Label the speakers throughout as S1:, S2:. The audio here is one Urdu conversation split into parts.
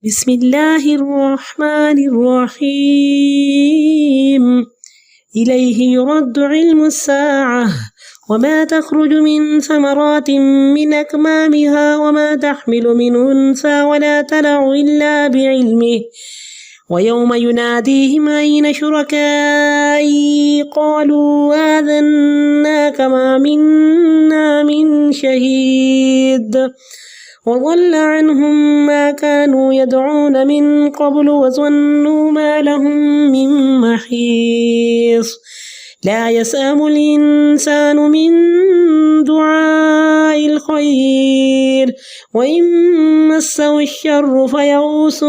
S1: بسم الله الرحمن الرحيم إليه يرد علم الساعة وما تخرج من ثمرات من أكمامها وما تحمل من أنثى ولا تضع إلا بعلمه ويوم يناديهم أين شركائي قالوا آذناك ما منا من شهيد وضل عنهم ما كانوا يدعون من قبل وظنوا ما لهم من محيص لا يسأم الإنسان من دعاء الخير وإن مسه الشر فيئوس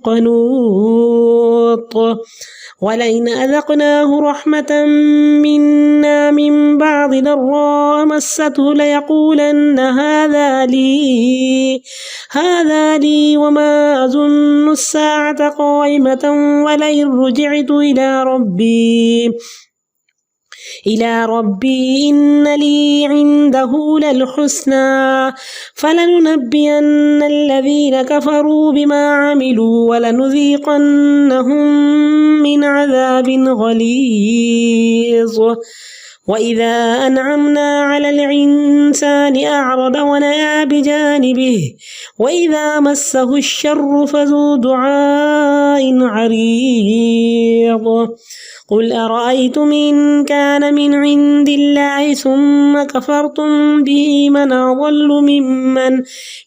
S1: قنوط ولئن أذقناه رحمة منا من بعد ضراء مسته ليقولن هذا لي وما أظن الساعة قائمة ولئن رجعت إلى ربي إن لي عنده للحسنى فلننبئن الذين كفروا بما عملوا ولنذيقنهم من عذاب غليظ وإذا أنعمنا على الإنسان أعرض ونأى بجانبه وإذا مسه الشر فذو دعاء عريض قل أرأيتم إن كان من عند الله ثم كفرتم به من أضل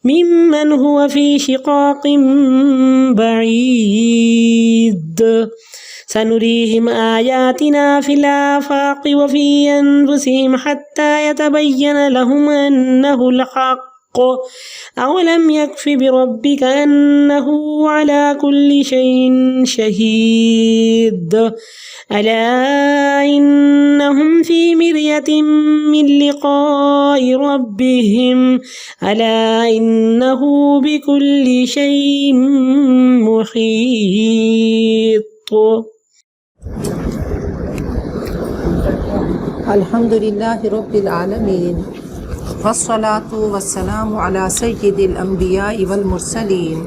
S1: ممن هو في شقاق بعيد سنريهم آياتنا في الآفاق وفي أنفسهم حتى يتبين لهم أنه الحق أولم يكف بربك أنه على كل شيء شهيد ألا إنهم في مرية من لقاء ربهم ألا إنه بكل شيء محيط.
S2: الحمد لله رب العالمين والصلاة والسلام على سيد الأنبياء والمرسلين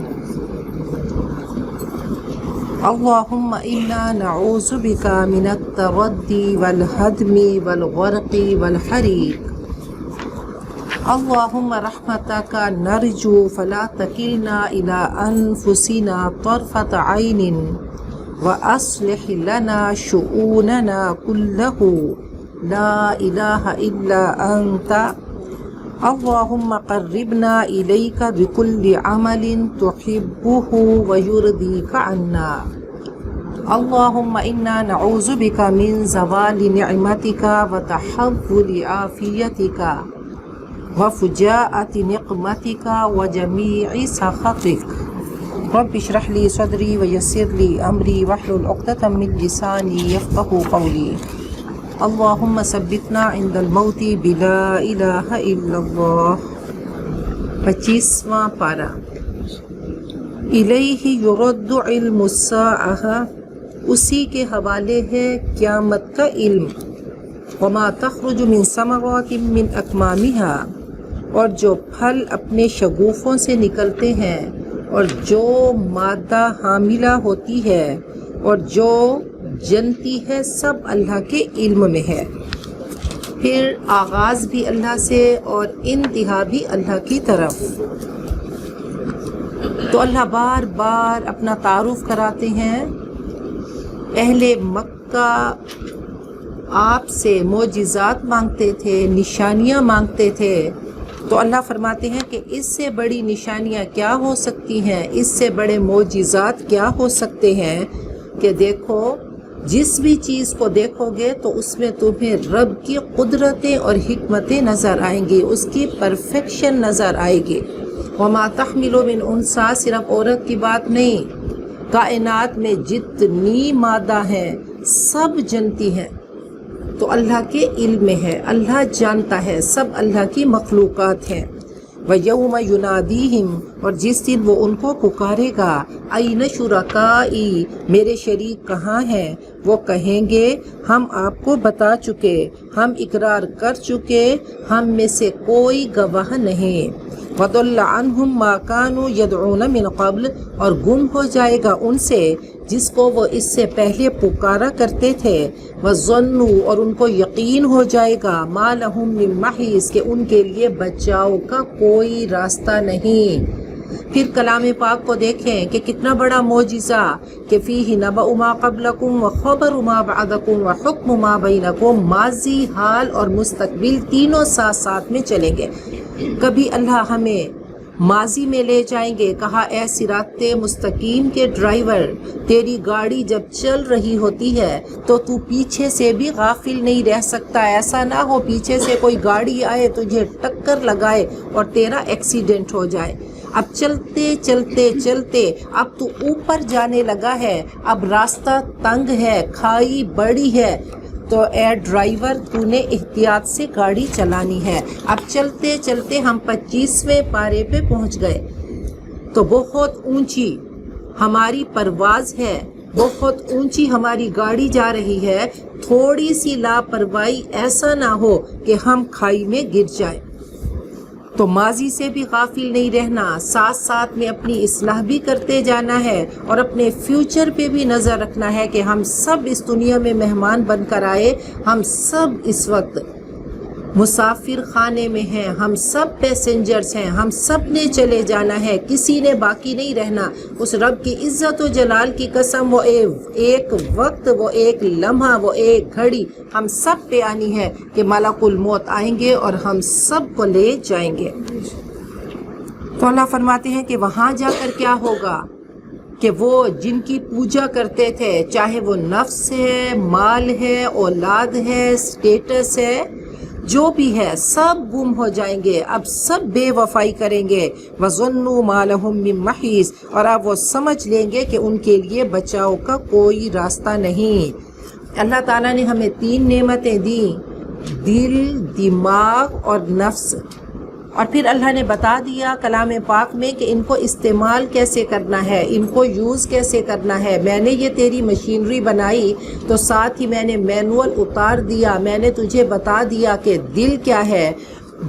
S2: اللهم إنا نعوذ بك من التردي والهدم والغرق والحريق اللهم رحمتك نرجو فلا تكلنا إلى أنفسنا طرفة عين وأصلح لنا شؤوننا كله لا إله إلا أنت اللهم قربنا إليك بكل عمل تحبه ويرضيك عنا اللهم إنا نعوذ بك من زوال نعمتك وتحول عافيتك وفجاءة نقمتك وجميع سخطك رب اشرح لي صدري ويسر لي أمري واحلل عقدة من لساني يفقهوا قولي اللهم ثبتنا عند الموت بلا الہ الا اللہ. 25واں پارہ. الیہ یرد علم الساعہ، اسی کے حوالے ہے قیامت کا علم. وما تخرج من ثمرات من اکمامہا، اور جو پھل اپنے شگوفوں سے نکلتے ہیں اور جو مادہ حاملہ ہوتی ہے اور جو جنتی ہے، سب اللہ کے علم میں ہے. پھر آغاز بھی اللہ سے اور انتہا بھی اللہ کی طرف. تو اللہ بار بار اپنا تعارف کراتے ہیں. اہل مکہ آپ سے معجزات مانگتے تھے، نشانیاں مانگتے تھے، تو اللہ فرماتے ہیں کہ اس سے بڑی نشانیاں کیا ہو سکتی ہیں، اس سے بڑے معجزات کیا ہو سکتے ہیں کہ دیکھو، جس بھی چیز کو دیکھو گے تو اس میں تمہیں رب کی قدرتیں اور حکمتیں نظر آئیں گی، اس کی پرفیکشن نظر آئے گی. وما تحمل من انثی، صرف عورت کی بات نہیں، کائنات میں جتنی مادہ ہیں سب جنتی ہیں تو اللہ کے علم میں ہے، اللہ جانتا ہے، سب اللہ کی مخلوقات ہیں. وَيَوْمَ يُنَادِيهِمْ، اور جس دن وہ ان کو پکارے گا، این شرکائی، میرے شریک کہاں ہیں؟ وہ کہیں گے ہم آپ کو بتا چکے، ہم اقرار کر چکے، ہم میں سے کوئی گواہ نہیں۔ وَضَلَّ عَنْهُمْ مَا كَانُوا يَدْعُونَ مِنْ قَبْلِ، اور گم ہو جائے گا ان سے جس کو وہ اس سے پہلے پکارا کرتے تھے۔ وَظَنُّوا، اور ان کو یقین ہو جائے گا، مَا لَهُم مِّن مَّحِيصٍ، کہ ان کے لیے بچاؤ کا کوئی راستہ نہیں۔ پھر کلام پاک کو دیکھیں کہ کتنا بڑا معجزہ، کہ فیہ نبأ ما قبلکم وخبر ما بعدکم وحکم ما بینکم، ماضی، حال اور مستقبل تینوں ساتھ ساتھ میں چلیں گے۔ کبھی اللہ ہمیں ماضی میں لے جائیں گے، کہا اے صراط مستقیم کے ڈرائیور، تیری گاڑی جب چل رہی ہوتی ہے تو تو پیچھے سے بھی غافل نہیں رہ سکتا، ایسا نہ ہو پیچھے سے کوئی گاڑی آئے تجھے ٹکر لگائے اور تیرا ایکسیڈنٹ ہو جائے۔ اب چلتے چلتے چلتے اب تو اوپر جانے لگا ہے، اب راستہ تنگ ہے، کھائی بڑی ہے، تو اے ڈرائیور تو نے احتیاط سے گاڑی چلانی ہے۔ اب چلتے چلتے ہم 25ویں پارے پہ پہنچ گئے، تو بہت اونچی ہماری پرواز ہے، بہت اونچی ہماری گاڑی جا رہی ہے، تھوڑی سی لاپرواہی ایسا نہ ہو کہ ہم کھائی میں گر جائیں۔ تو ماضی سے بھی غافل نہیں رہنا، ساتھ ساتھ میں اپنی اصلاح بھی کرتے جانا ہے، اور اپنے فیوچر پہ بھی نظر رکھنا ہے کہ ہم سب اس دنیا میں مہمان بن کر آئے، ہم سب اس وقت مسافر خانے میں ہیں، ہم سب پیسنجرز ہیں، ہم سب نے چلے جانا ہے، کسی نے باقی نہیں رہنا۔ اس رب کی عزت و جلال کی قسم، وہ ایک وقت، وہ ایک لمحہ، وہ ایک گھڑی ہم سب پہ آنی ہے کہ ملک الموت آئیں گے اور ہم سب کو لے جائیں گے۔ تو اللہ فرماتے ہیں کہ وہاں جا کر کیا ہوگا، کہ وہ جن کی پوجا کرتے تھے، چاہے وہ نفس ہے، مال ہے، اولاد ہے، سٹیٹس ہے، جو بھی ہے، سب گم ہو جائیں گے، اب سب بے وفائی کریں گے۔ وَظَنُّوا مَا لَهُم مِّن مَّحِيصٍ، اور اب وہ سمجھ لیں گے کہ ان کے لیے بچاؤ کا کوئی راستہ نہیں۔ اللہ تعالیٰ نے ہمیں 3 نعمتیں دیں، دل، دماغ اور نفس، اور پھر اللہ نے بتا دیا کلام پاک میں کہ ان کو استعمال کیسے کرنا ہے، ان کو یوز کیسے کرنا ہے۔ میں نے یہ تیری مشینری بنائی تو ساتھ ہی میں نے مینول اتار دیا، میں نے تجھے بتا دیا کہ دل کیا ہے،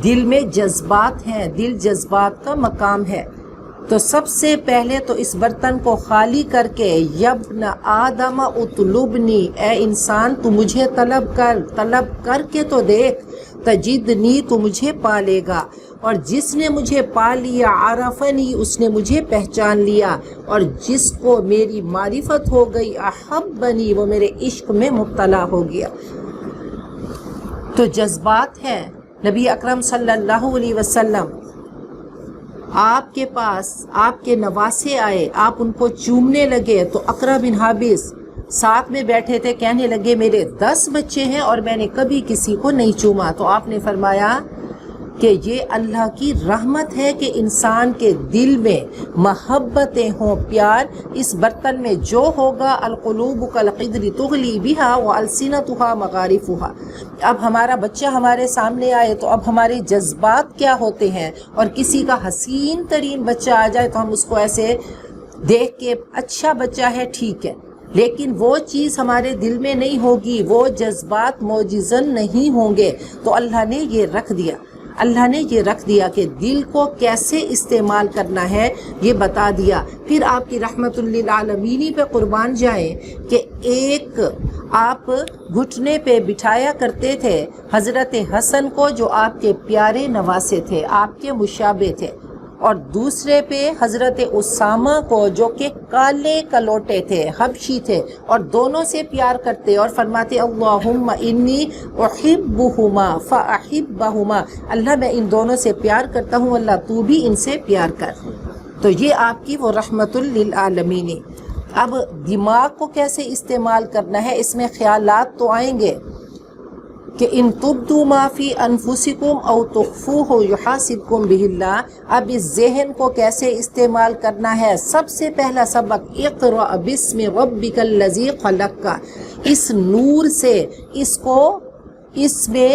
S2: دل میں جذبات ہیں، دل جذبات کا مقام ہے۔ تو سب سے پہلے تو اس برتن کو خالی کر کے، یبن آدم اطلبنی، اے انسان تو مجھے طلب کر کے تو دیکھ، تجدنی، تو مجھے پالے گا، اور جس نے مجھے پا لیا، عرفنی، اس نے مجھے پہچان لیا، اور جس کو میری معرفت ہو گئی، احبنی، وہ میرے عشق میں مبتلا ہو گیا۔ تو جذبات ہیں۔ نبی اکرم صلی اللہ علیہ وسلم آپ کے پاس آپ کے نواسے آئے، آپ ان کو چومنے لگے تو اقرا بن حابس ساتھ میں بیٹھے تھے، کہنے لگے میرے 10 بچے ہیں اور میں نے کبھی کسی کو نہیں چوما۔ تو آپ نے فرمایا کہ یہ اللہ کی رحمت ہے کہ انسان کے دل میں محبتیں ہوں، پیار۔ اس برتن میں جو ہوگا، القلوب کالقدر تغلی بہا والسنتها مغارفها۔ اب ہمارا بچہ ہمارے سامنے آئے تو اب ہمارے جذبات کیا ہوتے ہیں، اور کسی کا حسین ترین بچہ آ جائے تو ہم اس کو ایسے دیکھ کے اچھا بچہ ہے، ٹھیک ہے، لیکن وہ چیز ہمارے دل میں نہیں ہوگی، وہ جذبات معجزن نہیں ہوں گے۔ تو اللہ نے یہ رکھ دیا، اللہ نے یہ رکھ دیا کہ دل کو کیسے استعمال کرنا ہے، یہ بتا دیا۔ پھر آپ کی رحمت للعالمین پہ قربان جائیں کہ ایک آپ گھٹنے پہ بٹھایا کرتے تھے حضرت حسن کو، جو آپ کے پیارے نواسے تھے، آپ کے مشابہ تھے، اور دوسرے پہ حضرت اسامہ کو، جو کہ کالے کلوٹے تھے، حبشی تھے، اور دونوں سے پیار کرتے اور فرماتے اللہم انی احبہما فاحبہما، اللہ میں ان دونوں سے پیار کرتا ہوں، اللہ تو بھی ان سے پیار کر۔ تو یہ آپ کی وہ رحمت للعالمین۔ اب دماغ کو کیسے استعمال کرنا ہے، اس میں خیالات تو آئیں گے کہ ان تبدوا ما فی انفسکم او تخفوہ یحاسبکم بہ اللہ۔ اب اس ذہن کو کیسے استعمال کرنا ہے، سب سے پہلا سبق اقرأ باسم ربک الذی خلق کا، اس نور سے اس میں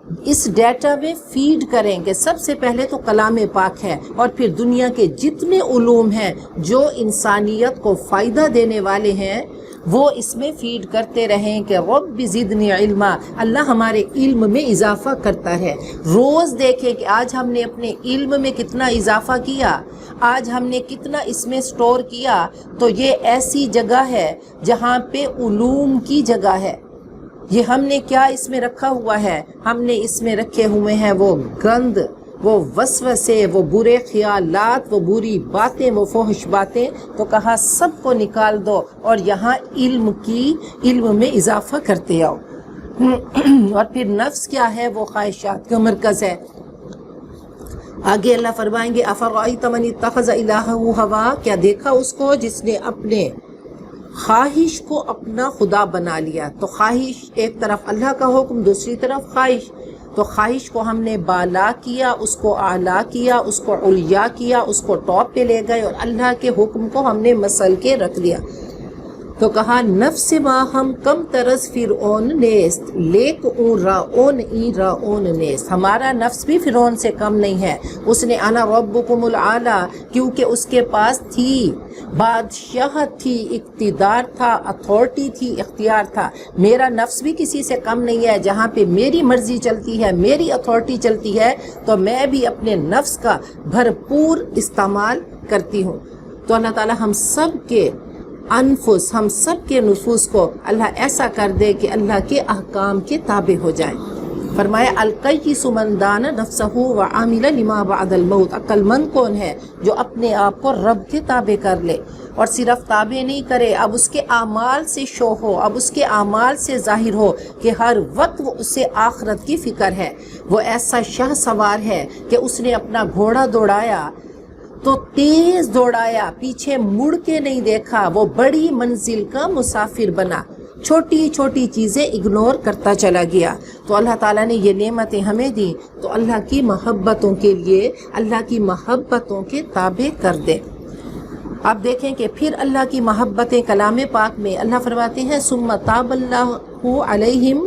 S2: اس ڈیٹا میں فیڈ کریں کہ سب سے پہلے تو کلام پاک ہے اور پھر دنیا کے جتنے علوم ہیں جو انسانیت کو فائدہ دینے والے ہیں وہ اس میں فیڈ کرتے رہیں کہ رب زدنی علما، اللہ ہمارے علم میں اضافہ کرتا ہے۔ روز دیکھیں کہ آج ہم نے اپنے علم میں کتنا اضافہ کیا، آج ہم نے کتنا اس میں سٹور کیا۔ تو یہ ایسی جگہ ہے جہاں پہ علوم کی جگہ ہے۔ یہ ہم نے کیا اس میں رکھا ہوا ہے؟ ہم نے اس میں رکھے ہوئے ہیں وہ گند، وہ وسوسے، وہ برے خیالات، وہ بری باتیں، وہ فحش باتیں۔ تو کہا سب کو نکال دو اور یہاں علم میں اضافہ کرتے آؤ۔ اور پھر نفس کیا ہے؟ وہ خواہشات کا مرکز ہے۔ آگے اللہ فرمائیں گے افرأیت من اتخذ الہہ ہوا، کیا دیکھا اس کو جس نے اپنے خواہش کو اپنا خدا بنا لیا۔ تو خواہش ایک طرف اللہ کا حکم، دوسری طرف خواہش۔ تو خواہش کو ہم نے بالا کیا، اس کو اعلیٰ کیا، اس کو علیا کیا، اس کو ٹاپ پہ لے گئے، اور اللہ کے حکم کو ہم نے مسل کے رکھ لیا۔ تو کہا نفس ما ہم کم ترس فرعون نیست لیک اون راون ای راون نیست، ہمارا نفس بھی فرعون سے کم نہیں ہے۔ اس نے انا ربکم العالی، کیونکہ اس کے پاس تھی بادشاہت، تھی اقتدار تھا، اتھارٹی تھی، اختیار تھا۔ میرا نفس بھی کسی سے کم نہیں ہے، جہاں پہ میری مرضی چلتی ہے، میری اتھارٹی چلتی ہے، تو میں بھی اپنے نفس کا بھرپور استعمال کرتی ہوں۔ تو اللہ تعالی ہم سب کے انفس، ہم سب کے نفوس کو اللہ ایسا کر دے کہ اللہ کے احکام کے تابع ہو جائیں۔ فرمایا القیس من دان نفسہ وعمل لما بعد الموت، عقل مند کون ہے؟ جو اپنے آپ کو رب کے تابع کر لے، اور صرف تابع نہیں کرے، اب اس کے اعمال سے شو ہو، اب اس کے اعمال سے ظاہر ہو کہ ہر وقت وہ اسے آخرت کی فکر ہے۔ وہ ایسا شاہ سوار ہے کہ اس نے اپنا گھوڑا دوڑایا تو تیز دوڑایا، پیچھے مڑ کے نہیں دیکھا، وہ بڑی منزل کا مسافر بنا، چھوٹی چھوٹی چیزیں اگنور کرتا چلا گیا۔ تو اللہ تعالیٰ نے یہ نعمتیں ہمیں دی، تو اللہ کی محبتوں کے لیے اللہ کی محبتوں کے تابع کر دیں۔ اب دیکھیں کہ پھر اللہ کی محبتیں کلام پاک میں اللہ فرماتے ہیں ثم تاب اللہ علیہم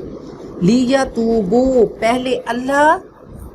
S2: لیتوبوا، پہلے اللہ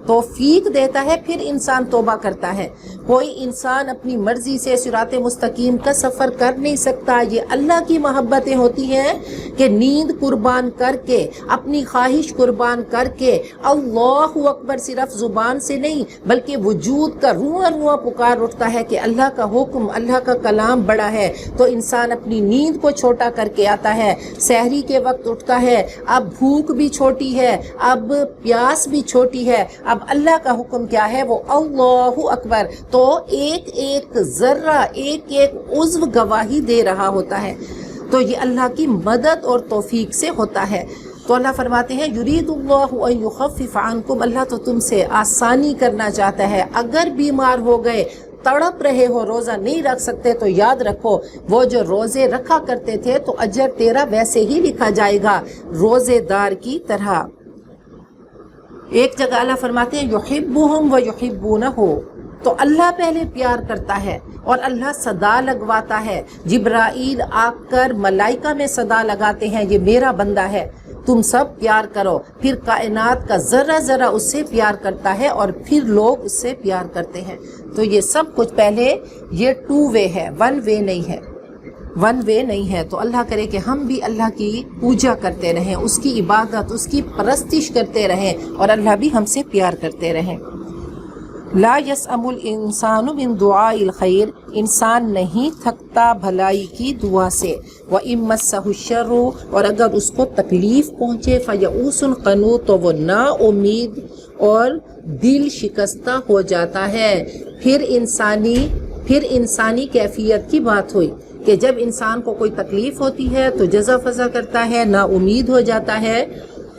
S2: توفیق دیتا ہے پھر انسان توبہ کرتا ہے۔ کوئی انسان اپنی مرضی سے صراط مستقیم کا سفر کر نہیں سکتا، یہ اللہ کی محبتیں ہوتی ہیں کہ نیند قربان کر کے، اپنی خواہش قربان کر کے، اللہ اکبر صرف زبان سے نہیں بلکہ وجود کا رواں رواں پکار اٹھتا ہے کہ اللہ کا حکم، اللہ کا کلام بڑا ہے، تو انسان اپنی نیند کو چھوٹا کر کے آتا ہے، سحری کے وقت اٹھتا ہے، اب بھوک بھی چھوٹی ہے، اب پیاس بھی چھوٹی ہے، اب اللہ کا حکم کیا ہے؟ وہ اللہ اکبر۔ تو ایک ایک ذرہ، ایک ایک عضو گواہی دے رہا ہوتا ہے۔ تو یہ اللہ کی مدد اور توفیق سے ہوتا ہے۔ تو اللہ فرماتے ہیں یرید اللہ ان یخفف عنکم، اللہ تو تم سے آسانی کرنا چاہتا ہے۔ اگر بیمار ہو گئے، تڑپ رہے ہو، روزہ نہیں رکھ سکتے، تو یاد رکھو وہ جو روزے رکھا کرتے تھے تو اجر تیرا ویسے ہی لکھا جائے گا روزے دار کی طرح۔ ایک جگہ اللہ فرماتے ہیں یحبہم ویحبونہ، تو اللہ پہلے پیار کرتا ہے اور اللہ صدا لگواتا ہے۔ جبرائیل آ کر ملائکہ میں صدا لگاتے ہیں یہ میرا بندہ ہے، تم سب پیار کرو۔ پھر کائنات کا ذرہ ذرہ اس سے پیار کرتا ہے اور پھر لوگ اس سے پیار کرتے ہیں۔ تو یہ سب کچھ پہلے یہ 2 وے ہے، 1 وے نہیں ہے، 1 وے نہیں ہے۔ تو اللہ کرے کہ ہم بھی اللہ کی پوجا کرتے رہیں، اس کی عبادت، اس کی پرستش کرتے رہیں، اور اللہ بھی ہم سے پیار کرتے رہیں۔ لا یسأم الانسان من دعاء الخیر، انسان نہیں تھکتا بھلائی کی دعا سے۔ وَإِن مَسَّهُ الشَّرُّ، اور اگر اس کو تکلیف پہنچے، فَيَئُوسٌ قَنُوطٌ، تو وہ نا امید اور دل شکستہ ہو جاتا ہے۔ پھر انسانی کیفیت کی بات ہوئی کہ جب انسان کو کوئی تکلیف ہوتی ہے تو جزا فضا کرتا ہے، نا امید ہو جاتا ہے۔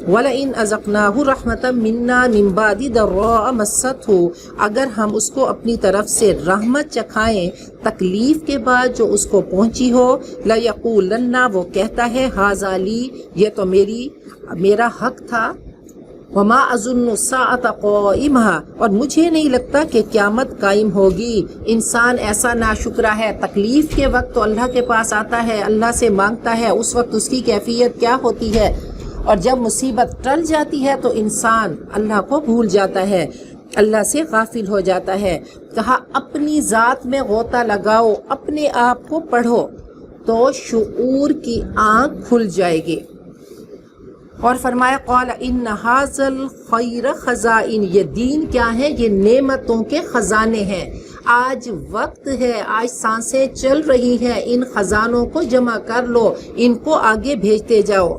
S2: وَلَئِنْ أَذَقْنَاهُ رَحْمَةً مِنَّا مِنْ بَعْدِ ضَرَّاءَ مَسَّتْهُ، اگر ہم اس کو اپنی طرف سے رحمت چکھائیں تکلیف کے بعد جو اس کو پہنچی ہو، لَيَقُولَنَّ، وہ کہتا ہے هَذَا لِي، یہ تو میرا حق تھا۔ وَمَا أَظُنُّ السَّاعَةَ قَائِمَةً، اور مجھے نہیں لگتا کہ قیامت قائم ہوگی۔ انسان ایسا ناشکرا ہے، تکلیف کے وقت تو اللہ کے پاس آتا ہے، اللہ سے مانگتا ہے، اس وقت اس کی کیفیت کیا ہوتی ہے؟ اور جب مصیبت ٹل جاتی ہے تو انسان اللہ کو بھول جاتا ہے، اللہ سے غافل ہو جاتا ہے۔ کہا اپنی ذات میں غوطہ لگاؤ، اپنے آپ کو پڑھو تو شعور کی آنکھ کھل جائے گی۔ اور فرمایا قال ان ھذا الخیر خزائن، یہ دین کیا ہے؟ یہ نعمتوں کے خزانے ہیں۔ آج وقت ہے، آج سانسیں چل رہی ہیں، ان خزانوں کو جمع کر لو، ان کو آگے بھیجتے جاؤ۔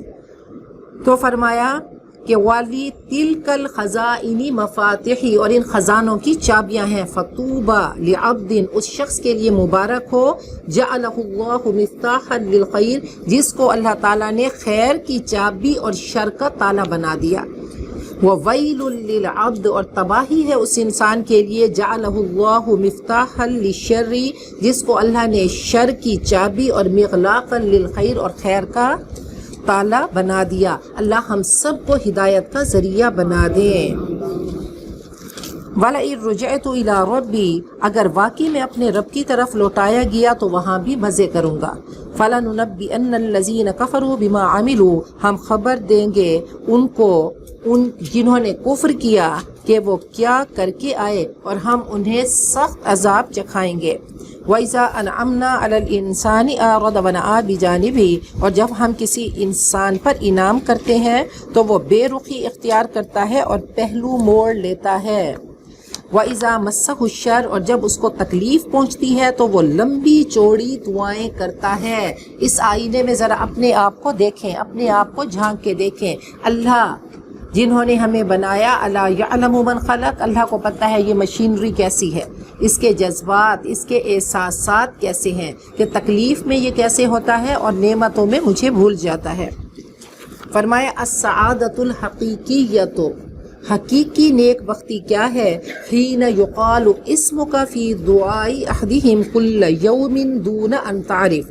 S2: تو فرمایا کہ والی تلک الخزائن مفاتحی، اور ان خزانوں کی چابیاں ہیں۔ فطوبى لعبد، اس شخص کے لیے مبارک ہو، جعلہ اللہ مفتاحا للخیر، جس کو اللہ تعالیٰ نے خیر کی چابی اور شر کا تالا بنا دیا۔ وویل للعبد، اور تباہی ہے اس انسان کے لیے، جعلہ اللہ مفتاحا للشر، جس کو اللہ نے شر کی چابی اور مغلاقا للخیر، اور خیر کا تالا بنا دیا۔ اللہ ہم سب کو ہدایت کا ذریعہ بنا دیں۔ وَلَئِن رُجِعْتُ إِلَىٰ رَبِّي، اگر واقعی میں اپنے رب کی طرف لوٹایا گیا تو وہاں بھی مزے کروں گا۔ فَلَنُنَبِّئَنَّ الَّذِينَ كَفَرُوا بِمَا عَمِلُوا، ہم خبر دیں گے ان کو، ان جنہوں نے کفر کیا کہ وہ کیا کر کے آئے، اور ہم انہیں سخت عذاب چکھائیں گے۔ وَإِذَا أَنْعَمْنَا عَلَى الْإِنسَانِ أَعْرَضَ وَنَأَىٰ بِجَانِبِهِ، اور جب ہم کسی انسان پر انعام کرتے ہیں تو وہ بے رخی اختیار کرتا ہے اور پہلو موڑ لیتا ہے۔ وَإِذَا مَسَّهُ الشَّرُّ، اور جب اس کو تکلیف پہنچتی ہے تو وہ لمبی چوڑی دعائیں کرتا ہے۔ اس آئینے میں ذرا اپنے آپ کو دیکھیں، اپنے آپ کو جھانک کے دیکھیں۔ اللہ جنہوں نے ہمیں بنایا، الا یعلم من خلق، اللہ کو پتہ ہے یہ مشینری کیسی ہے، اس کے جذبات، اس کے احساسات کیسے ہیں، کہ تکلیف میں یہ کیسے ہوتا ہے اور نعمتوں میں مجھے بھول جاتا ہے۔ فرمایا السعادۃ الحقیقیۃ، حقیقی نیک بختی کیا ہے؟ حین یقال اسمک فی دعاء احدہم کل یوم دون ان تعرف،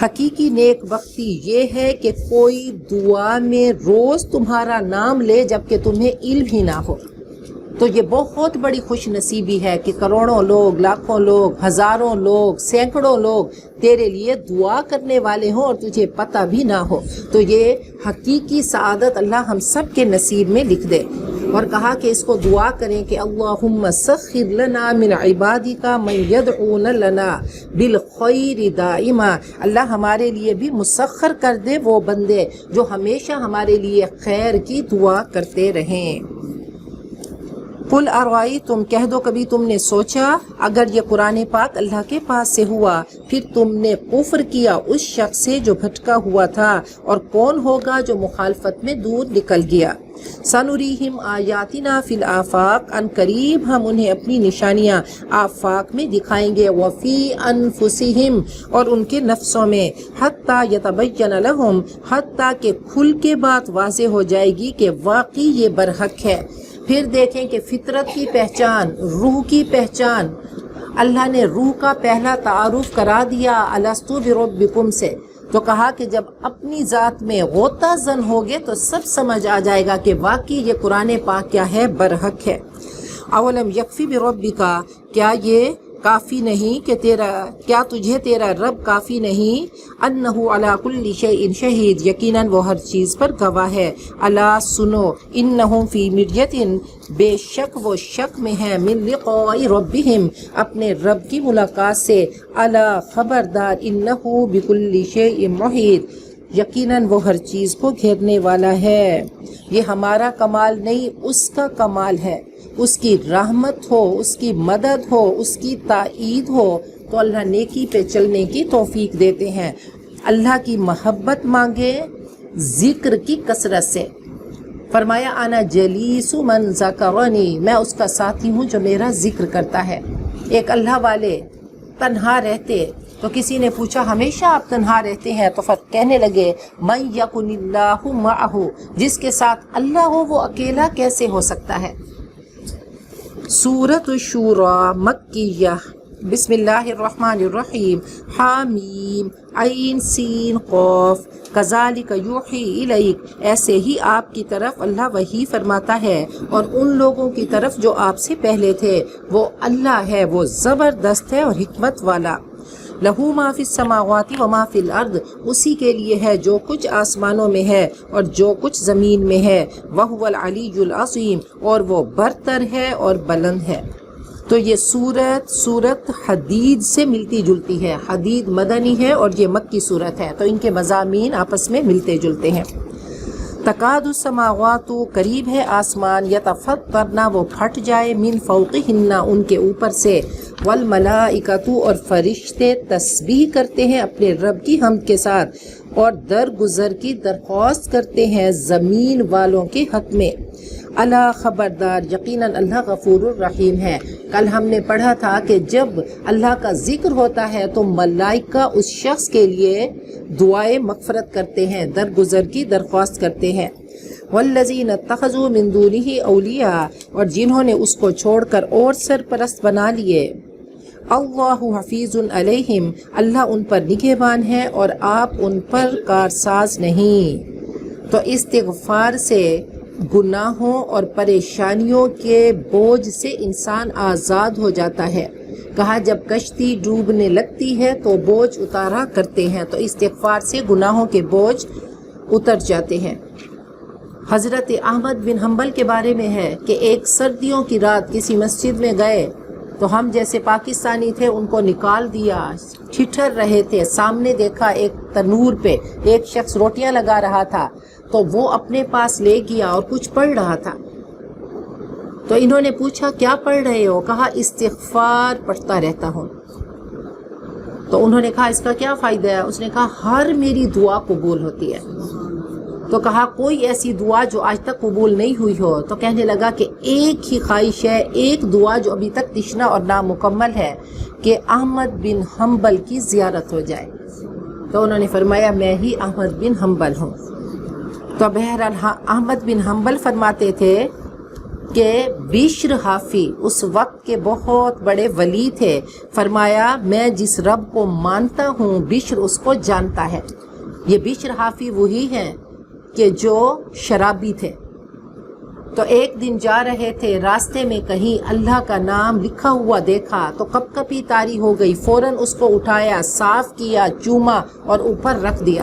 S2: حقیقی نیک بختی یہ ہے کہ کوئی دعا میں روز تمہارا نام لے جبکہ تمہیں علم ہی نہ ہو۔ تو یہ بہت بڑی خوش نصیبی ہے کہ کروڑوں لوگ، لاکھوں لوگ، ہزاروں لوگ، سینکڑوں لوگ تیرے لیے دعا کرنے والے ہوں اور تجھے پتہ بھی نہ ہو۔ تو یہ حقیقی سعادت اللہ ہم سب کے نصیب میں لکھ دے۔ اور کہا کہ اس کو دعا کریں کہ اللہم سخر لنا من عبادک من یدعون لنا بالخیر دائما، اللہ ہمارے لیے بھی مسخر کر دے وہ بندے جو ہمیشہ ہمارے لیے خیر کی دعا کرتے رہیں۔ قل ارائیتم، کہہ دو کبھی تم نے سوچا، اگر یہ قرآن پاک اللہ کے پاس سے ہوا پھر تم نے کفر کیا اس شخص سے جو بھٹکا ہوا تھا، اور کون ہوگا جو مخالفت میں دور نکل گیا۔ سنریہم آیاتنا فی الآفاق، ان قریب ہم انہیں اپنی نشانیاں آفاق میں دکھائیں گے، وفی انفسہم، اور ان کے نفسوں میں، حتی یتبین لہم، حتی کہ کھل کے بات واضح ہو جائے گی کہ واقعی یہ برحق ہے۔ پھر دیکھیں کہ فطرت کی پہچان، روح کی پہچان، اللہ نے روح کا پہلا تعارف کرا دیا الستو بربکم سے، تو کہا کہ جب اپنی ذات میں غوطہ زن ہوگے تو سب سمجھ آ جائے گا کہ واقعی یہ قرآن پاک کیا ہے، برحق ہے۔ اولم یکفی بربک، کیا یہ کافی نہیں کہ کیا تجھے تیرا رب کافی نہیں؟ انہ علی کل شیء شہید، یقیناً وہ ہر چیز پر گواہ ہے۔ الا سنو، انہم فی مریۃ، بے شک وہ شک میں ہیں، من لقاء ربہم، اپنے رب کی ملاقات سے۔ الا خبردار، انہ بکل شیء محیط، یقیناً وہ ہر چیز کو گھیرنے والا ہے۔ یہ ہمارا کمال نہیں، اس کا کمال ہے، اس کی رحمت ہو، اس کی مدد ہو، اس کی تائید ہو تو اللہ نیکی پہ چلنے کی توفیق دیتے ہیں۔ اللہ کی محبت مانگے ذکر کی کثرت سے۔ فرمایا انا جلیس من ذکرنی، میں اس کا ساتھی ہوں جو میرا ذکر کرتا ہے۔ ایک اللہ والے تنہا رہتے تو کسی نے پوچھا ہمیشہ آپ تنہا رہتے ہیں؟ تو فرق کہنے لگے من یکن اللہ معہ، جس کے ساتھ اللہ ہو وہ اکیلا کیسے ہو سکتا ہے۔ سورۃ الشورى مکیہ، بسم اللہ الرحمن الرحیم، حامیم عین سین قاف، کذالک یوحی الیک، ایسے ہی آپ کی طرف اللہ وحی فرماتا ہے، اور ان لوگوں کی طرف جو آپ سے پہلے تھے، وہ اللہ ہے، وہ زبردست ہے اور حکمت والا۔ لہو ما فی السماوات و ما فی الارض، اسی کے لیے ہے جو کچھ آسمانوں میں ہے اور جو کچھ زمین میں ہے، وہو العلی العظیم، اور وہ برتر ہے اور بلند ہے۔ تو یہ سورت حدید سے ملتی جلتی ہے، حدید مدنی ہے اور یہ مکی سورت ہے، تو ان کے مضامین آپس میں ملتے جلتے ہیں۔ تکاد السماوات، قریب ہے آسمان، یتفطرن، وہ پھٹ جائے، من فوقہن، ان کے اوپر سے، والملائکۃ، اور فرشتے تسبیح کرتے ہیں اپنے رب کی حمد کے ساتھ اور درگزر کی درخواست کرتے ہیں زمین والوں کے حق میں۔ اللہ، خبردار، یقیناً اللہ غفور الرحیم ہے۔ کل ہم نے پڑھا تھا کہ جب اللہ کا ذکر ہوتا ہے تو ملائکہ اس شخص کے لیے دعائے مغفرت کرتے ہیں، درگزر کی درخواست کرتے ہیں۔ والذین اتخذوا من دونہ اولیاء، اور جنہوں نے اس کو چھوڑ کر اور سرپرست بنا لیے۔ اللہ حفیظ علیہم، اللہ ان پر نگہبان ہے اور آپ ان پر کارساز نہیں۔ تو استغفار سے گناہوں اور پریشانیوں کے بوجھ سے انسان آزاد ہو جاتا ہے۔ کہا جب کشتی ڈوبنے لگتی ہے تو بوجھ اتارا کرتے ہیں، تو استغفار سے گناہوں کے بوجھ اتر جاتے ہیں۔ حضرت احمد بن حنبل کے بارے میں ہے کہ ایک سردیوں کی رات کسی مسجد میں گئے تو ہم جیسے پاکستانی تھے ان کو نکال دیا، ٹھٹھر رہے تھے، سامنے دیکھا ایک تنور پہ ایک شخص روٹیاں لگا رہا تھا تو وہ اپنے پاس لے گیا اور کچھ پڑھ رہا تھا۔ تو انہوں نے پوچھا کیا پڑھ رہے ہو؟ کہا استغفار پڑھتا رہتا ہوں۔ تو انہوں نے کہا اس کا کیا فائدہ ہے؟ اس نے کہا ہر میری دعا قبول ہوتی ہے۔ تو کہا کوئی ایسی دعا جو آج تک قبول نہیں ہوئی ہو؟ تو کہنے لگا کہ ایک ہی خواہش ہے، ایک دعا جو ابھی تک تشنا اور نامکمل ہے، کہ احمد بن حنبل کی زیارت ہو جائے۔ تو انہوں نے فرمایا میں ہی احمد بن حنبل ہوں۔ تو بہرحال احمد بن حنبل فرماتے تھے کہ بشر حافی اس وقت کے بہت بڑے ولی تھے، فرمایا میں جس رب کو مانتا ہوں بشر اس کو جانتا ہے۔ یہ بشر حافی وہی ہیں کہ جو شرابی تھے۔ تو ایک دن جا رہے تھے، راستے میں کہیں اللہ کا نام لکھا ہوا دیکھا تو کپ کپی طاری ہو گئی، فوراً اس کو اٹھایا، صاف کیا، چوما اور اوپر رکھ دیا۔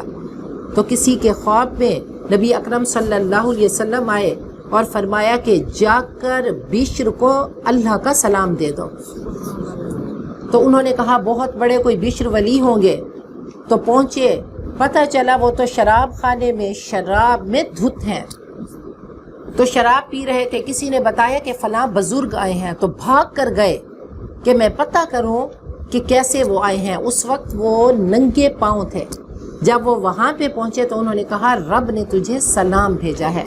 S2: تو کسی کے خواب میں نبی اکرم صلی اللہ علیہ وسلم آئے اور فرمایا کہ جا کر بشر کو اللہ کا سلام دے دو۔ تو انہوں نے کہا بہت بڑے کوئی بشر ولی ہوں گے۔ تو پہنچے، پتہ چلا وہ تو شراب خانے میں شراب میں دھت ہیں۔ تو شراب پی رہے تھے، کسی نے بتایا کہ فلاں بزرگ آئے ہیں، تو بھاگ کر گئے کہ میں پتہ کروں کہ کیسے وہ آئے ہیں۔ اس وقت وہ ننگے پاؤں تھے۔ جب وہ وہاں پہ پہنچے تو انہوں نے کہا رب نے تجھے سلام بھیجا ہے۔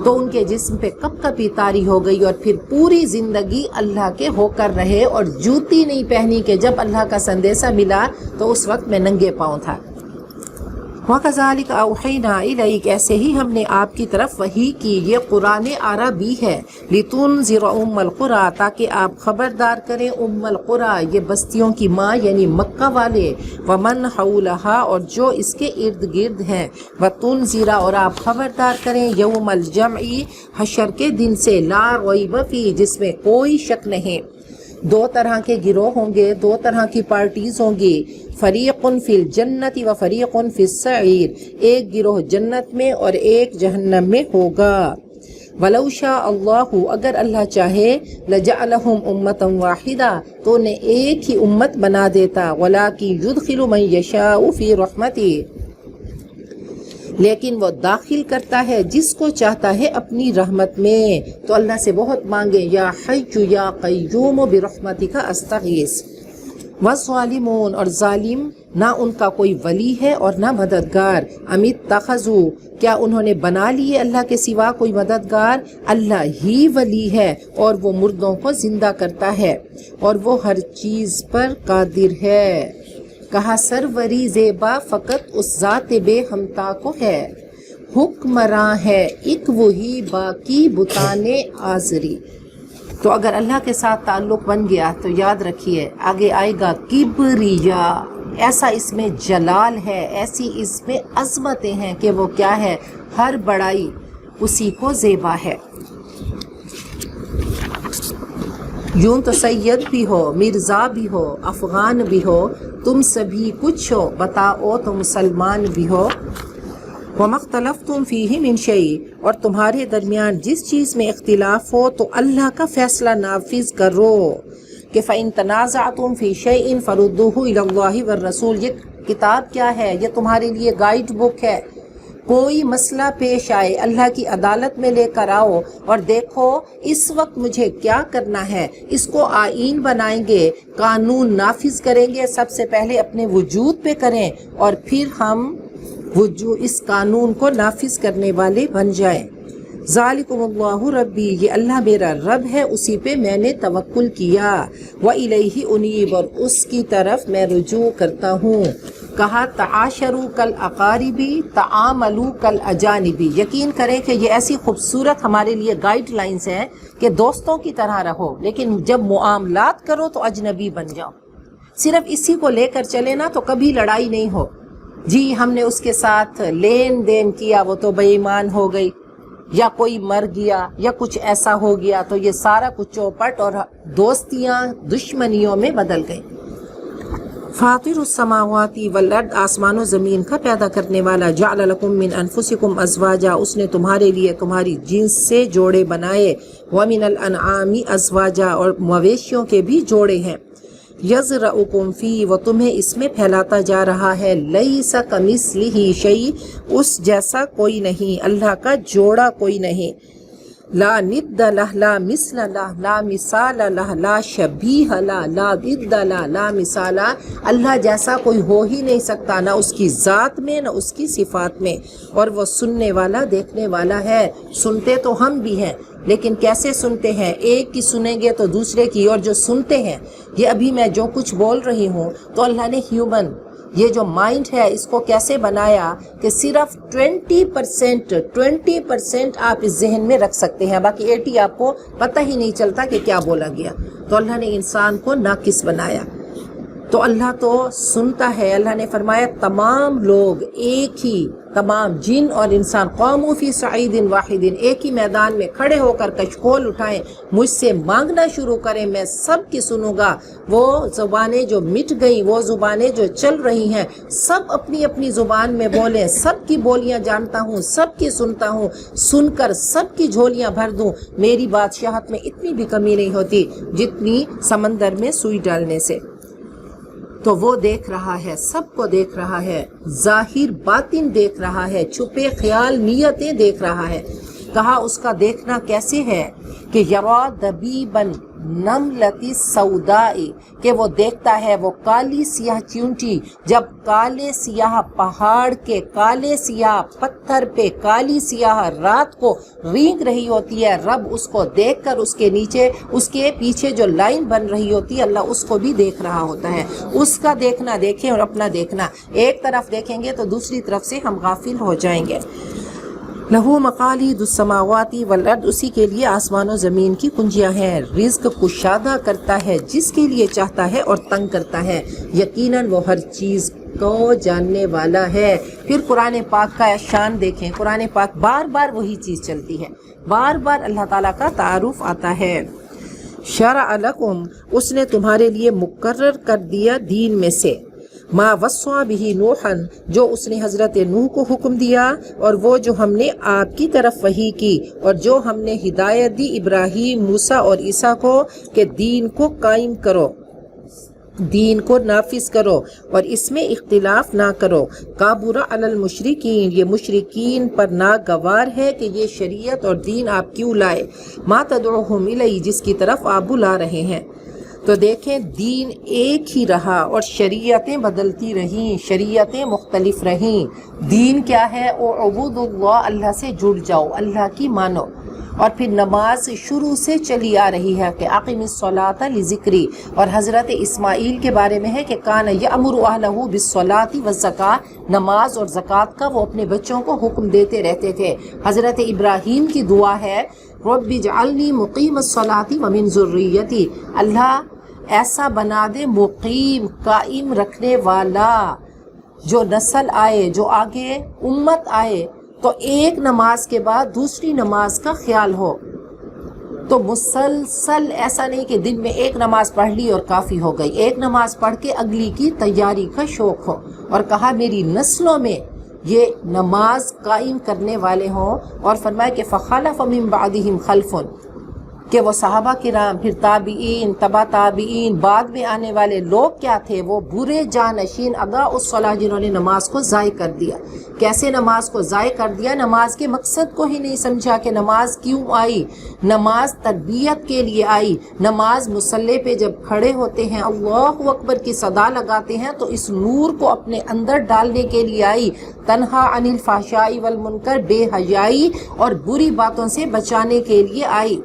S2: تو ان کے جسم پہ کپ کپی طاری ہو گئی اور پھر پوری زندگی اللہ کے ہو کر رہے اور جوتی نہیں پہنی کہ جب اللہ کا سندیسہ ملا تو اس وقت میں ننگے پاؤں تھا۔ وَكَذَلِكَ أَوْحَيْنَا إِلَيْكَ، ایسے ہی ہم نے آپ کی طرف وحی کی۔ یہ قرآن عربی ہے۔ لِتُنذِرَ أُمَّ الْقُرَىٰ، تاکہ آپ خبردار کریں ام القریٰ، یہ بستیوں کی ماں یعنی مکہ والے، وَمَنْ حَوْلَهَا، اور جو اس کے ارد گرد ہیں، وَتُنذِرَ، اور آپ خبردار کریں یوم الجمع، حشر کے دن سے، لا ریب فیہ، جس میں کوئی شک نہیں۔ دو طرح کے گروہ ہوں گے، دو طرح کی پارٹیز ہوں گی، فریق فی الجنت و فریق فی السعیر، ایک گروہ جنت میں اور ایک جہنم میں ہوگا۔ وَلَوْ شَاءَ اللَّهُ، اگر اللہ چاہے، لَجَعَلَهُمْ أُمَّةً وَاحِدَةً، تو انہیں ایک ہی امت بنا دیتا، وَلَٰكِنْ يُدْخِلُ مَن يَشَاءُ فِي رَحْمَتِهِ، لیکن وہ داخل کرتا ہے جس کو چاہتا ہے اپنی رحمت میں۔ تو اللہ سے بہت مانگے، یا حی یا قیوم برحمتک استغیث۔ والظالمون، اور ظالم، نہ ان کا کوئی ولی ہے اور نہ مددگار۔ ام اتخذوا، کیا انہوں نے بنا لیے اللہ کے سوا کوئی مددگار؟ اللہ ہی ولی ہے اور وہ مردوں کو زندہ کرتا ہے اور وہ ہر چیز پر قادر ہے۔ کہا سروری زیبا فقط اس ذات بے ہمتا کو ہے، حکمراں ہے ایک وہی باقی بتانے آزری۔ تو اگر اللہ کے ساتھ تعلق بن گیا تو یاد رکھیے آگے آئے گا کبریا، ایسا اس میں جلال ہے، ایسی اس میں عظمتیں ہیں کہ وہ کیا ہے، ہر بڑائی اسی کو زیبا ہے۔ یوں تو سید بھی ہو، مرزا بھی ہو، افغان بھی ہو، تم سبھی کچھ ہو، بتاؤ تو مسلمان بھی ہو۔ وَمَا اخْتَلَفْتُمْ فِيهِ مِنْ شَيْءٍ، اور تمہارے درمیان جس چیز میں اختلاف ہو تو اللہ کا فیصلہ نافذ کرو کہ فَإِن تَنَازَعْتُمْ فِي شَيْءٍ فَرُدُّوهُ إِلَى اللَّهِ وَالرَّسُولِ۔ یہ کتاب کیا ہے؟ یہ تمہارے لیے گائیڈ بک ہے۔ کوئی مسئلہ پیش آئے اللہ کی عدالت میں لے کر آؤ اور دیکھو اس وقت مجھے کیا کرنا ہے، اس کو آئین بنائیں گے، قانون نافذ کریں گے، سب سے پہلے اپنے وجود پہ کریں اور پھر ہم اس قانون کو نافذ کرنے والے بن جائیں۔ ذالکم اللہ ربی، یہ اللہ میرا رب ہے، اسی پہ میں نے توکل کیا۔ وَإِلَيْهِ أُنِيبُ، اور اس کی طرف میں رجوع کرتا ہوں۔ کہا تعاشروا کالاقارب تعاملوا کالاجانب، یقین کریں کہ یہ ایسی خوبصورت ہمارے لیے گائیڈ لائنز ہیں کہ دوستوں کی طرح رہو، لیکن جب معاملات کرو تو اجنبی بن جاؤ۔ صرف اسی کو لے کر چلے نا تو کبھی لڑائی نہیں ہو۔ جی ہم نے اس کے ساتھ لین دین کیا، وہ تو بے ایمان ہو گئی، یا کوئی مر گیا یا کچھ ایسا ہو گیا، تو یہ سارا کچھ چوپٹ اور دوستیاں دشمنیوں میں بدل گئی۔ فاطر السماوات والارض، آسمان و زمین کا پیدا کرنے والا، جعل لکم من انفسکم ازواجا، اس نے تمہارے لیے تمہاری جنس سے جوڑے بنائے، ومن الانعام ازواجا، اور مویشیوں کے بھی جوڑے ہیں، یزرعکم فی، وہ تمہیں اس میں پھیلاتا جا رہا ہے، لیس کمثلہ شیء، اس جیسا کوئی نہیں، اللہ کا جوڑا کوئی نہیں، لا ند لہ لا مثل لہ لا مثال لہ لا شبیہ لہ لا ضد لہ لا مثال، اللہ جیسا کوئی ہو ہی نہیں سکتا، نہ اس کی ذات میں نہ اس کی صفات میں، اور وہ سننے والا دیکھنے والا ہے۔ سنتے تو ہم بھی ہیں، لیکن کیسے سنتے ہیں؟ ایک کی سنیں گے تو دوسرے کی، اور جو سنتے ہیں، یہ ابھی میں جو کچھ بول رہی ہوں تو اللہ نے ہیومن یہ جو مائنڈ ہے اس کو کیسے بنایا کہ صرف 20% آپ اس ذہن میں رکھ سکتے ہیں، باقی 80 آپ کو پتہ ہی نہیں چلتا کہ کیا بولا گیا۔ تو اللہ نے انسان کو ناقص بنایا، تو اللہ تو سنتا ہے۔ اللہ نے فرمایا تمام لوگ ایک ہی، تمام جن اور انسان، قوموا فی صعید واحد، ایک ہی میدان میں کھڑے ہو کر کشکول اٹھائیں، مجھ سے مانگنا شروع کریں، میں سب کی سنوں گا۔ وہ زبانیں جو مٹ گئیں، وہ زبانیں جو چل رہی ہیں، سب اپنی اپنی زبان میں بولیں، سب کی بولیاں جانتا ہوں، سب کی سنتا ہوں، سن کر سب کی جھولیاں بھر دوں۔ میری بادشاہت میں اتنی بھی کمی نہیں ہوتی جتنی سمندر میں سوئی ڈالنے سے۔ تو وہ دیکھ رہا ہے، سب کو دیکھ رہا ہے، ظاہر باطن دیکھ رہا ہے، چھپے خیال نیتیں دیکھ رہا ہے۔ کہا اس کا دیکھنا کیسے ہے کہ یرا دبیبن نملتی سودائی، کہ وہ دیکھتا ہے وہ کالی سیاہ چیونٹی، جب کالے سیاہ پہاڑ کے کالے سیاہ پتھر پہ کالی سیاہ رات کو رینگ رہی ہوتی ہے، رب اس کو دیکھ کر اس کے نیچے، اس کے پیچھے جو لائن بن رہی ہوتی ہے، اللہ اس کو بھی دیکھ رہا ہوتا ہے۔ اس کا دیکھنا دیکھیں اور اپنا دیکھنا، ایک طرف دیکھیں گے تو دوسری طرف سے ہم غافل ہو جائیں گے۔ لہو مقالید السماوات والارض، اسی کے لیے آسمان و زمین کی کنجیاں ہیں، رزق کشادہ کرتا ہے جس کے لیے چاہتا ہے اور تنگ کرتا ہے، یقیناً وہ ہر چیز کو جاننے والا ہے۔ پھر قرآن پاک کا شان دیکھیں، قرآن پاک بار بار وہی چیز چلتی ہے، بار بار اللہ تعالیٰ کا تعارف آتا ہے۔ شرع لکم، اس نے تمہارے لیے مقرر کر دیا دین میں سے، ما وصا بہ نوحا، جو اس نے حضرت نوح کو حکم دیا، اور وہ جو ہم نے آپ کی طرف وحی کی، اور جو ہم نے ہدایت دی ابراہیم، موسیٰ اور عیسیٰ کو کہ دین کو قائم کرو، دین کو نافذ کرو اور اس میں اختلاف نہ کرو۔ کابر علی المشرکین، یہ مشرکین پر ناگوار ہے کہ یہ شریعت اور دین آپ کیوں لائے، ما تدعوہم الیہ، جس کی طرف آپ بلا رہے ہیں۔ تو دیکھیں دین ایک ہی رہا اور شریعتیں بدلتی رہیں، شریعتیں مختلف رہیں۔ دین کیا ہے؟ اعبدوا اللہ، اللہ سے جڑ جاؤ، اللہ کی مانو۔ اور پھر نماز شروع سے چلی آ رہی ہے کہ اقم الصلاۃ لذکری، اور حضرت اسماعیل کے بارے میں ہے کہ کان یأمر اہلہ بالصلاۃ والزکاۃ، نماز اور زکوٰۃ کا وہ اپنے بچوں کو حکم دیتے رہتے تھے۔ حضرت ابراہیم کی دعا ہے رب اجعلنی مقیم الصلاۃ ومن ذریتی، اللہ ایسا بنا دے مقیم، قائم رکھنے والا، جو نسل آئے، جو آگے امت آئے تو ایک نماز کے بعد دوسری نماز کا خیال ہو۔ تو مسلسل ایسا نہیں کہ دن میں ایک نماز پڑھ لی اور کافی ہو گئی، ایک نماز پڑھ کے اگلی کی تیاری کا شوق ہو، اور کہا میری نسلوں میں یہ نماز قائم کرنے والے ہوں، اور فرمایا کہ فخلف من بعدہم خلف، کہ وہ صحابہ کرام، پھر تابعین، تبع تابعین، بعد میں آنے والے لوگ کیا تھے؟ وہ برے جانشین اضاعوا الصلاۃ، جنہوں نے نماز کو ضائع کر دیا۔ کیسے نماز کو ضائع کر دیا؟ نماز کے مقصد کو ہی نہیں سمجھا کہ نماز کیوں آئی۔ نماز تربیت کے لیے آئی، نماز مصلی پہ جب کھڑے ہوتے ہیں اللہ اکبر کی صدا لگاتے ہیں تو اس نور کو اپنے اندر ڈالنے کے لیے آئی، تنہا عن الفحشاء والمنکر، بے حیائی اور بری باتوں سے بچانے کے لیے آئی۔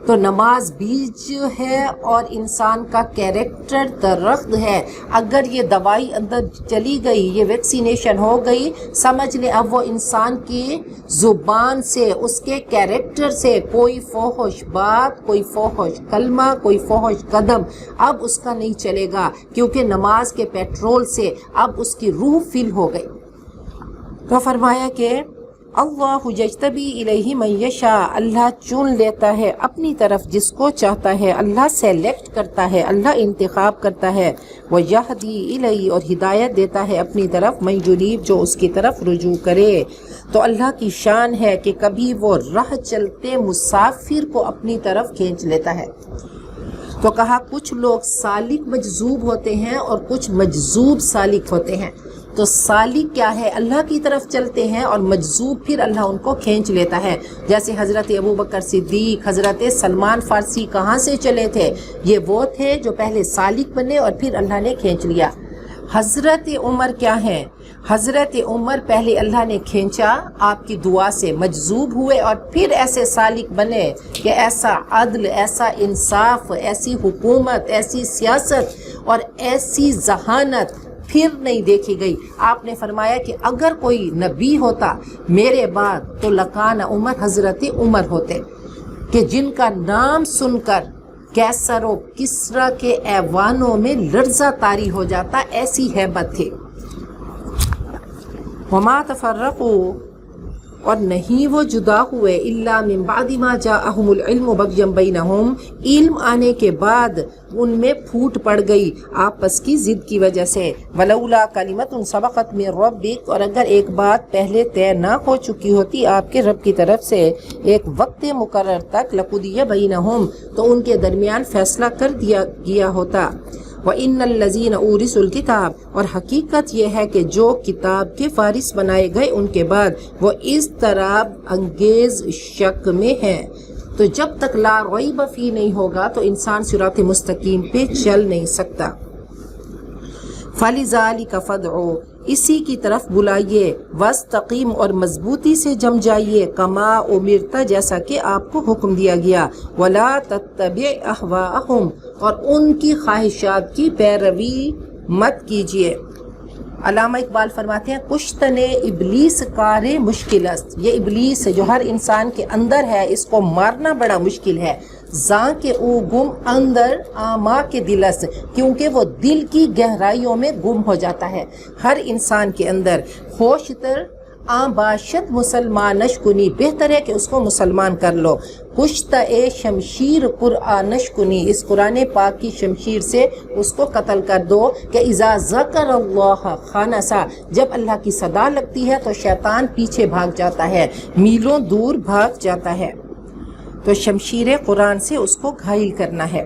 S2: تو نماز بیج ہے اور انسان کا کیریکٹر درخت ہے۔ اگر یہ دوائی اندر چلی گئی، یہ ویکسینیشن ہو گئی، سمجھ لیں اب وہ انسان کی زبان سے، اس کے کیریکٹر سے کوئی فحش بات، کوئی فحش کلمہ، کوئی فحش قدم اب اس کا نہیں چلے گا، کیونکہ نماز کے پیٹرول سے اب اس کی روح فل ہو گئی۔ تو فرمایا کہ اللہ یجتبی الیہ من یشاء، اللہ چن لیتا ہے اپنی طرف جس کو چاہتا ہے، اللہ سیلیکٹ کرتا ہے، اللہ انتخاب کرتا ہے، ویہدی الیہ، اور ہدایت دیتا ہے اپنی طرف، من ینیب، جو اس کی طرف رجوع کرے۔ تو اللہ کی شان ہے کہ کبھی وہ راہ چلتے مسافر کو اپنی طرف کھینچ لیتا ہے۔ تو کہا کچھ لوگ سالک مجذوب ہوتے ہیں اور کچھ مجذوب سالک ہوتے ہیں۔ تو سالک کیا ہے؟ اللہ کی طرف چلتے ہیں، اور مجذوب پھر اللہ ان کو کھینچ لیتا ہے۔ جیسے حضرت ابوبکر صدیق، حضرت سلمان فارسی کہاں سے چلے تھے؟ یہ وہ تھے جو پہلے سالک بنے اور پھر اللہ نے کھینچ لیا۔ حضرت عمر کیا ہیں؟ حضرت عمر پہلے اللہ نے کھینچا، آپ کی دعا سے مجذوب ہوئے، اور پھر ایسے سالک بنے کہ ایسا عدل، ایسا انصاف، ایسی حکومت، ایسی سیاست اور ایسی ذہانت پھر نہیں دیکھی گئی۔ آپ نے فرمایا کہ اگر کوئی نبی ہوتا میرے بعد تو لکان عمر، حضرت عمر ہوتے، کہ جن کا نام سن کر کیسر و کسریٰ کے ایوانوں میں لرزہ طاری ہو جاتا، ایسی ہیبت تھی۔ وما تفرقوا، اور نہیں وہ جدا ہوئے، الا من بعد ما جاءہم العلم بغیا بینہم، علم آنے کے بعد ان میں پھوٹ پڑ گئی آپس کی ضد کی وجہ سے۔ ولولا کلمۃ سبقت من ربک، اور اگر ایک بات پہلے طے نہ ہو چکی ہوتی آپ کے رب کی طرف سے ایک وقت مقرر تک، لقضی بینہم، تو ان کے درمیان فیصلہ کر دیا گیا ہوتا۔ وَإِنَّ الَّذِينَ أُورِثُوا الْكِتَابَ، اور حقیقت یہ ہے کہ جو کتاب کے وارث بنائے گئے ان کے بعد وہ اضطراب انگیز شک میں ہیں۔ تو جب تک لا ریب فی نہیں ہوگا تو انسان صراط مستقیم پہ چل نہیں سکتا۔ فَلِذَلِكَ فَادْعُوا، اسی کی طرف بلائیے، وَاسْتَقِیمْ، اور مضبوطی سے جم جائیے، کما امرتا، جیسا کہ آپ کو حکم دیا گیا، وَلَا تَتَّبِعْ أَهْوَاءَهُمْ، اور ان کی خواہشات کی پیروی مت کیجیے۔ علامہ اقبال فرماتے ہیں کشتن ابلیس کار مشکل است، یہ ابلیس جو ہر انسان کے اندر ہے اس کو مارنا بڑا مشکل ہے۔ زاں کے او گم اندر آما کے دل است، کیونکہ وہ دل کی گہرائیوں میں گم ہو جاتا ہے ہر انسان کے اندر۔ خوشتر آ باشد مسلمانش کنی، بہتر ہے کہ اس کو مسلمان کر لو۔ کشت اے شمشیر قرآنش کنی، اس قرآن پاک کی شمشیر سے اس کو قتل کر دو کہ اذا ذکر اللہ خانسا، جب اللہ کی صدا لگتی ہے تو شیطان پیچھے بھاگ جاتا ہے، میلوں دور بھاگ جاتا ہے۔ تو شمشیر قرآن سے اس کو گھائل کرنا ہے۔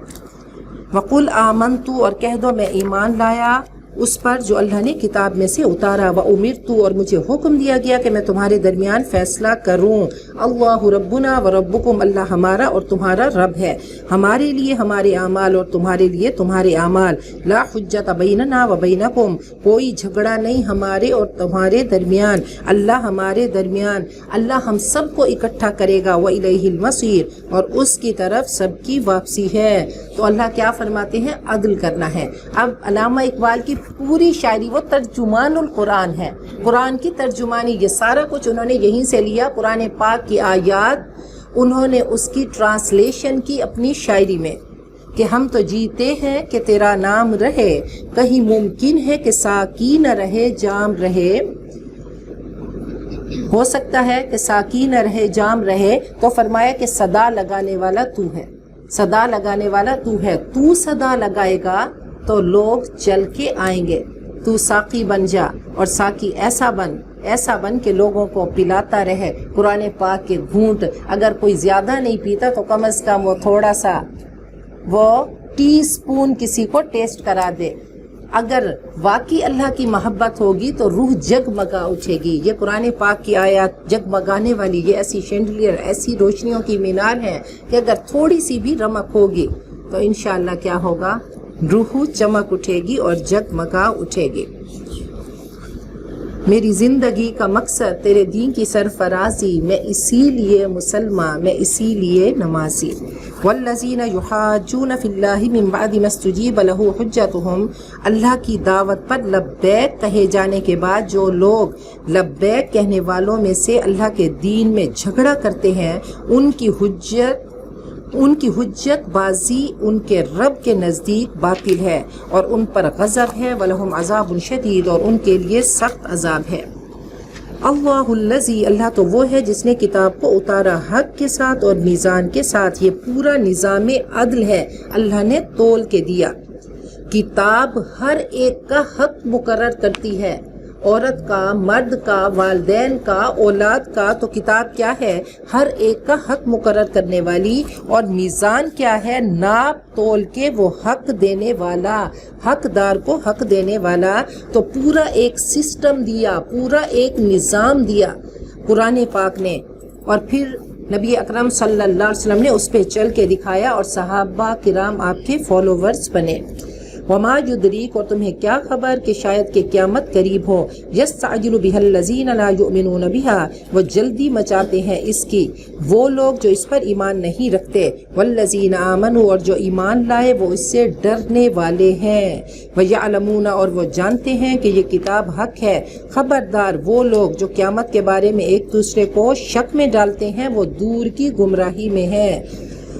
S2: وقل آمنت، اور کہہ دو میں ایمان لایا اس پر جو اللہ نے کتاب میں سے اتارا، وَأُمِرْتُ، اور مجھے حکم دیا گیا کہ میں تمہارے درمیان فیصلہ کروں۔ اللہ ربنا وربکم، اللہ ہمارا اور تمہارا رب ہے، ہمارے لیے ہمارے اعمال اور تمہارے لیے تمہارے اعمال۔ لا حجت بیننا وبینکم، کوئی جھگڑا نہیں ہمارے اور تمہارے درمیان، اللہ ہمارے درمیان، اللہ ہم سب کو اکٹھا کرے گا، وإلیہ المصیر، اور اس کی طرف سب کی واپسی ہے۔ تو اللہ کیا فرماتے ہیں؟ عدل کرنا ہے۔ اب علامہ اقبال کی پوری شاعری، وہ ترجمان القرآن ہے، قرآن کی ترجمانی، یہ سارا کچھ انہوں نے یہیں سے لیا، قرآن پاک کی آیات انہوں نے اس کی ٹرانسلیشن کی اپنی شاعری میں، کہ ہم تو جیتے ہیں کہ تیرا نام رہے، کہیں ممکن ہے کہ ساقی نہ رہے جام رہے، ہو سکتا ہے کہ ساقی نہ رہے جام رہے، تو فرمایا کہ صدا لگانے والا تو ہے، صدا لگانے والا تو ہے، تو صدا لگائے گا تو لوگ چل کے آئیں گے۔ تو ساقی بن جا، اور ساقی ایسا بن کہ لوگوں کو پلاتا رہے۔ قرآن پاک کے گھونٹ اگر کوئی زیادہ نہیں پیتا تو کم از کم وہ تھوڑا سا وہ ٹی سپون کسی کو ٹیسٹ کرا دے۔ اگر واقعی اللہ کی محبت ہوگی تو روح جگمگا اٹھے گی۔ یہ قرآن پاک کی آیات جگمگانے والی، یہ ایسی شینڈلیئر، ایسی روشنیوں کی مینار ہے کہ اگر تھوڑی سی بھی رمق ہوگی تو انشاءاللہ کیا ہوگا، روح چمک اٹھے گی اور جگمگا اٹھے گی۔ میری زندگی کا مقصد تیرے دین کی سرفرازی، میں اسی لیے مسلمان، میں اسی لیے نمازی۔ والذین یحاجون فی اللہ من بعد ما استجیب لہ حجتہم، اللہ کی دعوت پر لبیک کہے جانے کے بعد جو لوگ لبیک کہنے والوں میں سے اللہ کے دین میں جھگڑا کرتے ہیں، ان کی حجت بازی ان کے رب کے نزدیک باطل ہے اور ان پر غضب ہے، وَلَهُمْ عَذَابٌ شَدِيدٌ، اور ان کے لیے سخت عذاب ہے۔ اللہ الذی، اللہ تو وہ ہے جس نے کتاب کو اتارا حق کے ساتھ اور میزان کے ساتھ۔ یہ پورا نظام عدل ہے، اللہ نے تول کے دیا۔ کتاب ہر ایک کا حق مقرر کرتی ہے، عورت کا، مرد کا، والدین کا، اولاد کا۔ تو کتاب کیا ہے؟ ہر ایک کا حق مقرر کرنے والی۔ اور میزان کیا ہے؟ ناپ تول کے وہ حق دینے والا، حقدار کو حق دینے والا۔ تو پورا ایک سسٹم دیا، پورا ایک نظام دیا قرآن پاک نے، اور پھر نبی اکرم صلی اللہ علیہ وسلم نے اس پہ چل کے دکھایا اور صحابہ کرام آپ کے فالوورز بنے۔ وما یدریک، اور تمہیں کیا خبر کہ شاید کہ قیامت قریب ہو۔ یستعجل بها الذین لا یؤمنون بها، وہ جلدی مچاتے ہیں اس کی وہ لوگ جو اس پر ایمان نہیں رکھتے۔ والذین آمنوا، اور جو ایمان لائے وہ اس سے ڈرنے والے ہیں۔ ویعلمون، اور وہ جانتے ہیں کہ یہ کتاب حق ہے۔ خبردار وہ لوگ جو قیامت کے بارے میں ایک دوسرے کو شک میں ڈالتے ہیں، وہ دور کی گمراہی میں ہیں۔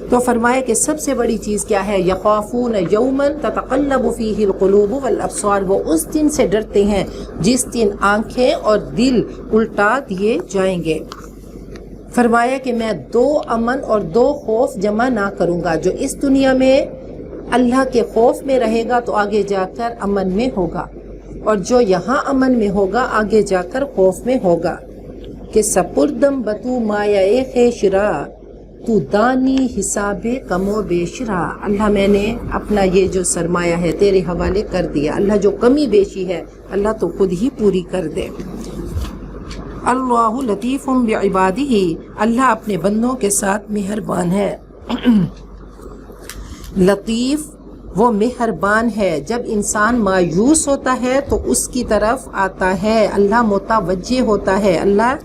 S2: تو فرمائے کہ سب سے بڑی چیز کیا ہے؟ یخافون یوما تتقلب فیہ القلوب والابصار، وہ اس دن سے ڈرتے ہیں جس دن آنکھیں اور دل الٹا دیے جائیں گے۔ فرمایا کہ میں دو امن اور دو خوف جمع نہ کروں گا۔ جو اس دنیا میں اللہ کے خوف میں رہے گا تو آگے جا کر امن میں ہوگا، اور جو یہاں امن میں ہوگا آگے جا کر خوف میں ہوگا۔ کہ سپردم بتو مایہ خیشرا، تو دانی حساب کم و بیشرا، اللہ میں نے اپنا یہ جو سرمایہ ہے تیرے حوالے کر دیا۔ اللہ جو کمی بیشی ہے اللہ تو خود ہی پوری کر دے۔ اللہ لطیف بعبادہ، اللہ اپنے بندوں کے ساتھ مہربان ہے۔ لطیف وہ مہربان ہے، جب انسان مایوس ہوتا ہے تو اس کی طرف آتا ہے، اللہ متوجہ ہوتا ہے، اللہ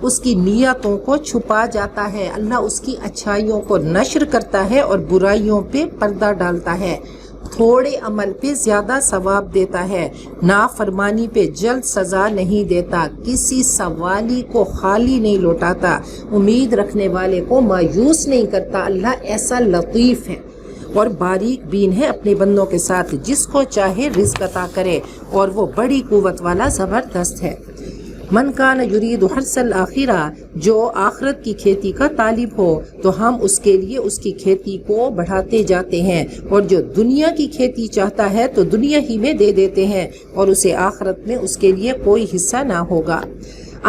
S2: اس کی نیتوں کو چھپا جاتا ہے، اللہ اس کی اچھائیوں کو نشر کرتا ہے اور برائیوں پہ پردہ ڈالتا ہے، تھوڑے عمل پہ زیادہ ثواب دیتا ہے، نافرمانی پہ جلد سزا نہیں دیتا، کسی سوالی کو خالی نہیں لوٹاتا، امید رکھنے والے کو مایوس نہیں کرتا۔ اللہ ایسا لطیف ہے اور باریک بین ہے اپنے بندوں کے ساتھ، جس کو چاہے رزق عطا کرے، اور وہ بڑی قوت والا زبردست ہے۔ من کان یرید حرث الآخرہ، جو آخرت کی کھیتی کا طالب ہو تو ہم اس کے لیے اس کی کھیتی کو بڑھاتے جاتے ہیں، اور جو دنیا کی کھیتی چاہتا ہے تو دنیا ہی میں دے دیتے ہیں، اور اسے آخرت میں اس کے لیے کوئی حصہ نہ ہوگا۔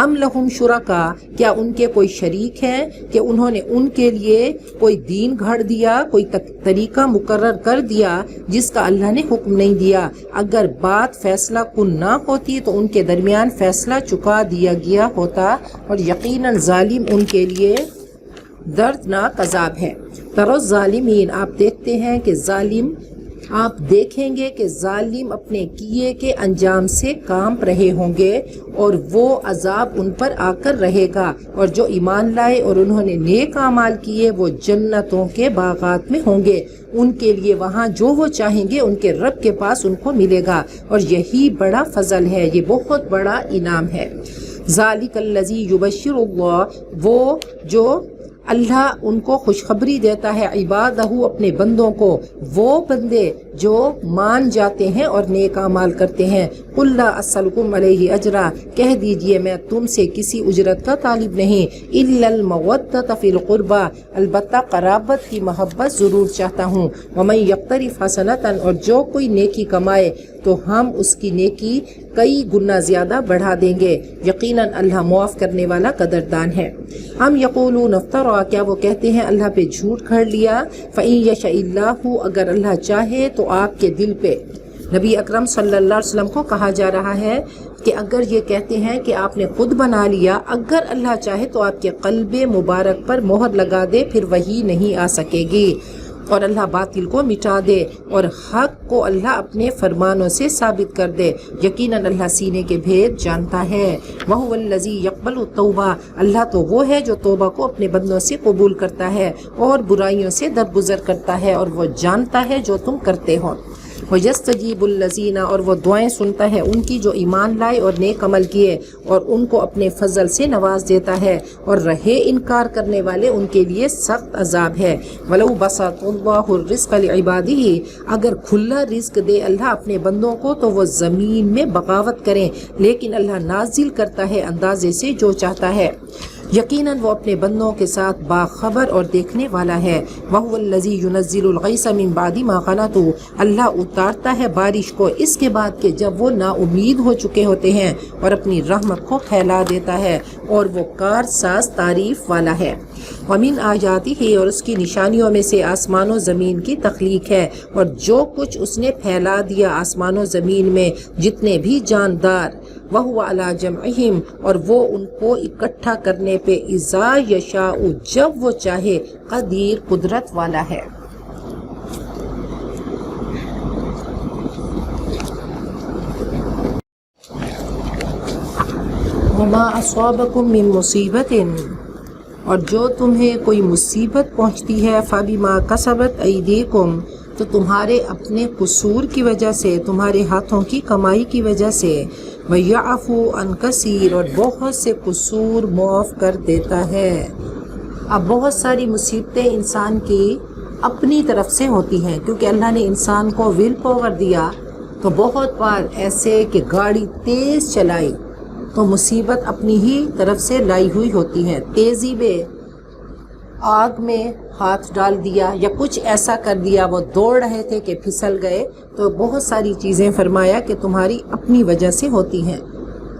S2: ام لہم شرکا، کیا ان کے کوئی شریک ہیں کہ انہوں نے ان کے لیے کوئی دین گھڑ دیا، کوئی طریقہ مقرر کر دیا جس کا اللہ نے حکم نہیں دیا۔ اگر بات فیصلہ کن نہ ہوتی تو ان کے درمیان فیصلہ چکا دیا گیا ہوتا، اور یقیناً ظالم ان کے لیے دردناک عذاب ہے۔ ترو ظالمین، آپ دیکھتے ہیں کہ آپ دیکھیں گے کہ ظالم اپنے کیے کے انجام سے کانپ رہے ہوں گے، اور وہ عذاب ان پر آ کر رہے گا۔ اور جو ایمان لائے اور انہوں نے نیک اعمال کیے وہ جنتوں کے باغات میں ہوں گے، ان کے لیے وہاں جو وہ چاہیں گے ان کے رب کے پاس ان کو ملے گا، اور یہی بڑا فضل ہے، یہ بہت بڑا انعام ہے۔ ذالک الذی یبشر اللہ، وہ جو اللہ ان کو خوشخبری دیتا ہے، عبادہ اپنے بندوں کو، وہ بندے جو مان جاتے ہیں اور نیک اعمال کرتے ہیں۔ قل لا اسألکم علیہ اجرا، کہہ دیجئے میں تم سے کسی اجرت کا طالب نہیں، الا المودۃ فی القربى، البتہ قرابت کی محبت ضرور چاہتا ہوں۔ ومن یقترف حسنۃ، اور جو کوئی نیکی کمائے تو ہم اس کی نیکی کئی گنا زیادہ بڑھا دیں گے، یقیناً اللہ معاف کرنے والا قدردان ہے۔ ہم یقولون افترا، کیا وہ کہتے ہیں اللہ پہ جھوٹ گھڑ لیا؟ فإن یشاء اللہ، اگر اللہ چاہے تو آپ کے دل پہ۔ نبی اکرم صلی اللہ علیہ وسلم کو کہا جا رہا ہے کہ اگر یہ کہتے ہیں کہ آپ نے خود بنا لیا، اگر اللہ چاہے تو آپ کے قلب مبارک پر مہر لگا دے، پھر وحی نہیں آ سکے گی، اور اللہ باطل کو مٹا دے اور حق کو اللہ اپنے فرمانوں سے ثابت کر دے، یقیناً اللہ سینے کے بھید جانتا ہے۔ وَهُوَ الَّذِي يَقْبَلُ التَّوْبَةَ، اللہ تو وہ ہے جو توبہ کو اپنے بندوں سے قبول کرتا ہے اور برائیوں سے درگزر کرتا ہے، اور وہ جانتا ہے جو تم کرتے ہو۔ وَيَسْتَجِيبُ الَّذِينَ، اور وہ دعائیں سنتا ہے ان کی جو ایمان لائے اور نیک عمل کیے، اور ان کو اپنے فضل سے نواز دیتا ہے، اور رہے انکار کرنے والے ان کے لیے سخت عذاب ہے۔ وَلَوْ بَسَطَ اللَّهُ الرِّزْقَ لِعِبَادِهِ، اگر کھلا رزق دے اللہ اپنے بندوں کو تو وہ زمین میں بغاوت کریں، لیکن اللہ نازل کرتا ہے اندازے سے جو چاہتا ہے، یقیناً وہ اپنے بندوں کے ساتھ باخبر اور دیکھنے والا ہے۔ وَهُوَ الَّذِي يُنَزِّلُ الْغَيْثَ مِن بَعْدِ مَا قَنَطُوا، اللہ اتارتا ہے بارش کو اس کے بعد کہ جب وہ نا امید ہو چکے ہوتے ہیں، اور اپنی رحمت کو پھیلا دیتا ہے، اور وہ کارساز تعریف والا ہے۔ وَمِنْ آیَاتِهِ، اور اس کی نشانیوں میں سے آسمان و زمین کی تخلیق ہے، اور جو کچھ اس نے پھیلا دیا آسمان و زمین میں جتنے بھی جاندار۔ وَهُوَ عَلَى جَمْعِهِمْ، اور وہ ان کو اکٹھا کرنے پہ اذا یشاء، جب وہ چاہے، قدیر، قدرت والا ہے۔ وَمَا أَصَابَكُم مِّن مُّصِیبَةٍ، اور جو تمہیں کوئی مصیبت پہنچتی ہے، فَبِمَا كَسَبَتْ أَیْدِیکُم، تو تمہارے اپنے قصور کی وجہ سے، تمہارے ہاتھوں کی کمائی کی وجہ سے، وَيَعْفُو عَن كَثِيرٍ، اور بہت سے قصور معاف کر دیتا ہے۔ اب بہت ساری مصیبتیں انسان کی اپنی طرف سے ہوتی ہیں، کیونکہ اللہ نے انسان کو ول پاور دیا، تو بہت بار ایسے کہ گاڑی تیز چلائی تو مصیبت اپنی ہی طرف سے لائی ہوئی ہوتی ہے، تیزی میں آگ میں ہاتھ ڈال دیا یا کچھ ایسا کر دیا، وہ دوڑ رہے تھے کہ پھسل گئے، تو بہت ساری چیزیں فرمایا کہ تمہاری اپنی وجہ سے ہوتی ہیں،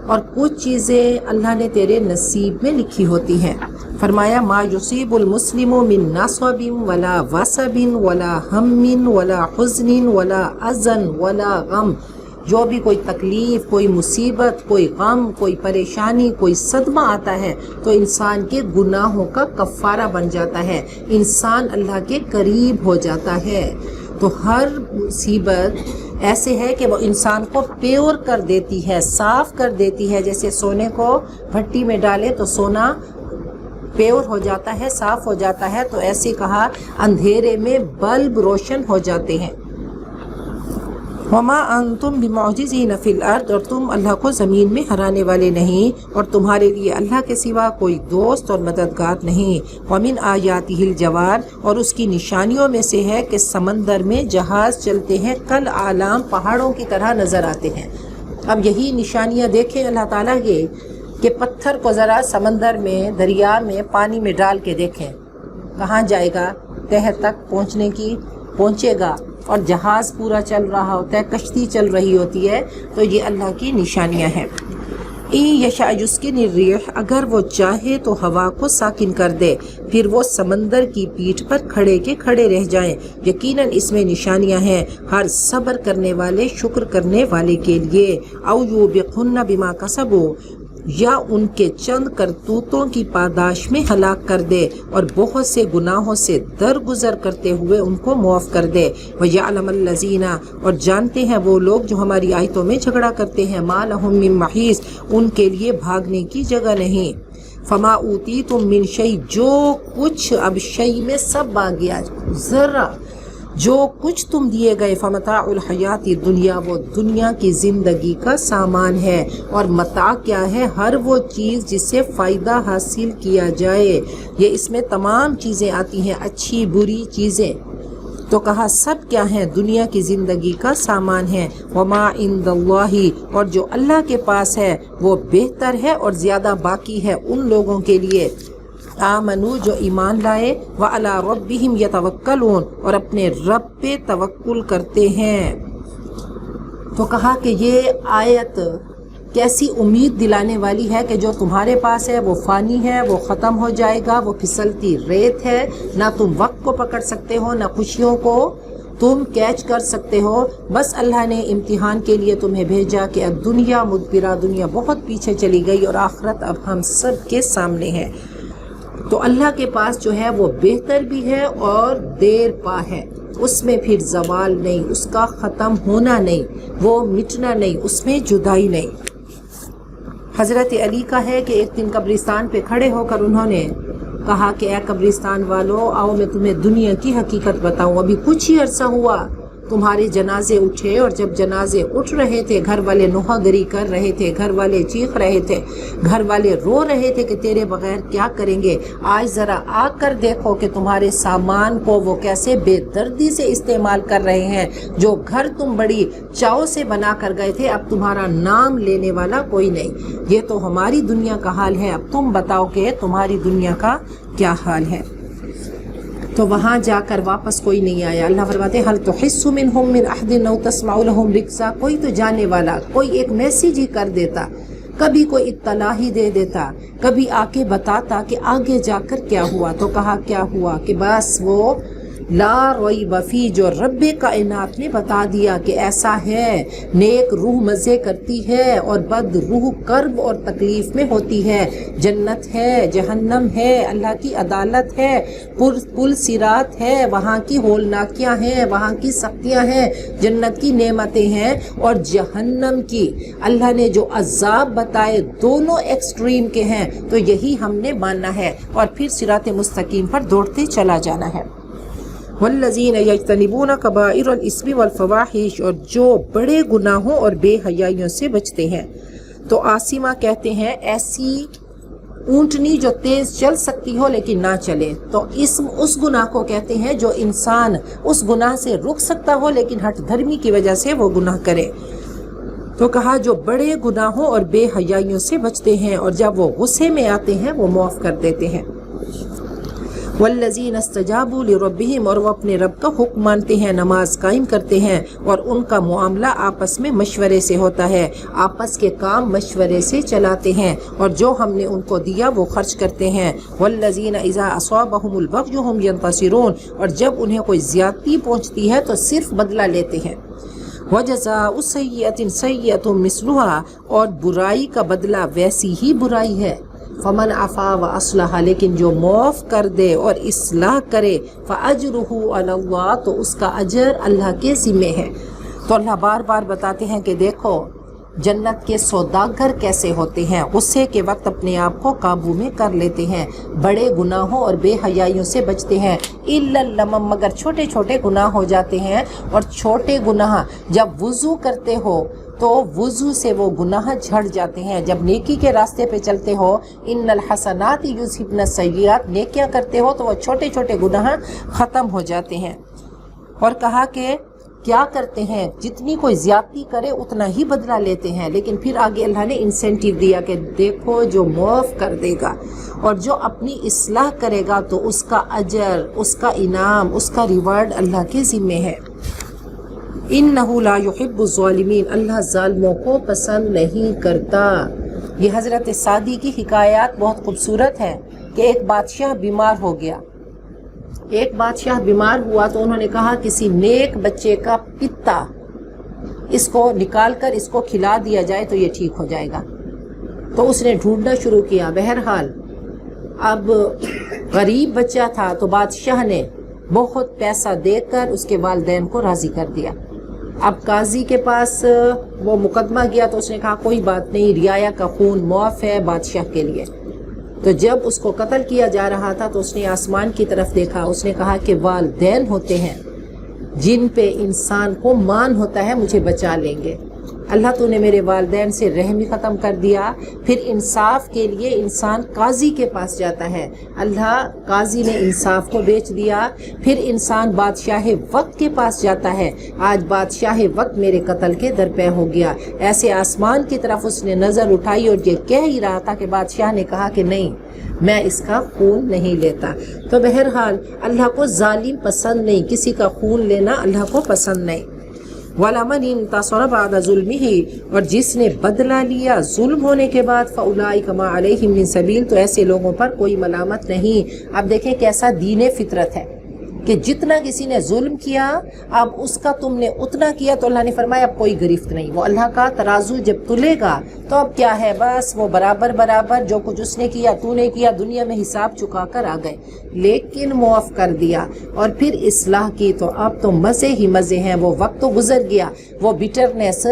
S2: اور کچھ چیزیں اللہ نے تیرے نصیب میں لکھی ہوتی ہیں۔ فرمایا ما یصیب المسلم من نصب ولا وصب ولا ہم ولا حزن ولا اذن ولا غم، جو بھی کوئی تکلیف، کوئی مصیبت، کوئی غم، کوئی پریشانی، کوئی صدمہ آتا ہے تو انسان کے گناہوں کا کفارہ بن جاتا ہے، انسان اللہ کے قریب ہو جاتا ہے۔ تو ہر مصیبت ایسے ہے کہ وہ انسان کو پیور کر دیتی ہے، صاف کر دیتی ہے، جیسے سونے کو بھٹی میں ڈالے تو سونا پیور ہو جاتا ہے، صاف ہو جاتا ہے، تو ایسے کہا اندھیرے میں بلب روشن ہو جاتے ہیں۔ وَمَا أَنْتُمْ بِمُعْجِزِينَ فِي الْأَرْضِ، اور تم اللہ کو زمین میں ہرانے والے نہیں، اور تمہارے لیے اللہ کے سوا کوئی دوست اور مددگار نہیں۔ وَمِنْ آیَاتِهِ الْجَوَارِ، اور اس کی نشانیوں میں سے ہے کہ سمندر میں جہاز چلتے ہیں، کل اعلام، پہاڑوں کی طرح نظر آتے ہیں۔ اب یہی نشانیاں دیکھیں اللہ تعالیٰ کے، کہ پتھر کو ذرا سمندر میں، دریا میں، پانی میں ڈال کے دیکھیں، کہاں جائے گا؟ تہہ تک پہنچے گا، اور جہاز پورا چل رہا ہوتا ہے، کشتی چل رہی ہوتی ہے، تو یہ اللہ کی نشانیاں ہیں۔ اِن یشاء یسکن الرِّیحَ، اگر وہ چاہے تو ہوا کو ساکن کر دے، پھر وہ سمندر کی پیٹھ پر کھڑے کے کھڑے رہ جائیں، یقیناً اس میں نشانیاں ہیں ہر صبر کرنے والے، شکر کرنے والے کے لیے۔ او یوبقہن بما کسبوا، یا ان کے چند کرتوتوں کی پاداش میں ہلاک کر دے، اور بہت سے گناہوں سے درگزر کرتے ہوئے ان کو معاف کر دے۔ وَيَعْلَمَ الَّذِينَ، اور جانتے ہیں وہ لوگ جو ہماری آیتوں میں جھگڑا کرتے ہیں، مَا لَهُم مِّن مَّحِیصٍ، ان کے لیے بھاگنے کی جگہ نہیں۔ فَمَا أُوتِیتُم مِّن شَیْءٍ، جو کچھ، اب شیء میں سب آ گیا، ذرا جو کچھ تم دیے گئے، فمتاع الحیات دنیا، وہ دنیا کی زندگی کا سامان ہے، اور متاع کیا ہے؟ ہر وہ چیز جس سے فائدہ حاصل کیا جائے، یہ اس میں تمام چیزیں آتی ہیں، اچھی بری چیزیں، تو کہا سب کیا ہیں؟ دنیا کی زندگی کا سامان ہے. وما عند اللہ، اور جو اللہ کے پاس ہے وہ بہتر ہے اور زیادہ باقی ہے ان لوگوں کے لیے. آمنو، جو ایمان لائے، وعلی ربہم یتوکلون، اور اپنے رب پہ توکل کرتے ہیں. تو کہا کہ یہ آیت کیسی امید دلانے والی ہے کہ جو تمہارے پاس ہے وہ فانی ہے، وہ ختم ہو جائے گا، وہ پھسلتی ریت ہے. نہ تم وقت کو پکڑ سکتے ہو، نہ خوشیوں کو تم کیچ کر سکتے ہو. بس اللہ نے امتحان کے لیے تمہیں بھیجا کہ اب دنیا مدبرہ، دنیا بہت پیچھے چلی گئی اور آخرت اب ہم سب کے سامنے ہے. تو اللہ کے پاس جو ہے وہ بہتر بھی ہے اور دیر پا ہے. اس میں پھر زوال نہیں، اس کا ختم ہونا نہیں، وہ مٹنا نہیں، اس میں جدائی نہیں. حضرت علی کا ہے کہ ایک دن قبرستان پہ کھڑے ہو کر انہوں نے کہا کہ اے قبرستان والو، آؤ میں تمہیں دنیا کی حقیقت بتاؤں. ابھی کچھ ہی عرصہ ہوا تمہارے جنازے اٹھے، اور جب جنازے اٹھ رہے تھے گھر والے نوحہ گری کر رہے تھے، گھر والے چیخ رہے تھے، گھر والے رو رہے تھے کہ تیرے بغیر کیا کریں گے. آج ذرا آ کر دیکھو کہ تمہارے سامان کو وہ کیسے بے دردی سے استعمال کر رہے ہیں. جو گھر تم بڑی چاؤ سے بنا کر گئے تھے اب تمہارا نام لینے والا کوئی نہیں. یہ تو ہماری دنیا کا حال ہے، اب تم بتاؤ کہ تمہاری دنیا کا کیا حال ہے. تو وہاں جا کر واپس کوئی نہیں آیا. اللہ فرماتے هل تحس منهم من احد او تسمع لهم رکزا، کوئی تو جانے والا، کوئی ایک میسیج ہی کر دیتا، کبھی کوئی اطلاع ہی دے دیتا، کبھی آ کے بتاتا کہ آگے جا کر کیا ہوا. تو کہا کیا ہوا کہ بس وہ لا ریب فی، جو رب کائنات نے بتا دیا کہ ایسا ہے. نیک روح مزے کرتی ہے اور بد روح کرب اور تکلیف میں ہوتی ہے. جنت ہے، جہنم ہے، اللہ کی عدالت ہے، پل صراط ہے، وہاں کی ہولناکیاں ہیں، وہاں کی سختیاں ہیں. جنت کی نعمتیں ہیں اور جہنم کی اللہ نے جو عذاب بتائے دونوں ایکسٹریم کے ہیں. تو یہی ہم نے ماننا ہے اور پھر صراط مستقیم پر دوڑتے چلا جانا ہے. والذین یجتنبون کبائر الاثم والفواحش، اور جو بڑے گناہوں اور بے حیائیوں سے بچتے ہیں. تو عاصمہ کہتے ہیں ایسی اونٹنی جو تیز چل سکتی ہو لیکن نہ چلے. تو اسم اس گناہ کو کہتے ہیں جو انسان اس گناہ سے رک سکتا ہو لیکن ہٹ دھرمی کی وجہ سے وہ گناہ کرے. تو کہا جو بڑے گناہوں اور بے حیائیوں سے بچتے ہیں اور جب وہ غصے میں آتے ہیں وہ معاف کر دیتے ہیں. والذین استجابوا لربہم، اور وہ اپنے رب کا حکم مانتے ہیں، نماز قائم کرتے ہیں اور ان کا معاملہ آپس میں مشورے سے ہوتا ہے، آپس کے کام مشورے سے چلاتے ہیں اور جو ہم نے ان کو دیا وہ خرچ کرتے ہیں. والذین اذا اصابہم البغی هم ینتصرون، اور جب انہیں کوئی زیادتی پہنچتی ہے تو صرف بدلہ لیتے ہیں. وجزاء سیئۃ سیئۃ مثلھا، اور برائی کا بدلہ ویسی ہی برائی ہے. فمن عفا واصلح، لیکن جو معاف کر دے اور اصلاح کرے، فاجرہ علی اللہ، تو اس کا اجر اللہ کے ذمہ ہے. تو اللہ بار بار بتاتے ہیں کہ دیکھو جنت کے سوداگر کیسے ہوتے ہیں، غصے کے وقت اپنے آپ کو قابو میں کر لیتے ہیں، بڑے گناہوں اور بے حیائیوں سے بچتے ہیں. الا اللمم، مگر چھوٹے چھوٹے گناہ ہو جاتے ہیں، اور چھوٹے گناہ جب وضو کرتے ہو تو وضو سے وہ گناہ جھڑ جاتے ہیں. جب نیکی کے راستے پہ چلتے ہو، ان الحسنات یذھبن السیئات، نیکیاں کرتے ہو تو وہ چھوٹے چھوٹے گناہ ختم ہو جاتے ہیں. اور کہا کہ کیا کرتے ہیں، جتنی کوئی زیادتی کرے اتنا ہی بدلہ لیتے ہیں. لیکن پھر آگے اللہ نے انسینٹیو دیا کہ دیکھو جو معاف کر دے گا اور جو اپنی اصلاح کرے گا تو اس کا اجر، اس کا انعام، اس کا ریوارڈ اللہ کے ذمہ ہے. انہ لا یحب الظالمین، اللہ ظالموں کو پسند نہیں کرتا. یہ حضرت سعدی کی حکایات بہت خوبصورت ہیں کہ ایک بادشاہ بیمار ہو گیا. ایک بادشاہ بیمار ہوا تو انہوں نے کہا کسی نیک بچے کا پتا اس کو نکال کر اس کو کھلا دیا جائے تو یہ ٹھیک ہو جائے گا. تو اس نے ڈھونڈنا شروع کیا. بہرحال اب غریب بچہ تھا تو بادشاہ نے بہت پیسہ دے کر اس کے والدین کو راضی کر دیا. اب قاضی کے پاس وہ مقدمہ گیا تو اس نے کہا کوئی بات نہیں، رعایا کا خون معاف ہے بادشاہ کے لیے. تو جب اس کو قتل کیا جا رہا تھا تو اس نے آسمان کی طرف دیکھا. اس نے کہا کہ والدین ہوتے ہیں جن پہ انسان کو مان ہوتا ہے مجھے بچا لیں گے. اللہ تو نے میرے والدین سے رحم ختم کر دیا۔ پھر انصاف کے لیے انسان قاضی کے پاس جاتا ہے، اللہ قاضی نے انصاف کو بیچ دیا۔ پھر انسان بادشاہ وقت کے پاس جاتا ہے، آج بادشاہ وقت میرے قتل کے درپے ہو گیا۔ ایسے آسمان کی طرف اس نے نظر اٹھائی اور یہ کہہ ہی رہا تھا کہ بادشاہ نے کہا کہ نہیں، میں اس کا خون نہیں لیتا۔ تو بہرحال اللہ کو ظالم پسند نہیں، کسی کا خون لینا اللہ کو پسند نہیں۔ وَلَمَنِ انْتَصَرَ بَعْدَ ظُلْمِهِ، اور جس نے بدلہ لیا ظلم ہونے کے بعد، فَأُولَٰئِكَ مَا عَلَيْهِم مِّن سَبِيلٍ، تو ایسے لوگوں پر کوئی ملامت نہیں۔ اب دیکھیں کیسا دین فطرت ہے کہ جتنا کسی نے ظلم کیا اب اس کا تم نے اتنا کیا، تو اللہ نے فرمایا اب کوئی گرفت نہیں۔ وہ اللہ کا ترازو جب تلے گا تو اب کیا ہے، بس وہ برابر برابر جو کچھ اس نے کیا تو نے کیا، دنیا میں حساب چکا کر آ گئے۔ لیکن معاف کر دیا اور پھر اصلاح کی تو اب تو مزے ہی مزے ہیں۔ وہ وقت تو گزر گیا، وہ بٹرنس،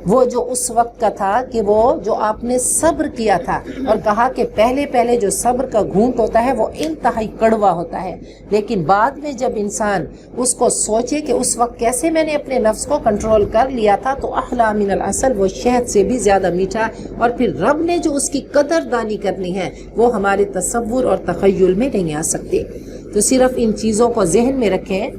S2: وہ جو اس وقت کا تھا کہ وہ جو آپ نے صبر کیا تھا اور کہا کہ پہلے جو صبر کا گھونٹ ہوتا ہے وہ انتہائی کڑوا ہوتا ہے، لیکن بعد میں جب انسان اس کو سوچے کہ اس وقت کیسے میں نے اپنے نفس کو کنٹرول کر لیا تھا، تو احلی من العسل، وہ شہد سے بھی زیادہ میٹھا۔ اور پھر رب نے جو اس کی قدر دانی کرنی ہے وہ ہمارے تصور اور تخیل میں نہیں آ سکتی۔ تو صرف ان چیزوں کو ذہن میں رکھیں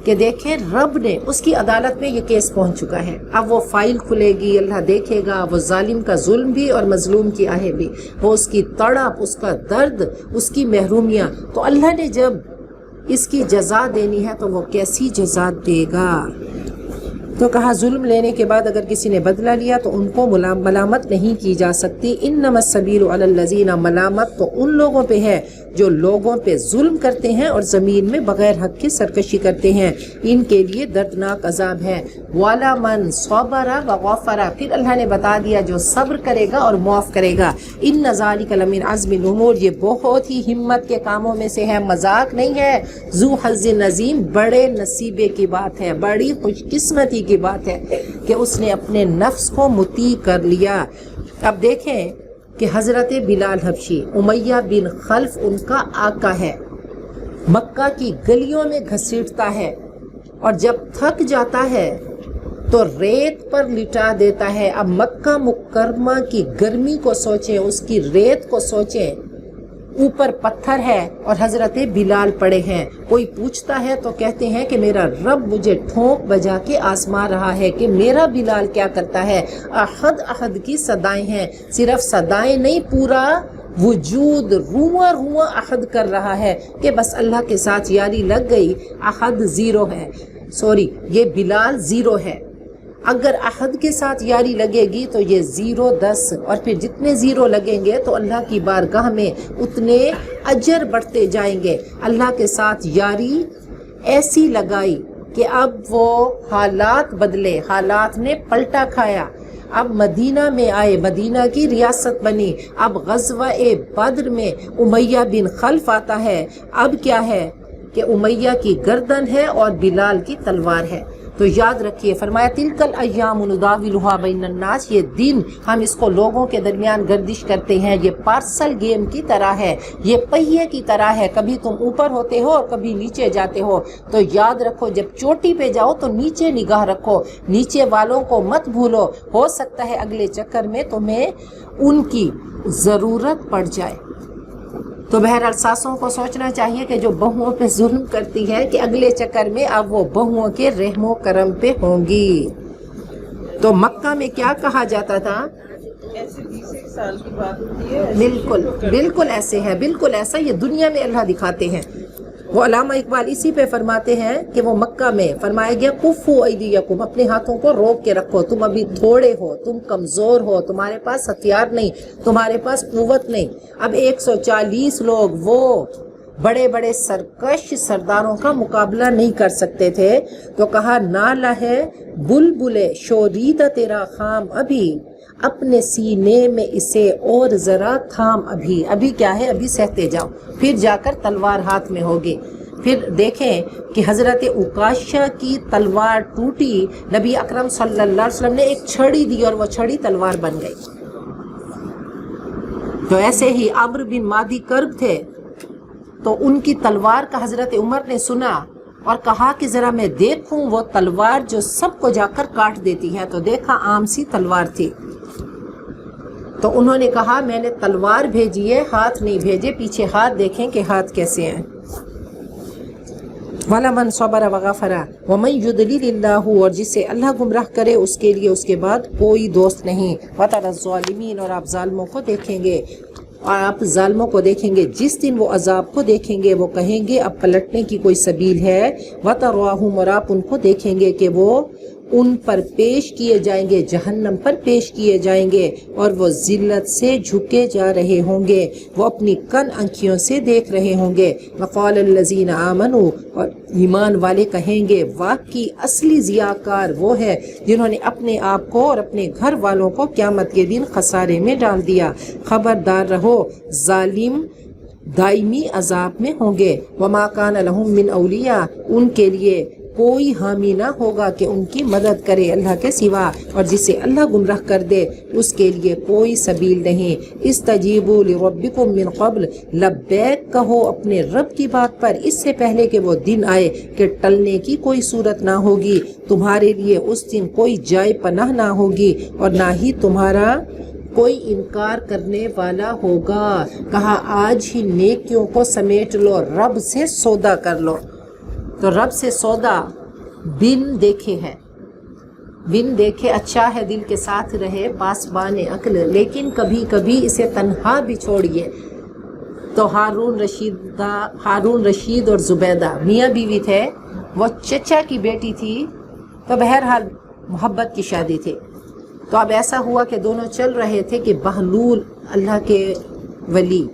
S2: کہ دیکھیں رب نے، اس کی عدالت میں یہ کیس پہنچ چکا ہے، اب وہ فائل کھلے گی، اللہ دیکھے گا وہ ظالم کا ظلم بھی اور مظلوم کی آہیں بھی، وہ اس کی تڑپ، اس کا درد، اس کی محرومیاں۔ تو اللہ نے جب اس کی جزا دینی ہے تو وہ کیسی جزا دے گا۔ تو کہا ظلم لینے کے بعد اگر کسی نے بدلہ لیا تو ان کو ملامت نہیں کی جا سکتی۔ انما السبیل علی الذین، ملامت تو ان لوگوں پہ ہے جو لوگوں پہ ظلم کرتے ہیں اور زمین میں بغیر حق کی سرکشی کرتے ہیں، ان کے لیے دردناک عذاب ہے۔ والا من صبر وغفر، پھر اللہ نے بتا دیا جو صبر کرے گا اور معاف کرے گا۔ ان ذالک لمن عزم الامور، یہ بہت ہی ہمت کے کاموں میں سے ہے، مذاق نہیں ہے۔ ذو حظ عظیم، بڑے نصیبے کی بات ہے، بڑی خوش قسمتی کی بات ہے کہ اس نے اپنے نفس کو مطیع کر لیا۔ اب دیکھیں کہ حضرت بلال حبشی، امیہ بن خلف ان کا آقا ہے، مکہ کی گلیوں میں گھسیٹتا ہے اور جب تھک جاتا ہے تو ریت پر لٹا دیتا ہے۔ اب مکہ مکرمہ کی گرمی کو سوچیں، اس کی ریت کو سوچیں، اوپر پتھر ہے اور حضرت بلال پڑے ہیں۔ کوئی پوچھتا ہے تو کہتے ہیں کہ میرا رب مجھے ٹھونک بجا کے آزما رہا ہے کہ میرا بلال کیا کرتا ہے۔ احد احد کی صدائیں ہیں، صرف صدائیں نہیں، پورا وجود رواں رواں احد کر رہا ہے کہ بس اللہ کے ساتھ یاری لگ گئی۔ احد زیرو ہے، یہ بلال زیرو ہے، اگر احد کے ساتھ یاری لگے گی تو یہ 0 10، اور پھر جتنے زیرو لگیں گے تو اللہ کی بارگاہ میں اتنے اجر بڑھتے جائیں گے۔ اللہ کے ساتھ یاری ایسی لگائی کہ اب وہ حالات بدلے، حالات نے پلٹا کھایا۔ اب مدینہ میں آئے، مدینہ کی ریاست بنی۔ اب غزوہ بدر میں امیہ بن خلف آتا ہے۔ اب کیا ہے کہ امیہ کی گردن ہے اور بلال کی تلوار ہے۔ تو یاد رکھیے، فرمایا تلک الایام نداولها بین الناس، یہ دن ہم اس کو لوگوں کے درمیان گردش کرتے ہیں، یہ پارسل گیم کی طرح ہے، یہ پہیے کی طرح ہے، کبھی تم اوپر ہوتے ہو اور کبھی نیچے جاتے ہو۔ تو یاد رکھو جب چوٹی پہ جاؤ تو نیچے نگاہ رکھو، نیچے والوں کو مت بھولو، ہو سکتا ہے اگلے چکر میں تمہیں ان کی ضرورت پڑ جائے۔ تو بہرحال ساسوں کو سوچنا چاہیے کہ جو بہوؤں پہ ظلم کرتی ہے کہ اگلے چکر میں اب وہ بہوؤں کے رحم و کرم پہ ہوں گی۔ تو مکہ میں کیا کہا جاتا تھا،
S3: ایسے 20 سال کی بات ہوتی ہے،
S2: بالکل ایسے ہے، بالکل ایسا یہ دنیا میں اللہ دکھاتے ہیں۔ وہ علامہ اقبال اسی پہ فرماتے ہیں کہ وہ مکہ میں فرمایا گیا کفو ایدیکم، اپنے ہاتھوں کو روک کے رکھو، تم ابھی تھوڑے ہو، تم کمزور ہو، تمہارے پاس ہتھیار نہیں، تمہارے پاس قوت نہیں۔ اب 140 لوگ وہ بڑے بڑے سرکش سرداروں کا مقابلہ نہیں کر سکتے تھے، تو کہا نالا ہے بلبل شوریدہ تیرا خام، ابھی اپنے سینے میں اسے اور ذرا تھام، ابھی کیا ہے، ابھی سہتے جاؤ، پھر جا کر تلوار ہاتھ میں ہوگی۔ پھر دیکھیں کہ حضرت عکاشہ کی تلوار ٹوٹی، نبی اکرم صلی اللہ علیہ وسلم نے ایک چھڑی دی اور وہ چھڑی تلوار بن گئی۔ تو ایسے ہی عمرو بن مادی کرب تھے، تو ان کی تلوار کا حضرت عمر نے سنا اور کہا کہ ذرا میں دیکھوں وہ تلوار جو سب کو جا کر کاٹ دیتی ہے، تو دیکھا عام سی تلوار تھی، تو انہوں نے کہا میں نے تلوار بھیجی ہے، ہاتھ نہیں بھیجے، پیچھے ہاتھ دیکھیں کہ ہاتھ کیسے ہیں۔ وَلَمَنْ صَبَرَ وَغَفَرَ وَمَنْ يُضْلِلِ اللَّهُ، اور جسے اللہ گمراہ کرے اس کے لیے اس کے بعد کوئی دوست نہیں۔ وَتَرَى الظَّالِمِينَ، اور آپ ظالموں کو دیکھیں گے، اور آپ ظالموں کو دیکھیں گے جس دن وہ عذاب کو دیکھیں گے وہ کہیں گے اب پلٹنے کی کوئی سبیل ہے۔ وَتَرَاهُمْ، اور آپ ان کو دیکھیں گے کہ وہ ان پر پیش کیے جائیں گے، جہنم پر پیش کیے جائیں گے، اور وہ ذلت سے جھکے جا رہے ہوں گے، وہ اپنی کن آنکھیوں سے دیکھ رہے ہوں گے۔ وَقَالَ الَّذِينَ آمَنُوا، اور ایمان والے کہیں گے واقعی اصلی ضیاءکار وہ ہے جنہوں نے اپنے آپ کو اور اپنے گھر والوں کو قیامت کے دن خسارے میں ڈال دیا۔ خبردار رہو ظالم دائمی عذاب میں ہوں گے۔ وَمَا كَانَ لَهُم مِّنْ أَوْلِيَاءَ، ان کے لیے کوئی حامی نہ ہوگا کہ ان کی مدد کرے اللہ کے سوا، اور جسے اللہ گمراہ کر دے اس کے لیے کوئی سبیل نہیں۔ استجیبوا لربکم من قبل، لبیک کہو اپنے رب کی بات پر اس سے پہلے کہ وہ دن آئے کہ ٹلنے کی کوئی صورت نہ ہوگی، تمہارے لیے اس دن کوئی جائے پناہ نہ ہوگی اور نہ ہی تمہارا کوئی انکار کرنے والا ہوگا۔ کہا آج ہی نیکیوں کو سمیٹ لو، رب سے سودا کر لو۔ تو رب سے سودا بن دیکھے ہے، بن دیکھے اچھا ہے دل کے ساتھ رہے پاسبان عقل، لیکن کبھی کبھی اسے تنہا بھی چھوڑیے۔ تو ہارون رشید اور زبیدہ میاں بیوی تھے، وہ چچا کی بیٹی تھی، تو بہرحال محبت کی شادی تھی۔ تو اب ایسا ہوا کہ دونوں چل رہے تھے کہ بہلول اللہ کے ولی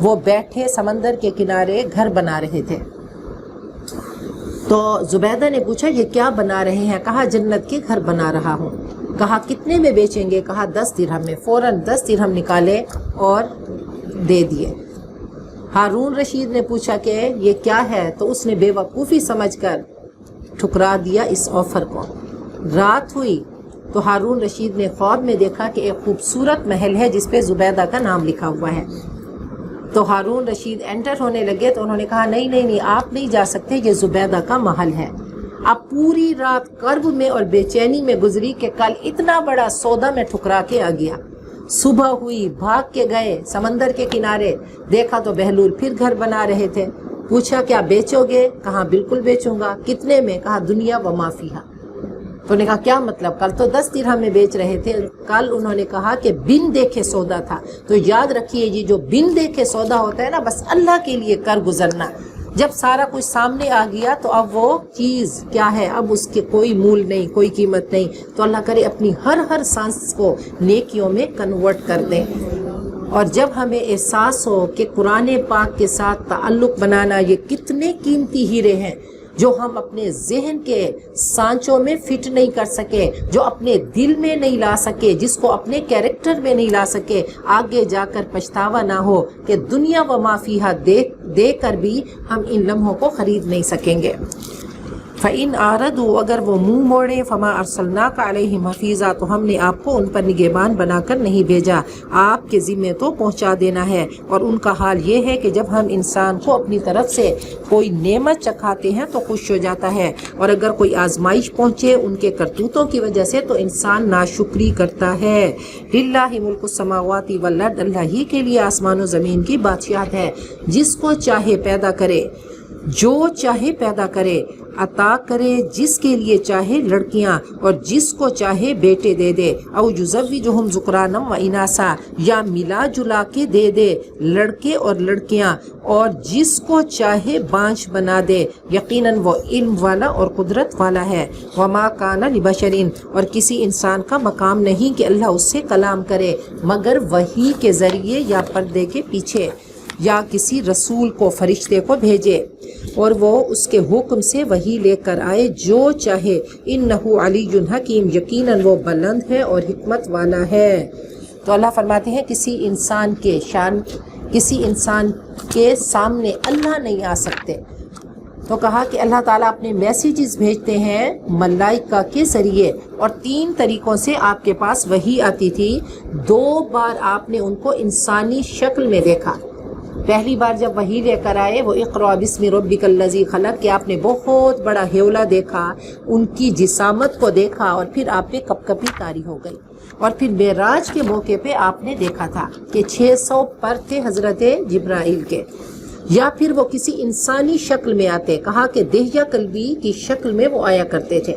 S2: وہ بیٹھے سمندر کے کنارے گھر بنا رہے تھے۔ تو زبیدہ نے پوچھا یہ کیا بنا رہے ہیں؟ کہا جنت کے گھر بنا رہا ہوں۔ کہا کتنے میں بیچیں گے؟ کہا 10 درہم میں۔ فوراً 10 درہم نکالے اور دے دیے۔ ہارون رشید نے پوچھا کہ یہ کیا ہے؟ تو اس نے بے وقوفی سمجھ کر ٹھکرا دیا اس آفر کو۔ رات ہوئی تو ہارون رشید نے خواب میں دیکھا کہ ایک خوبصورت محل ہے جس پہ زبیدہ کا نام لکھا ہوا ہے۔ تو ہارون رشید انٹر ہونے لگے تو انہوں نے کہا نہیں آپ نہیں جا سکتے، یہ زبیدہ کا محل ہے۔ اب پوری رات کرب میں اور بے چینی میں گزری کہ کل اتنا بڑا سودا میں ٹھکرا کے آ گیا۔ صبح ہوئی، بھاگ کے گئے سمندر کے کنارے، دیکھا تو بہلول پھر گھر بنا رہے تھے۔ پوچھا کیا بیچو گے؟ کہا بالکل بیچوں گا۔ کتنے میں؟ کہا دنیا و ما فیہا۔ تو نے کہا کیا مطلب؟ کل تو 10 درہم میں بیچ رہے تھے، کل انہوں نے کہا کہ بن دیکھے سودا تھا۔ تو یاد رکھیے یہ جو بن دیکھے سودا ہوتا ہے نا، بس اللہ کے لیے کر گزرنا۔ جب سارا کچھ سامنے آ گیا تو اب وہ چیز کیا ہے، اب اس کے کوئی مول نہیں، کوئی قیمت نہیں۔ تو اللہ کرے اپنی ہر سانس کو نیکیوں میں کنورٹ کر دیں۔ اور جب ہمیں احساس ہو کہ قرآن پاک کے ساتھ تعلق بنانا یہ کتنے قیمتی ہیرے ہیں جو ہم اپنے ذہن کے سانچوں میں فٹ نہیں کر سکے، جو اپنے دل میں نہیں لا سکے، جس کو اپنے کیریکٹر میں نہیں لا سکے، آگے جا کر پچھتاوا نہ ہو کہ دنیا و ما فیہا دے کر بھی ہم ان لمحوں کو خرید نہیں سکیں گے۔ فَإِنْ أَعْرَضُوا، اگر وہ منہ موڑے، فَمَا أَرْسَلْنَاكَ عَلَيْهِمْ حَفِيظًا، تو ہم نے آپ کو ان پر نگہبان بنا کر نہیں بھیجا، آپ کے ذمے تو پہنچا دینا ہے۔ اور ان کا حال یہ ہے کہ جب ہم انسان کو اپنی طرف سے کوئی نعمت چکھاتے ہیں تو خوش ہو جاتا ہے، اور اگر کوئی آزمائش پہنچے ان کے کرتوتوں کی وجہ سے تو انسان ناشکری کرتا ہے۔ لِلَّهِ مُلْكُ السَّمَاوَاتِ وَالْأَرْضِ، اللہ ہی کے لیے آسمان و زمین کی بادشاہت ہے، جس کو چاہے پیدا کرے، جو چاہے پیدا کرے، عطا کرے جس کے لیے چاہے لڑکیاں اور جس کو چاہے بیٹے دے دے، او یزوجہم ذکرانا و اناسا، یا ملا جلا کے دے دے لڑکے اور لڑکیاں، اور جس کو چاہے بانجھ بنا دے، یقیناً وہ علم والا اور قدرت والا ہے۔ وما کان لبشر، اور کسی انسان کا مقام نہیں کہ اللہ اس سے کلام کرے مگر وحی کے ذریعے یا پردے کے پیچھے، یا کسی رسول کو فرشتے کو بھیجے اور وہ اس کے حکم سے وحی لے کر آئے جو چاہے۔ انہ علی حکیم، یقیناً وہ بلند ہے اور حکمت والا ہے۔ تو اللہ فرماتے ہیں کسی انسان کے سامنے اللہ نہیں آ سکتے۔ تو کہا کہ اللہ تعالیٰ اپنے میسیجز بھیجتے ہیں ملائکہ کے ذریعے، اور 3 طریقوں سے آپ کے پاس وحی آتی تھی۔ 2 بار آپ نے ان کو انسانی شکل میں دیکھا، پہلی بار جب وحی لے کر آئے وہ اقرأ بسم ربک الذی خلق کہ آپ نے بہت بڑا ہیولا دیکھا، ان کی جسامت کو دیکھا اور پھر آپ پہ کپ کپی طاری ہو گئی. اور پھر معراج کے موقع پہ آپ نے دیکھا تھا کہ 600 پر تھے حضرت جبرائیل کے، یا پھر وہ کسی انسانی شکل میں آتے، کہا کہ دہیہ کلبی کی شکل میں وہ آیا کرتے تھے.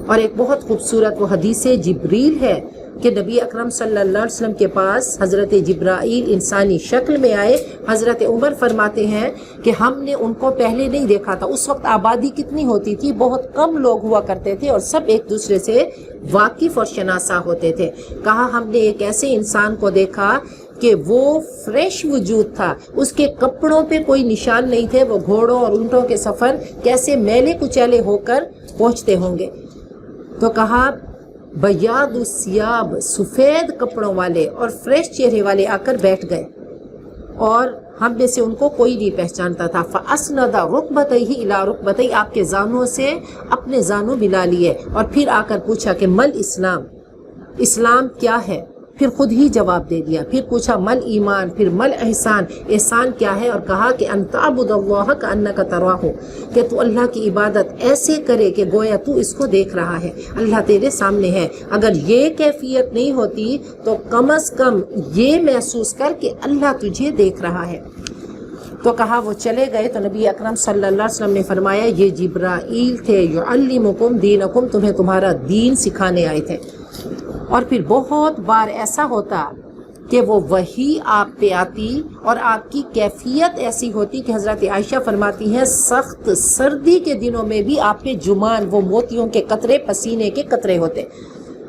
S2: اور ایک بہت خوبصورت وہ حدیث جبریل ہے کہ نبی اکرم صلی اللہ علیہ وسلم کے پاس حضرت جبرائیل انسانی شکل میں آئے. حضرت عمر فرماتے ہیں کہ ہم نے ان کو پہلے نہیں دیکھا تھا. اس وقت آبادی کتنی ہوتی تھی، بہت کم لوگ ہوا کرتے تھے اور سب ایک دوسرے سے واقف اور شناسا ہوتے تھے. کہا ہم نے ایک ایسے انسان کو دیکھا کہ وہ فریش وجود تھا، اس کے کپڑوں پہ کوئی نشان نہیں تھے. وہ گھوڑوں اور اونٹوں کے سفر کیسے میلے کچیلے ہو کر پہنچتے ہوں گے. تو کہا بیاض الثیاب، سفید کپڑوں والے اور فریش چہرے والے آ کر بیٹھ گئے اور ہم میں سے ان کو کوئی نہیں پہچانتا تھا. فَأَسْنَدَ رُكْبَتَيْهِ إِلَىٰ رُكْبَتَيْهِ، آپ کے زانوں سے اپنے زانوں ملا لیے اور پھر آ کر پوچھا کہ مل اسلام، اسلام کیا ہے؟ پھر خود ہی جواب دے دیا. پھر پوچھا مل ایمان، پھر مل احسان، احسان کیا ہے؟ اور کہا کہ ان تعبد اللہ کأنک تراہ، کہ تو اللہ کی عبادت ایسے کرے کہ گویا تو اس کو دیکھ رہا ہے، اللہ تیرے سامنے ہے. اگر یہ کیفیت نہیں ہوتی تو کم از کم یہ محسوس کر کہ اللہ تجھے دیکھ رہا ہے. تو کہا وہ چلے گئے. تو نبی اکرم صلی اللہ علیہ وسلم نے فرمایا یہ جبرائیل تھے، یعلمکم دینکم، تمہیں تمہارا دین سکھانے آئے تھے. اور پھر بہت بار ایسا ہوتا کہ وہ وحی آپ پہ آتی اور آپ کی کیفیت ایسی ہوتی کہ حضرت عائشہ فرماتی ہیں سخت سردی کے دنوں میں بھی آپ پہ جمان، وہ موتیوں کے قطرے، پسینے کے قطرے ہوتے.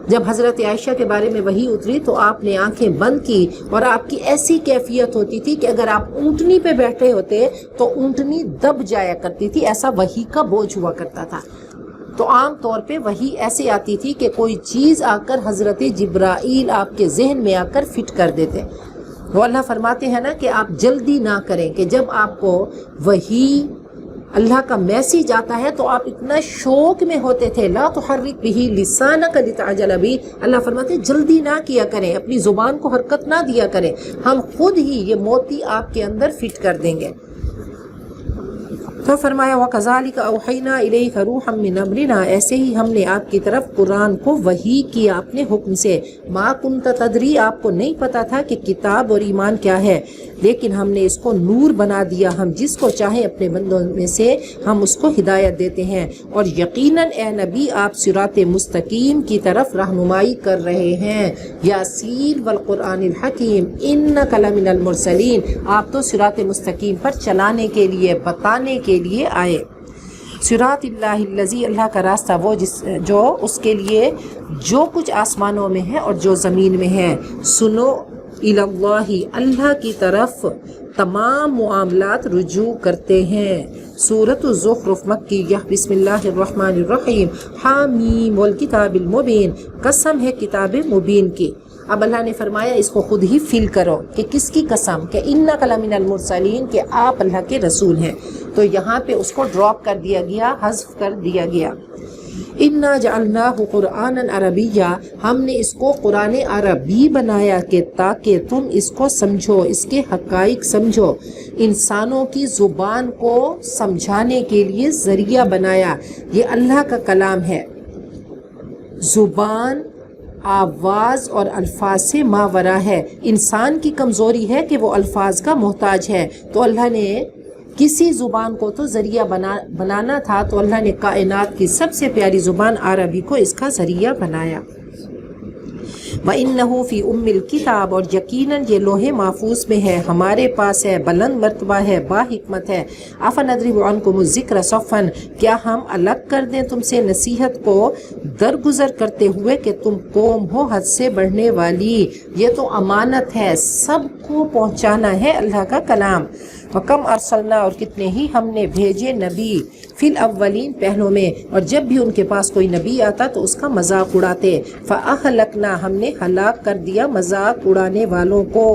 S2: جب حضرت عائشہ کے بارے میں وحی اتری تو آپ نے آنکھیں بند کی اور آپ کی ایسی کیفیت ہوتی تھی کہ اگر آپ اونٹنی پہ بیٹھے ہوتے تو اونٹنی دب جایا کرتی تھی، ایسا وحی کا بوجھ ہوا کرتا تھا. تو عام طور پہ وحی ایسے آتی تھی کہ کوئی چیز آ کر حضرت جبرائیل آپ کے ذہن میں آ کر فٹ کر دیتے. وہ اللہ فرماتے ہیں نا کہ آپ جلدی نہ کریں کہ جب آپ کو وحی اللہ کا میسیج آتا ہے تو آپ اتنا شوق میں ہوتے تھے. لا تحرک بہ لسانک لتعجل بہ، اللہ فرماتے ہیں جلدی نہ کیا کریں، اپنی زبان کو حرکت نہ دیا کریں، ہم خود ہی یہ موتی آپ کے اندر فٹ کر دیں گے. تو فرمایا وَكَذَلِكَ أَوْحَيْنَا إِلَيْكَ رُوحًا مِّنْ أَمْرِنَا، ایسے ہی ہم نے آپ کی طرف قرآن کو وحی کیا اپنے حکم سے. مَا كُنْتَ تَدْرِي، آپ کو نہیں پتا تھا کہ کتاب اور ایمان کیا ہے، لیکن ہم نے اس کو نور بنا دیا. ہم جس کو چاہیں اپنے بندوں میں سے ہم اس کو ہدایت دیتے ہیں. اور یقیناً اے نبی آپ صراط مستقیم کی طرف رہنمائی کر رہے ہیں. یاسین والقرآن الحکیم انک لمن المرسلین، آپ تو صراط مستقیم پر چلانے کے لیے، بتانے کے لیے آئے. صراط اللہ الذی، اللہ کا راستہ وہ جو اس کے لیے جو کچھ آسمانوں میں ہے اور جو زمین میں ہے. سنو الی اللہ، اللہ کی طرف تمام معاملات رجوع کرتے ہیں. سورۃ الزخرف مکیہ، بسم اللہ الرحمن الرحیم. حامیم والکتاب المبین، قسم ہے کتاب مبین کی. اب اللہ نے فرمایا اس کو خود ہی فیل کرو کہ کس کی قسم، کہ انک لمن المرسلین، کہ آپ اللہ کے رسول ہیں. تو یہاں پہ اس کو ڈراپ کر دیا گیا، حذف کر دیا گیا. انا جعلناہ قرآنا عربیا، ہم نے اس کو قرآن عربی بنایا کہ تاکہ تم اس کو سمجھو، اس کے حقائق سمجھو. انسانوں کی زبان کو سمجھانے کے لیے ذریعہ بنایا. یہ اللہ کا کلام ہے. زبان آواز اور الفاظ سے ماورا ہے. انسان کی کمزوری ہے کہ وہ الفاظ کا محتاج ہے. تو اللہ نے کسی زبان کو تو ذریعہ بنانا تھا، تو اللہ نے کائنات کی سب سے پیاری زبان عربی کو اس کا ذریعہ بنایا. وَإِنَّهُ فِي أُمِّ الْكِتَابِ، اور یقیناً یہ لوح محفوظ میں ہے، ہمارے پاس ہے، بلند مرتبہ ہے، با حکمت ہے. أَفَنَضْرِبُ عَنْكُمُ الذِّكْرَ صَفًّا، کیا ہم الگ کر دیں تم سے نصیحت کو درگزر کرتے ہوئے کہ تم قوم ہو حد سے بڑھنے والی. یہ تو امانت ہے، سب کو پہنچانا ہے اللہ کا کلام. وَكَمْ أَرْسَلْنَا، اور کتنے ہی ہم نے بھیجے نبی، فی الاولین پہلوں میں، اور جب بھی ان کے پاس کوئی نبی آتا تو اس کا مذاق اڑاتے. فَأَهْلَكْنَا، ہم نے ہلاک کر دیا مذاق اڑانے والوں کو.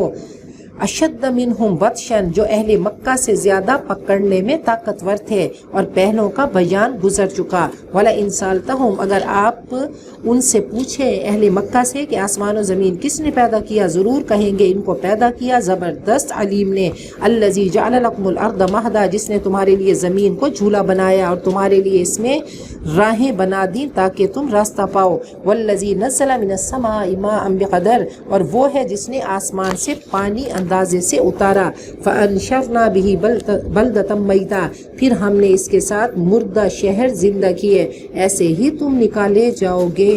S2: اشد منہم بطشن، جو اہل مکہ سے زیادہ پکڑنے میں طاقتور تھے، اور پہلوں کا بیان گزر چکا۔ وَلَئِن سَأَلْتَهُمْ، اگر آپ ان سے پوچھیں اہل مکہ سے کہ آسمان و زمین کس نے پیدا کیا، ضرور کہیں گے ان کو پیدا کیا زبردست علیم نے۔ الَّذِي جَعَلَ لَكُمُ الْأَرْضَ مَهْدًا، جس نے تمہارے لیے زمین کو جھولا بنایا اور تمہارے لیے اس میں راہیں بنا دی تاکہ تم راستہ پاؤ۔ وَالَّذِي نَزَّلَ مِنَ السَّمَاءِ مَاءً بِقَدَرٍ، اور وہ ہے جس نے آسمان سے پانی اندازے سے اتارا۔ فَأَنشَرْنَا بِهِ بَلْدَةً مَيْتًا، پھر ہم نے اس کے ساتھ مردہ شہر زندہ کیے، ایسے ہی تم نکالے جاؤ گے۔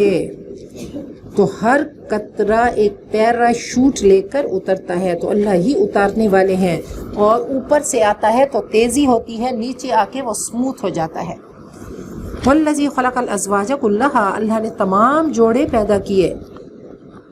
S2: تو ہر قطرہ ایک پیراشوٹ لے کر اترتا ہے، تو اللہ ہی اتارنے والے ہیں، اور اوپر سے آتا ہے تو تیزی ہوتی ہے، نیچے آ کے وہ سموتھ ہو جاتا ہے۔ وَالَّذِي خَلَقَ الْأَزْوَاجَ كُلَّهَا، اللہ نے تمام جوڑے پیدا کیے۔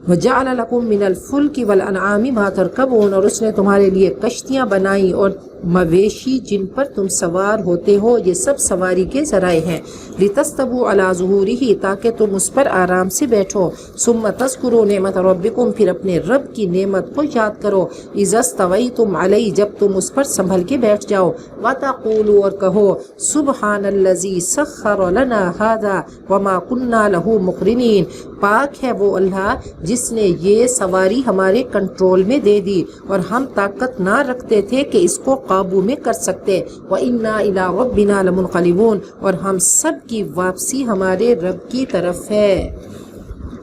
S2: وَجَعَلَ لَكُم مِّنَ الْفُلْكِ وَالْأَنْعَامِ مَا تَرْكَبُونَ، اور اس نے تمہارے لیے کشتیاں بنائیں اور مویشی جن پر تم سوار ہوتے ہو، یہ سب سواری کے ذرائع ہیں۔ لِتَسْتَوُوا عَلَىٰ ظُهُورِهِ، تاکہ تم اس پر آرام سے بیٹھو۔ ثُمَّ تَذْكُرُوا نِعْمَةَ رَبِّكُمْ، پھر اپنے رب کی نعمت کو یاد کرو۔ إِذَا اسْتَوَيْتُمْ عَلَيْهِ، جب تم اس پر سنبھل کے بیٹھ جاؤ۔ وَتَقُولُوا، اور کہو، سُبْحَانَ الَّذِي سَخَّرَ لَنَا هَٰذَا وَمَا كُنَّا لَهُ مُقْرِنِينَ، پاک ہے وہ اللہ جس نے یہ سواری ہمارے کنٹرول میں دے دی، اور ہم طاقت نہ رکھتے تھے کہ اس کو قابو میں کر سکتے۔ وَإِنَّا إِلَىٰ رَبِّنَا لَمُنْقَلِبُونَ، اور ہم سب کی واپسی ہمارے رب کی طرف ہے۔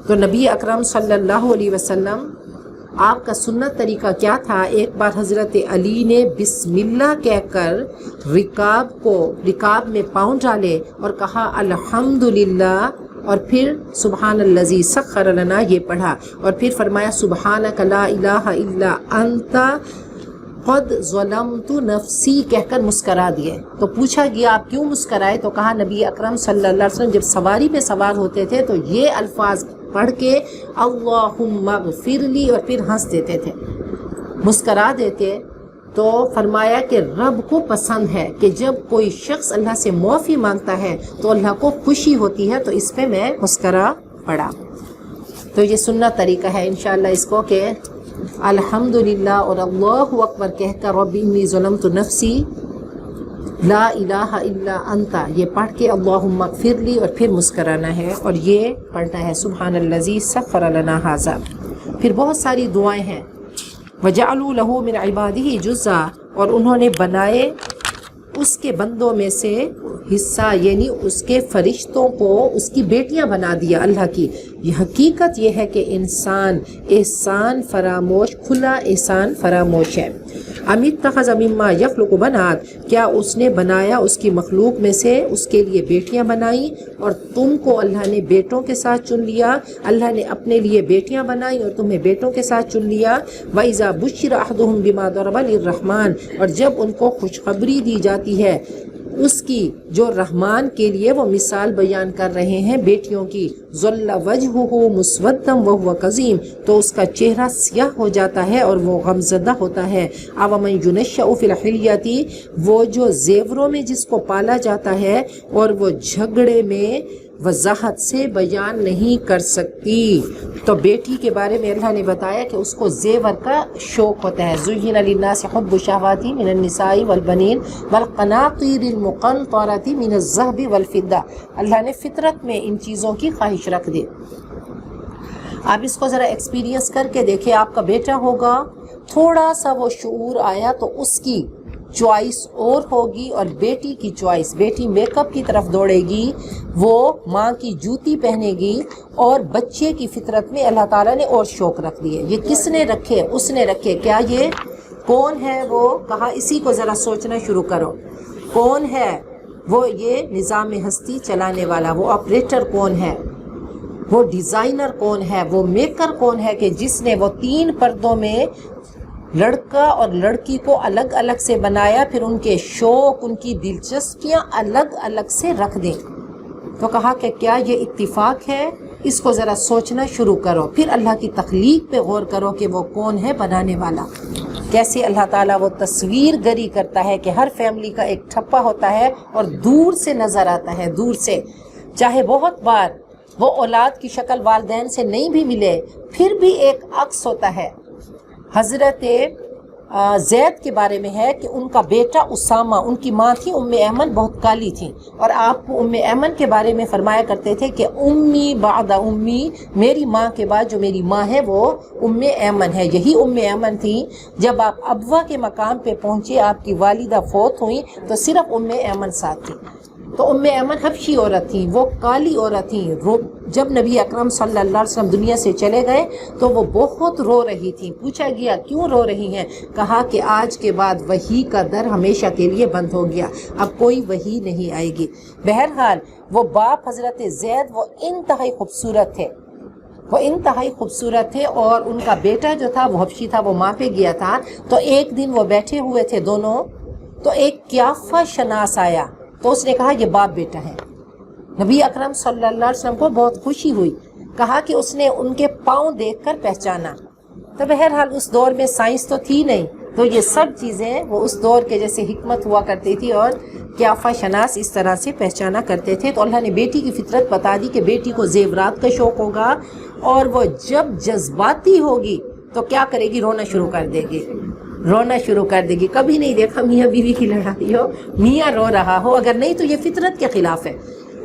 S2: تو نبی اکرم صلی اللہ علیہ وسلم، آپ کا سنت طریقہ کیا تھا؟ ایک بار حضرت علی نے بسم اللہ کہہ کر رکاب میں پاؤں ڈالے اور کہا الحمدللہ، اور پھر سبحان الذی سخر لنا یہ پڑھا، اور پھر فرمایا سبحانک لا الہ الا انت قد ظلمت نفسی کہہ کر مسکرا دیے۔ تو پوچھا گیا آپ کیوں مسکرائے؟ تو کہا نبی اکرم صلی اللہ علیہ وسلم جب سواری پہ سوار ہوتے تھے تو یہ الفاظ پڑھ کے اللہم اغفر لی، اور پھر ہنس دیتے تھے، مسکرا دیتے۔ تو فرمایا کہ رب کو پسند ہے کہ جب کوئی شخص اللہ سے معافی مانگتا ہے تو اللہ کو خوشی ہوتی ہے، تو اس پہ میں مسکرا پڑا۔ تو یہ سننا طریقہ ہے انشاءاللہ اس کو کہ الحمدللہ اور اللہ اکبر کہہ کر رب انی ظلمت نفسی لا الہ الا انت یہ پڑھ کے اللہم اغفر لی، اور پھر مسکرانا ہے، اور یہ پڑھنا ہے سبحان الذی سخر لنا ھذا۔ پھر بہت ساری دعائیں ہیں۔ وَجَعَلُوا لَهُ مِنْ عِبَادِهِ جُزْءًا، اور انہوں نے بنائے اس کے بندوں میں سے حصہ، یعنی اس کے فرشتوں کو اس کی بیٹیاں بنا دیا اللہ کی۔ یہ حقیقت یہ ہے کہ انسان احسان فراموش، کھلا احسان فراموش ہے۔ ام اتخذ مما یخلق بنات، کیا اس نے بنایا اس کی مخلوق میں سے اس کے لیے بیٹیاں بنائیں، اور تم کو اللہ نے بیٹوں کے ساتھ چن لیا۔ اللہ نے اپنے لیے بیٹیاں بنائیں اور تمہیں بیٹوں کے ساتھ چن لیا۔ وَإِذَا بُشِّرَ أَحَدُهُم بِمَا ضَرَبَ لِلرَّحْمَٰنِ، اور جب ان کو خوشخبری دی جاتی ہے اس کی جو رحمان کے لیے وہ مثال بیان کر رہے ہیں بیٹیوں کی، ظل وجہہ مسودا وہو کظیم، تو اس کا چہرہ سیاہ ہو جاتا ہے اور وہ غمزدہ ہوتا ہے۔ اومن ینشأ فی الحلیۃ، وہ جو زیوروں میں جس کو پالا جاتا ہے اور وہ جھگڑے میں وضاحت سے بیان نہیں کر سکتی۔ تو بیٹی کے بارے میں اللہ نے بتایا کہ اس کو زیور کا شوق ہوتا ہے۔ زُیِّنَ لِلنَّاسِ حُبُّ الشَّهَوَاتِ مِنَ النِّسَاءِ وَالْبَنِينَ وَالْقَنَاطِيرِ الْمُقَنطَرَةِ مِنَ الذَّهَبِ وَالْفِضَّةِ، اللہ نے فطرت میں ان چیزوں کی خواہش رکھ دی۔ آپ اس کو ذرا ایکسپیرینس کر کے دیکھیں، آپ کا بیٹا ہوگا، تھوڑا سا وہ شعور آیا تو اس کی چوائس اور ہوگی، اور بیٹی کی چوائس، بیٹی میک اپ کی طرف دوڑے گی، وہ ماں کی جوتی پہنے گی، اور بچے کی فطرت میں اللہ تعالیٰ نے اور شوق رکھ دیے۔ یہ کس نے رکھے؟ اس نے رکھے۔ کیا یہ کون ہے؟ وہ کہا اسی کو ذرا سوچنا شروع کرو، کون ہے وہ؟ یہ نظام ہستی چلانے والا، وہ آپریٹر کون ہے؟ وہ ڈیزائنر کون ہے؟ وہ میکر کون ہے کہ جس نے وہ 3 پردوں میں لڑکا اور لڑکی کو الگ الگ سے بنایا، پھر ان کے شوق، ان کی دلچسپیاں الگ الگ سے رکھ دیں؟ تو کہا کہ کیا یہ اتفاق ہے؟ اس کو ذرا سوچنا شروع کرو، پھر اللہ کی تخلیق پہ غور کرو کہ وہ کون ہے بنانے والا۔ کیسے اللہ تعالیٰ وہ تصویر گری کرتا ہے کہ ہر فیملی کا ایک ٹھپا ہوتا ہے اور دور سے نظر آتا ہے، دور سے، چاہے بہت بار وہ اولاد کی شکل والدین سے نہیں بھی ملے، پھر بھی ایک عکس ہوتا ہے۔ حضرت زید کے بارے میں ہے کہ ان کا بیٹا اسامہ، ان کی ماں تھی ام ایمن، بہت کالی تھی، اور آپ ام ایمن کے بارے میں فرمایا کرتے تھے کہ امی بعد امی، میری ماں کے بعد جو میری ماں ہے وہ ام ایمن ہے۔ یہی ام ایمن تھی جب آپ ابوا کے مقام پہ پہنچے، آپ کی والدہ فوت ہوئی تو صرف ام ایمن ساتھ تھی۔ تو ام ایمن حبشی عورت تھیں، وہ کالی عورت تھیں۔ جب نبی اکرم صلی اللہ علیہ وسلم دنیا سے چلے گئے تو وہ بہت رو رہی تھیں۔ پوچھا گیا کیوں رو رہی ہیں؟ کہا کہ آج کے بعد وحی کا در ہمیشہ کے لیے بند ہو گیا، اب کوئی وحی نہیں آئے گی۔ بہرحال وہ باپ حضرت زید وہ انتہائی خوبصورت تھے، وہ انتہائی خوبصورت تھے، اور ان کا بیٹا جو تھا وہ حبشی تھا، وہ ماں پہ گیا تھا۔ تو ایک دن وہ بیٹھے ہوئے تھے دونوں، تو ایک قیافہ شناس آیا، تو اس نے کہا یہ باپ بیٹا ہے۔ نبی اکرم صلی اللہ علیہ وسلم کو بہت خوشی ہوئی، کہا کہ اس نے ان کے پاؤں دیکھ کر پہچانا۔ تو بہرحال اس دور میں سائنس تو تھی نہیں، تو یہ سب چیزیں وہ اس دور کے جیسے حکمت ہوا کرتی تھی، اور قیافہ شناس اس طرح سے پہچانا کرتے تھے۔ تو اللہ نے بیٹی کی فطرت بتا دی کہ بیٹی کو زیورات کا شوق ہوگا، اور وہ جب جذباتی ہوگی تو کیا کرے گی؟ رونا شروع کر دے گی، رونا شروع کر دے گی۔ کبھی نہیں دیکھا میاں بیوی کی لڑائی ہو، میاں رو رہا ہو، اگر نہیں تو یہ فطرت کے خلاف ہے۔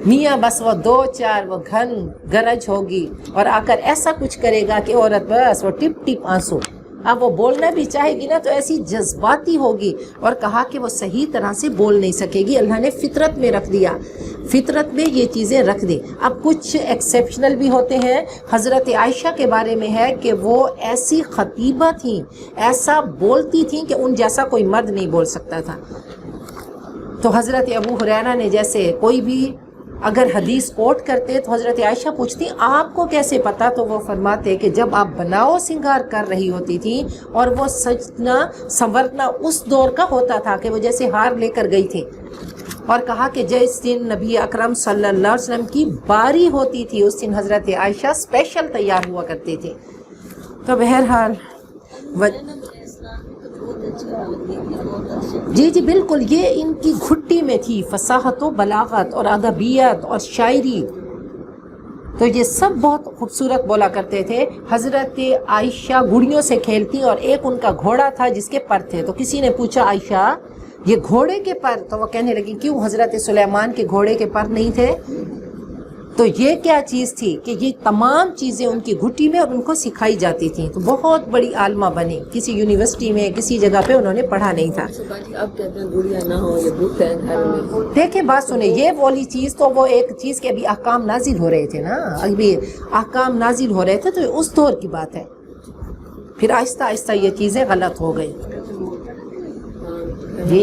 S2: میاں بس وہ دو چار وہ گھن گرج ہوگی اور آ کر ایسا کچھ کرے گا کہ عورت بس وہ ٹپ ٹپ آنسو، اب وہ بولنا بھی چاہے گی نا تو ایسی جذباتی ہوگی، اور کہا کہ وہ صحیح طرح سے بول نہیں سکے گی۔ اللہ نے فطرت میں رکھ دیا، فطرت میں یہ چیزیں رکھ دی۔ اب کچھ ایکسیپشنل بھی ہوتے ہیں۔ حضرت عائشہ کے بارے میں ہے کہ وہ ایسی خطیبہ تھیں، ایسا بولتی تھیں کہ ان جیسا کوئی مرد نہیں بول سکتا تھا۔ تو حضرت ابو ہریرہ نے جیسے کوئی بھی اگر حدیث کوٹ کرتے تو حضرت عائشہ پوچھتی آپ کو کیسے پتا؟ تو وہ فرماتے کہ جب آپ بناؤ سنگار کر رہی ہوتی تھی، اور وہ سجنا سنورنا اس دور کا ہوتا تھا کہ وہ جیسے ہار لے کر گئی تھی، اور کہا کہ جس دن نبی اکرم صلی اللہ علیہ وسلم کی باری ہوتی تھی اس دن حضرت عائشہ اسپیشل تیار ہوا کرتے تھے۔ تو بہرحال جی جی بالکل، یہ ان کی گھٹی میں تھی فصاحت و بلاغت اور ادبیات اور شاعری، تو یہ سب بہت خوبصورت بولا کرتے تھے۔ حضرت عائشہ گھڑیوں سے کھیلتی، اور ایک ان کا گھوڑا تھا جس کے پر تھے، تو کسی نے پوچھا عائشہ یہ گھوڑے کے پر؟ تو وہ کہنے لگی کیوں حضرت سلیمان کے گھوڑے کے پر نہیں تھے؟ تو یہ کیا چیز تھی کہ یہ تمام چیزیں ان کی گھٹی میں اور ان کو سکھائی جاتی تھیں، تو بہت بڑی عالمہ بنی۔ کسی یونیورسٹی میں کسی جگہ پہ انہوں نے پڑھا نہیں تھا۔
S3: اب کہتے ہیں گڑیا نہ ہو یا بھوت ہے گھر میں۔
S2: دیکھیں بات سنیں، یہ والی چیز تو وہ ایک چیز کے ابھی احکام نازل ہو رہے تھے نا، ابھی احکام نازل ہو رہے تھے، تو اس دور کی بات ہے۔ پھر آہستہ آہستہ یہ چیزیں غلط ہو گئی۔ جی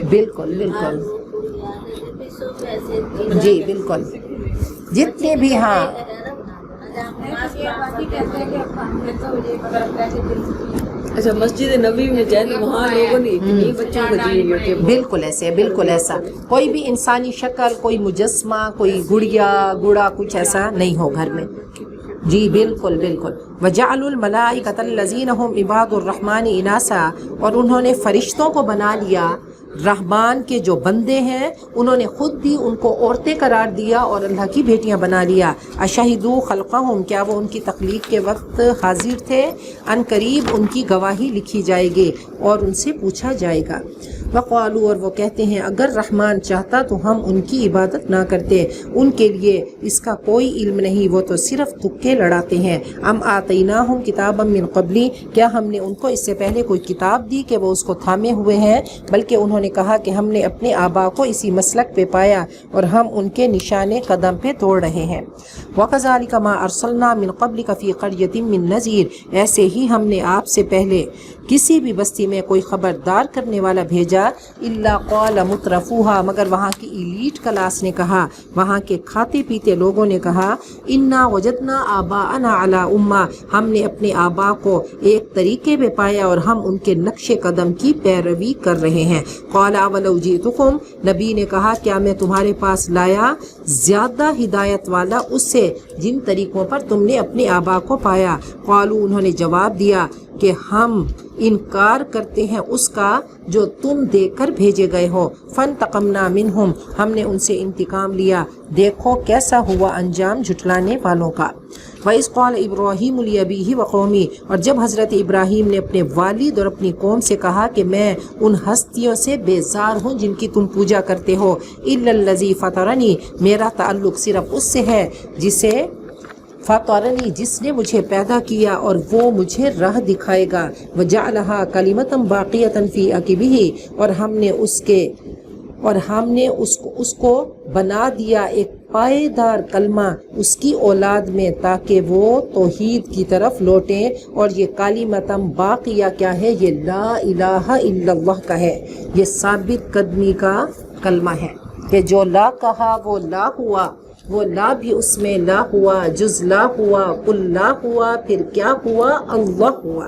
S2: بالکل بالکل، جی بالکل، جتنے بھی ہاں
S3: اچھا مسجد نبی میں جائے وہاں لوگوں نے اتنی بچوں کو دی ہوئی ہے۔
S2: بالکل ایسے، بالکل ایسا، کوئی بھی انسانی شکل، کوئی مجسمہ، کوئی گڑیا گڑا کچھ ایسا نہیں ہو گھر میں۔ جی بالکل بالکل۔ وَجَعَلُوا الْمَلَائِكَةَ الَّذِينَ هُمْ عِبَادُ الرَّحْمَنِ إِنَاثًا، اور انہوں نے فرشتوں کو بنا لیا، رحمان کے جو بندے ہیں انہوں نے خود بھی ان کو عورتیں قرار دیا اور اللہ کی بیٹیاں بنا لیا۔ اشہدوا خلقہم، کیا وہ ان کی تخلیق کے وقت حاضر تھے؟ ان قریب ان کی گواہی لکھی جائے گی اور ان سے پوچھا جائے گا۔ وقالوا، اور وہ کہتے ہیں اگر رحمان چاہتا تو ہم ان کی عبادت نہ کرتے، ان کے لیے اس کا کوئی علم نہیں، وہ تو صرف تکے لڑاتے ہیں۔ ام آتیناہم کتابا من قبلی، کیا ہم نے ان کو اس سے پہلے کوئی کتاب دی کہ وہ اس کو تھامے ہوئے ہیں؟ بلکہ انہوں نے کہا کہ ہم نے اپنے آبا کو اسی مسلک پہ پایا اور ہم ان کے نشانے قدم پہ توڑ رہے ہیں۔ وَكَذَلِكَ مَا أَرْسَلْنَا مِن قَبْلِكَ فِي قَرْيَةٍ مِّن نَذِيرٍ، ایسے ہی ہم نے آپ سے پہلے کسی بھی بستی میں کوئی خبردار کرنے والا بھیجا، الا قال مترفوها، مگر وہاں کی ایلیٹ کلاس نے کہا، وہاں کے کھاتے پیتے لوگوں نے کہا، انا وجدنا آباءنا علی امہ، ہم نے اپنے آبا کو ایک طریقے پہ پایا اور ہم ان کے نقش قدم کی پیروی کر رہے ہیں۔ قال اولو جئتکم، نبی نے کہا کیا میں تمہارے پاس لایا زیادہ ہدایت والا اس سے جن طریقوں پر تم نے اپنے آبا کو پایا؟ قالوا، انہوں نے جواب دیا، کہ ہم انکار کرتے ہیں اس کا جو تم دے کر بھیجے گئے ہو. فانتقمنا منہم، ہم نے ان سے انتقام لیا. دیکھو کیسا ہوا انجام جھٹلانے والوں کا. وَإِذْ قَالَ إِبْرَاهِيمُ لِأَبِيهِ وَقَوْمِهِ، اور جب حضرت ابراہیم نے اپنے والد اور اپنی قوم سے کہا کہ میں ان ہستیوں سے بیزار ہوں جن کی تم پوجا کرتے ہو. إِلَّا الَّذِي فَطَرَنِي، میرا تعلق صرف اس سے ہے جسے فطرنی، جس نے مجھے پیدا کیا اور وہ مجھے راہ دکھائے گا. وَجَعَلَهَا كَلِمَةً بَاقِيَةً فِي عَقِبِهِ، اور ہم نے اس کو بنا دیا ایک پائیدار کلمہ اس کی اولاد میں تاکہ وہ توحید کی طرف لوٹیں. اور یہ کلمۃ باقیہ کیا ہے؟ یہ لا الہ الا اللہ کا ہے، یہ ثابت قدمی کا کلمہ ہے کہ جو لا کہا وہ لا ہوا، وہ لا بھی اس میں لا ہوا، جز لا ہوا، قل لا ہوا، پھر کیا ہوا؟ اللہ ہوا.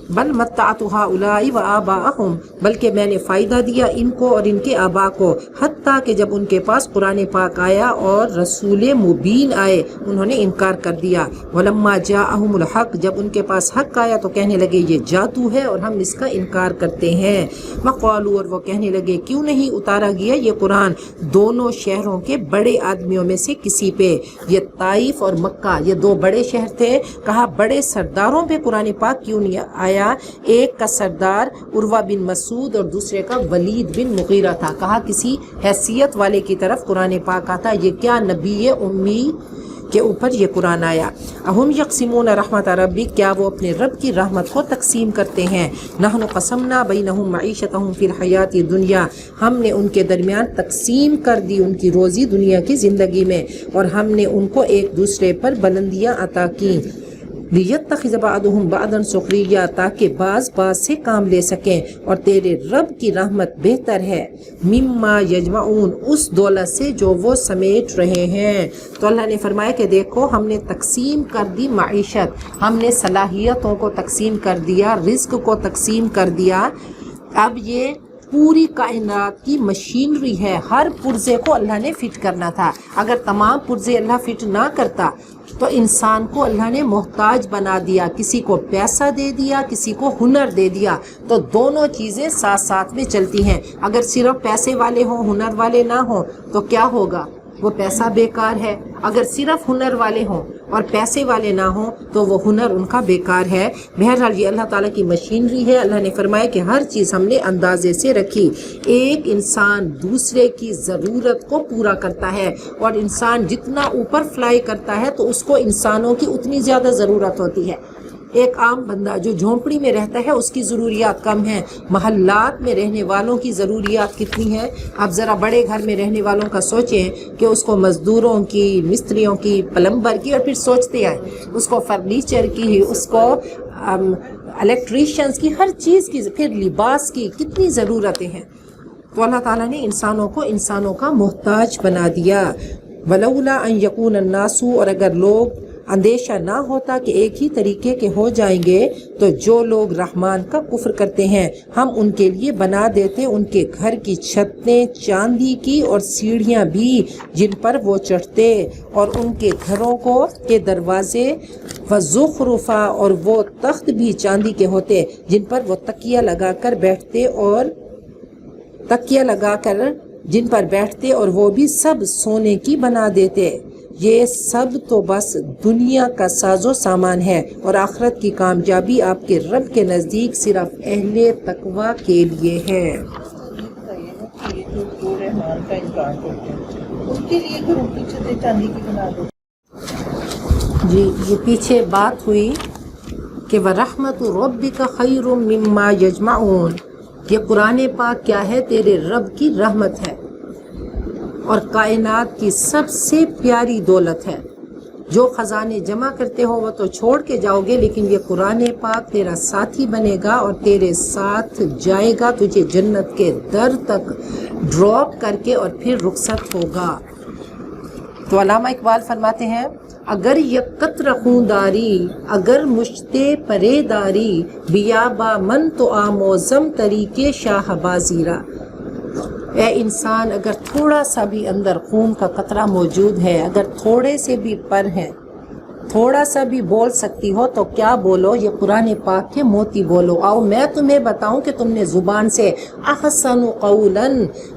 S2: بل متعت هؤلاء وآباءهم، بلکہ میں نے فائدہ دیا ان کو اور ان کے آبا کو، حتیٰ کہ جب ان کے پاس قرآن پاک آیا اور رسول مبین آئے انہوں نے انکار کر دیا. ولما جاءهم الحق، جب ان کے پاس حق آیا تو کہنے لگے یہ جادو ہے اور ہم اس کا انکار کرتے ہیں. وقالوا، اور وہ کہنے لگے کیوں نہیں اتارا گیا یہ قرآن دونوں شہروں کے بڑے آدمیوں میں سے کسی پہ. یہ طائف اور مکہ یہ دو بڑے شہر تھے، کہا بڑے سرداروں پہ قرآن پاک کیوں نہیں آیا؟ ایک کا سردار عروہ بن مسعود اور دوسرے کا ولید بن مغیرہ تھا. کہا کسی حیثیت والے کی طرف قرآن پاک آتا، یہ کیا نبی امی کے اوپر یہ قرآن آیا. اہم یقسمون رحمت ربک، کیا وہ اپنے رب کی رحمت کو تقسیم کرتے ہیں. نحن قسمنا بینہم معیشتہم فی الحیات الدنیا، ہم نے ان کے درمیان تقسیم کر دی ان کی روزی دنیا کی زندگی میں، اور ہم نے ان کو ایک دوسرے پر بلندیاں عطا کی. لیتخذ بعضهم بعضا سخریا، تاکہ بعض سے کام لے سکیں. اور تیرے رب کی رحمت بہتر ہے مما یجمعون، اس دولت سے جو وہ سمیٹ رہے ہیں. تو اللہ نے فرمایا کہ دیکھو ہم نے تقسیم کر دی معیشت، ہم نے صلاحیتوں کو تقسیم کر دیا، رزق کو تقسیم کر دیا. اب یہ پوری کائنات کی مشینری ہے، ہر پرزے کو اللہ نے فٹ کرنا تھا. اگر تمام پرزے اللہ فٹ نہ کرتا تو انسان کو اللہ نے محتاج بنا دیا، کسی کو پیسہ دے دیا، کسی کو ہنر دے دیا، تو دونوں چیزیں ساتھ ساتھ میں چلتی ہیں. اگر صرف پیسے والے ہوں ہنر والے نہ ہوں تو کیا ہوگا؟ وہ پیسہ بیکار ہے. اگر صرف ہنر والے ہوں اور پیسے والے نہ ہوں تو وہ ہنر ان کا بیکار ہے. بہرحال یہ اللہ تعالیٰ کی مشینری ہے. اللہ نے فرمایا کہ ہر چیز ہم نے اندازے سے رکھی. ایک انسان دوسرے کی ضرورت کو پورا کرتا ہے، اور انسان جتنا اوپر فلائی کرتا ہے تو اس کو انسانوں کی اتنی زیادہ ضرورت ہوتی ہے. ایک عام بندہ جو جھونپڑی میں رہتا ہے اس کی ضروریات کم ہیں، محلات میں رہنے والوں کی ضروریات کتنی ہیں. اب ذرا بڑے گھر میں رہنے والوں کا سوچیں کہ اس کو مزدوروں کی، مستریوں کی، پلمبر کی، اور پھر سوچتے آئیں اس کو فرنیچر کی، اس کو الیکٹریشینز کی، ہر چیز کی، پھر لباس کی، کتنی ضرورتیں ہیں. تو اللہ تعالیٰ نے انسانوں کو انسانوں کا محتاج بنا دیا. ولولا ان یکون الناس، اور اگر لوگ اندیشہ نہ ہوتا کہ ایک ہی طریقے کے ہو جائیں گے تو جو لوگ رحمان کا کفر کرتے ہیں ہم ان کے لیے بنا دیتے ان کے گھر کی چھتیں چاندی کی اور سیڑھیاں بھی جن پر وہ چڑھتے، اور ان کے گھروں کے دروازے وزخرفا، اور وہ تخت بھی چاندی کے ہوتے جن پر وہ تکیہ لگا کر بیٹھتے، جن پر بیٹھتے اور وہ بھی سب سونے کی بنا دیتے. یہ سب تو بس دنیا کا ساز و سامان ہے، اور آخرت کی کامیابی آپ کے رب کے نزدیک صرف اہل تقوی کے لیے ہے. جی یہ پیچھے بات ہوئی کہ وَرَحْمَتُ رَبِّكَ خَيْرٌ مِّمَّا يَجْمَعُونَ، یہ قرآن پاک کیا ہے؟ تیرے رب کی رحمت ہے اور کائنات کی سب سے پیاری دولت ہے. جو خزانے جمع کرتے ہو وہ تو چھوڑ کے جاؤ گے، لیکن یہ قرآن پاک تیرا ساتھی بنے گا اور تیرے ساتھ جائے گا، تجھے جنت کے در تک ڈراپ کر کے اور پھر رخصت ہوگا. تو علامہ اقبال فرماتے ہیں اگر یکت رخوں داری، اگر مشتے پرے داری، بیابا من تو آموزم طریقے شاہ بازیرہ. اے انسان اگر تھوڑا سا بھی اندر خون کا قطرہ موجود ہے، اگر تھوڑے سے بھی پر ہیں تھوڑا سا بھی بول سکتی ہو تو کیا بولو؟ یہ قرآن پاک کے موتی بولو. آؤ میں تمہیں بتاؤں کہ تم نے زبان سے احسن قولا،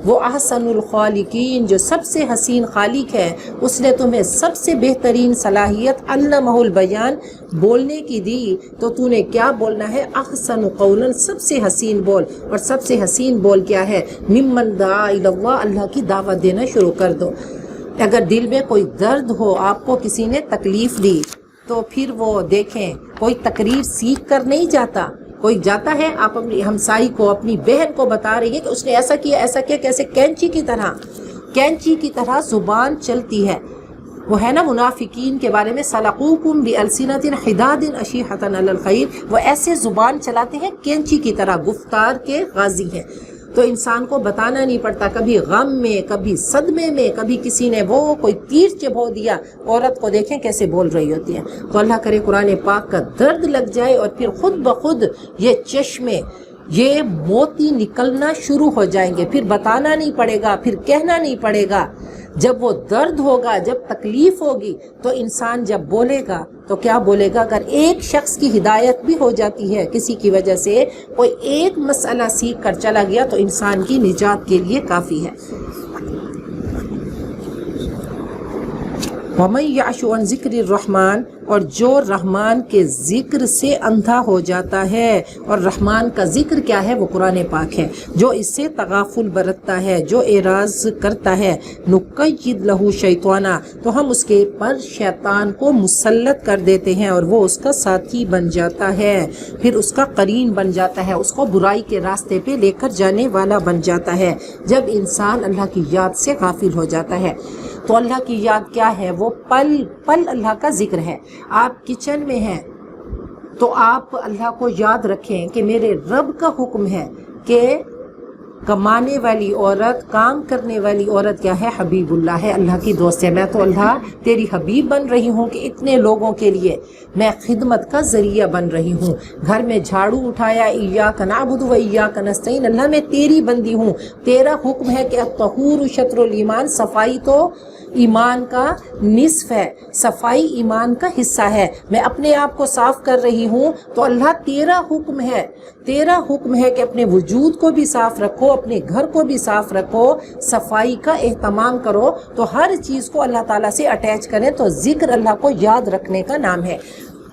S2: وہ احسن الخالقین جو سب سے حسین خالق ہے، اس نے تمہیں سب سے بہترین صلاحیت علمہ البیان بولنے کی دی، تو تو نے کیا بولنا ہے؟ احسن قولا، سب سے حسین بول. اور سب سے حسین بول کیا ہے؟ ممن دعا الی اللہ، اللہ کی دعوت دینا شروع کر دو. اگر دل میں کوئی درد ہو، آپ کو کسی نے تکلیف دی، تو پھر وہ دیکھیں کوئی تقریر سیکھ کر نہیں جاتا. کوئی جاتا ہے، آپ اپنی ہمسائی کو، اپنی بہن کو بتا رہی ہے کہ اس نے ایسا کیا، کیسے کینچی کی طرح زبان چلتی ہے. وہ ہے نا منافقین کے بارے میں، سلقوکم بالسنۃ حداد اشیحۃ علی الخیر، وہ ایسے زبان چلاتے ہیں کینچی کی طرح، گفتار کے غازی ہیں. تو انسان کو بتانا نہیں پڑتا، کبھی غم میں، کبھی صدمے میں، کبھی کسی نے وہ کوئی تیر چبھو دیا، عورت کو دیکھیں کیسے بول رہی ہوتی ہے. تو اللہ کرے قرآن پاک کا درد لگ جائے اور پھر خود بخود یہ چشمے، یہ موتی نکلنا شروع ہو جائیں گے. پھر بتانا نہیں پڑے گا، پھر کہنا نہیں پڑے گا. جب وہ درد ہوگا، جب تکلیف ہوگی، تو انسان جب بولے گا تو کیا بولے گا؟ اگر ایک شخص کی ہدایت بھی ہو جاتی ہے کسی کی وجہ سے، کوئی ایک مسئلہ سیکھ کر چلا گیا، تو انسان کی نجات کے لیے کافی ہے. وَمَن يَعْشُ عَن ذِكْرِ الرَّحْمَنِ، اور جو رحمان کے ذکر سے اندھا ہو جاتا ہے. اور رحمان کا ذکر کیا ہے؟ وہ قرآن پاک ہے. جو اس سے تغافل برتتا ہے، جو اعراض کرتا ہے، نُقَيِّضْ لَهُ شَيْطَانًا، تو ہم اس کے پر شیطان کو مسلط کر دیتے ہیں، اور وہ اس کا ساتھی بن جاتا ہے، پھر اس کا قرین بن جاتا ہے، اس کو برائی کے راستے پہ لے کر جانے والا بن جاتا ہے. جب انسان اللہ کی یاد سے غافل ہو جاتا ہے، تو اللہ کی یاد کیا ہے؟ وہ پل پل اللہ کا ذکر ہے. آپ کچن میں ہیں تو آپ اللہ کو یاد رکھیں کہ میرے رب کا حکم ہے کہ کمانے والی عورت، کام کرنے والی عورت کیا ہے؟ حبیب اللہ ہے، اللہ کی دوست ہے. میں تو اللہ تیری حبیب بن رہی ہوں کہ اتنے لوگوں کے لیے میں خدمت کا ذریعہ بن رہی ہوں. گھر میں جھاڑو اٹھایا، ایاک نعبد و ایاک نستعین، اللہ میں تیری بندی ہوں. تیرا حکم ہے کہ الطہور شطر الایمان، صفائی تو ایمان کا نصف ہے، صفائی ایمان کا حصہ ہے. میں اپنے آپ کو صاف کر رہی ہوں، تو اللہ تیرا حکم ہے، تیرا حکم ہے کہ اپنے وجود کو بھی صاف رکھو، اپنے گھر کو بھی صاف رکھو، صفائی کا اہتمام کرو. تو ہر چیز کو اللہ تعالیٰ سے اٹیچ کریں. تو ذکر اللہ کو یاد رکھنے کا نام ہے.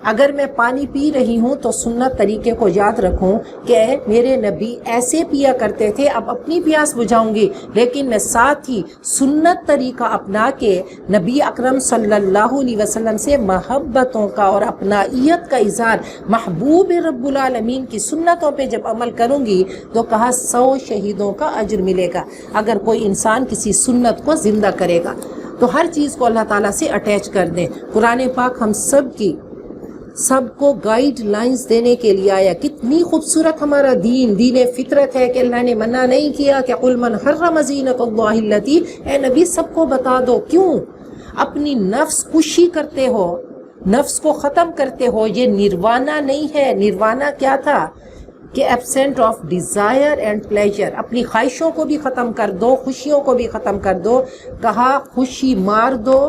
S2: اگر میں پانی پی رہی ہوں تو سنت طریقے کو یاد رکھوں کہ میرے نبی ایسے پیا کرتے تھے، اب اپنی پیاس بجھاؤں گی، لیکن میں ساتھ ہی سنت طریقہ اپنا کے نبی اکرم صلی اللہ علیہ وسلم سے محبتوں کا اور اپنائیت کا اظہار، محبوب رب العالمین کی سنتوں پہ جب عمل کروں گی تو کہا 100 شہیدوں کا اجر ملے گا اگر کوئی انسان کسی سنت کو زندہ کرے گا. تو ہر چیز کو اللہ تعالیٰ سے اٹیچ کر دیں. قرآن پاک ہم سب کو گائیڈ لائنز دینے کے لیے آیا. کتنی خوبصورت ہمارا دین فطرت ہے کہ اللہ نے منع نہیں کیا کہ قل من حرم زینت اللہ التی، اے نبی سب کو بتا دو. کیوں؟ اپنی نفس کشی کرتے ہو، نفس کو ختم کرتے ہو. یہ نروانا نہیں ہے. نروانا کیا تھا؟ کہ absent of desire and pleasure. اپنی خواہشوں کو بھی ختم کر دو، خوشیوں کو بھی ختم کر دو. کہا خوشی مار دو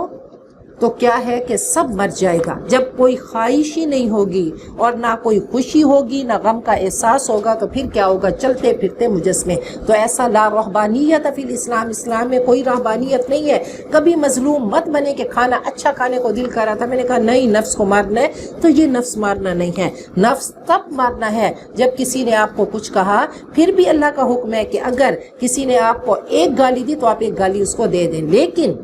S2: تو کیا ہے کہ سب مر جائے گا. جب کوئی خواہش ہی نہیں ہوگی اور نہ کوئی خوشی ہوگی، نہ غم کا احساس ہوگا، تو پھر کیا ہوگا؟ چلتے پھرتے مجسمے. تو ایسا لا رہبانیت فی الاسلام، اسلام میں کوئی رہبانیت نہیں ہے. کبھی مظلوم مت بنے کہ کھانا اچھا کھانے کو دل کر رہا تھا، میں نے کہا نہیں نفس کو مارنا ہے. تو یہ نفس مارنا نہیں ہے. نفس تب مارنا ہے جب کسی نے آپ کو کچھ کہا. پھر بھی اللہ کا حکم ہے کہ اگر کسی نے آپ کو ایک گالی دی تو آپ ایک گالی اس کو دے دیں. لیکن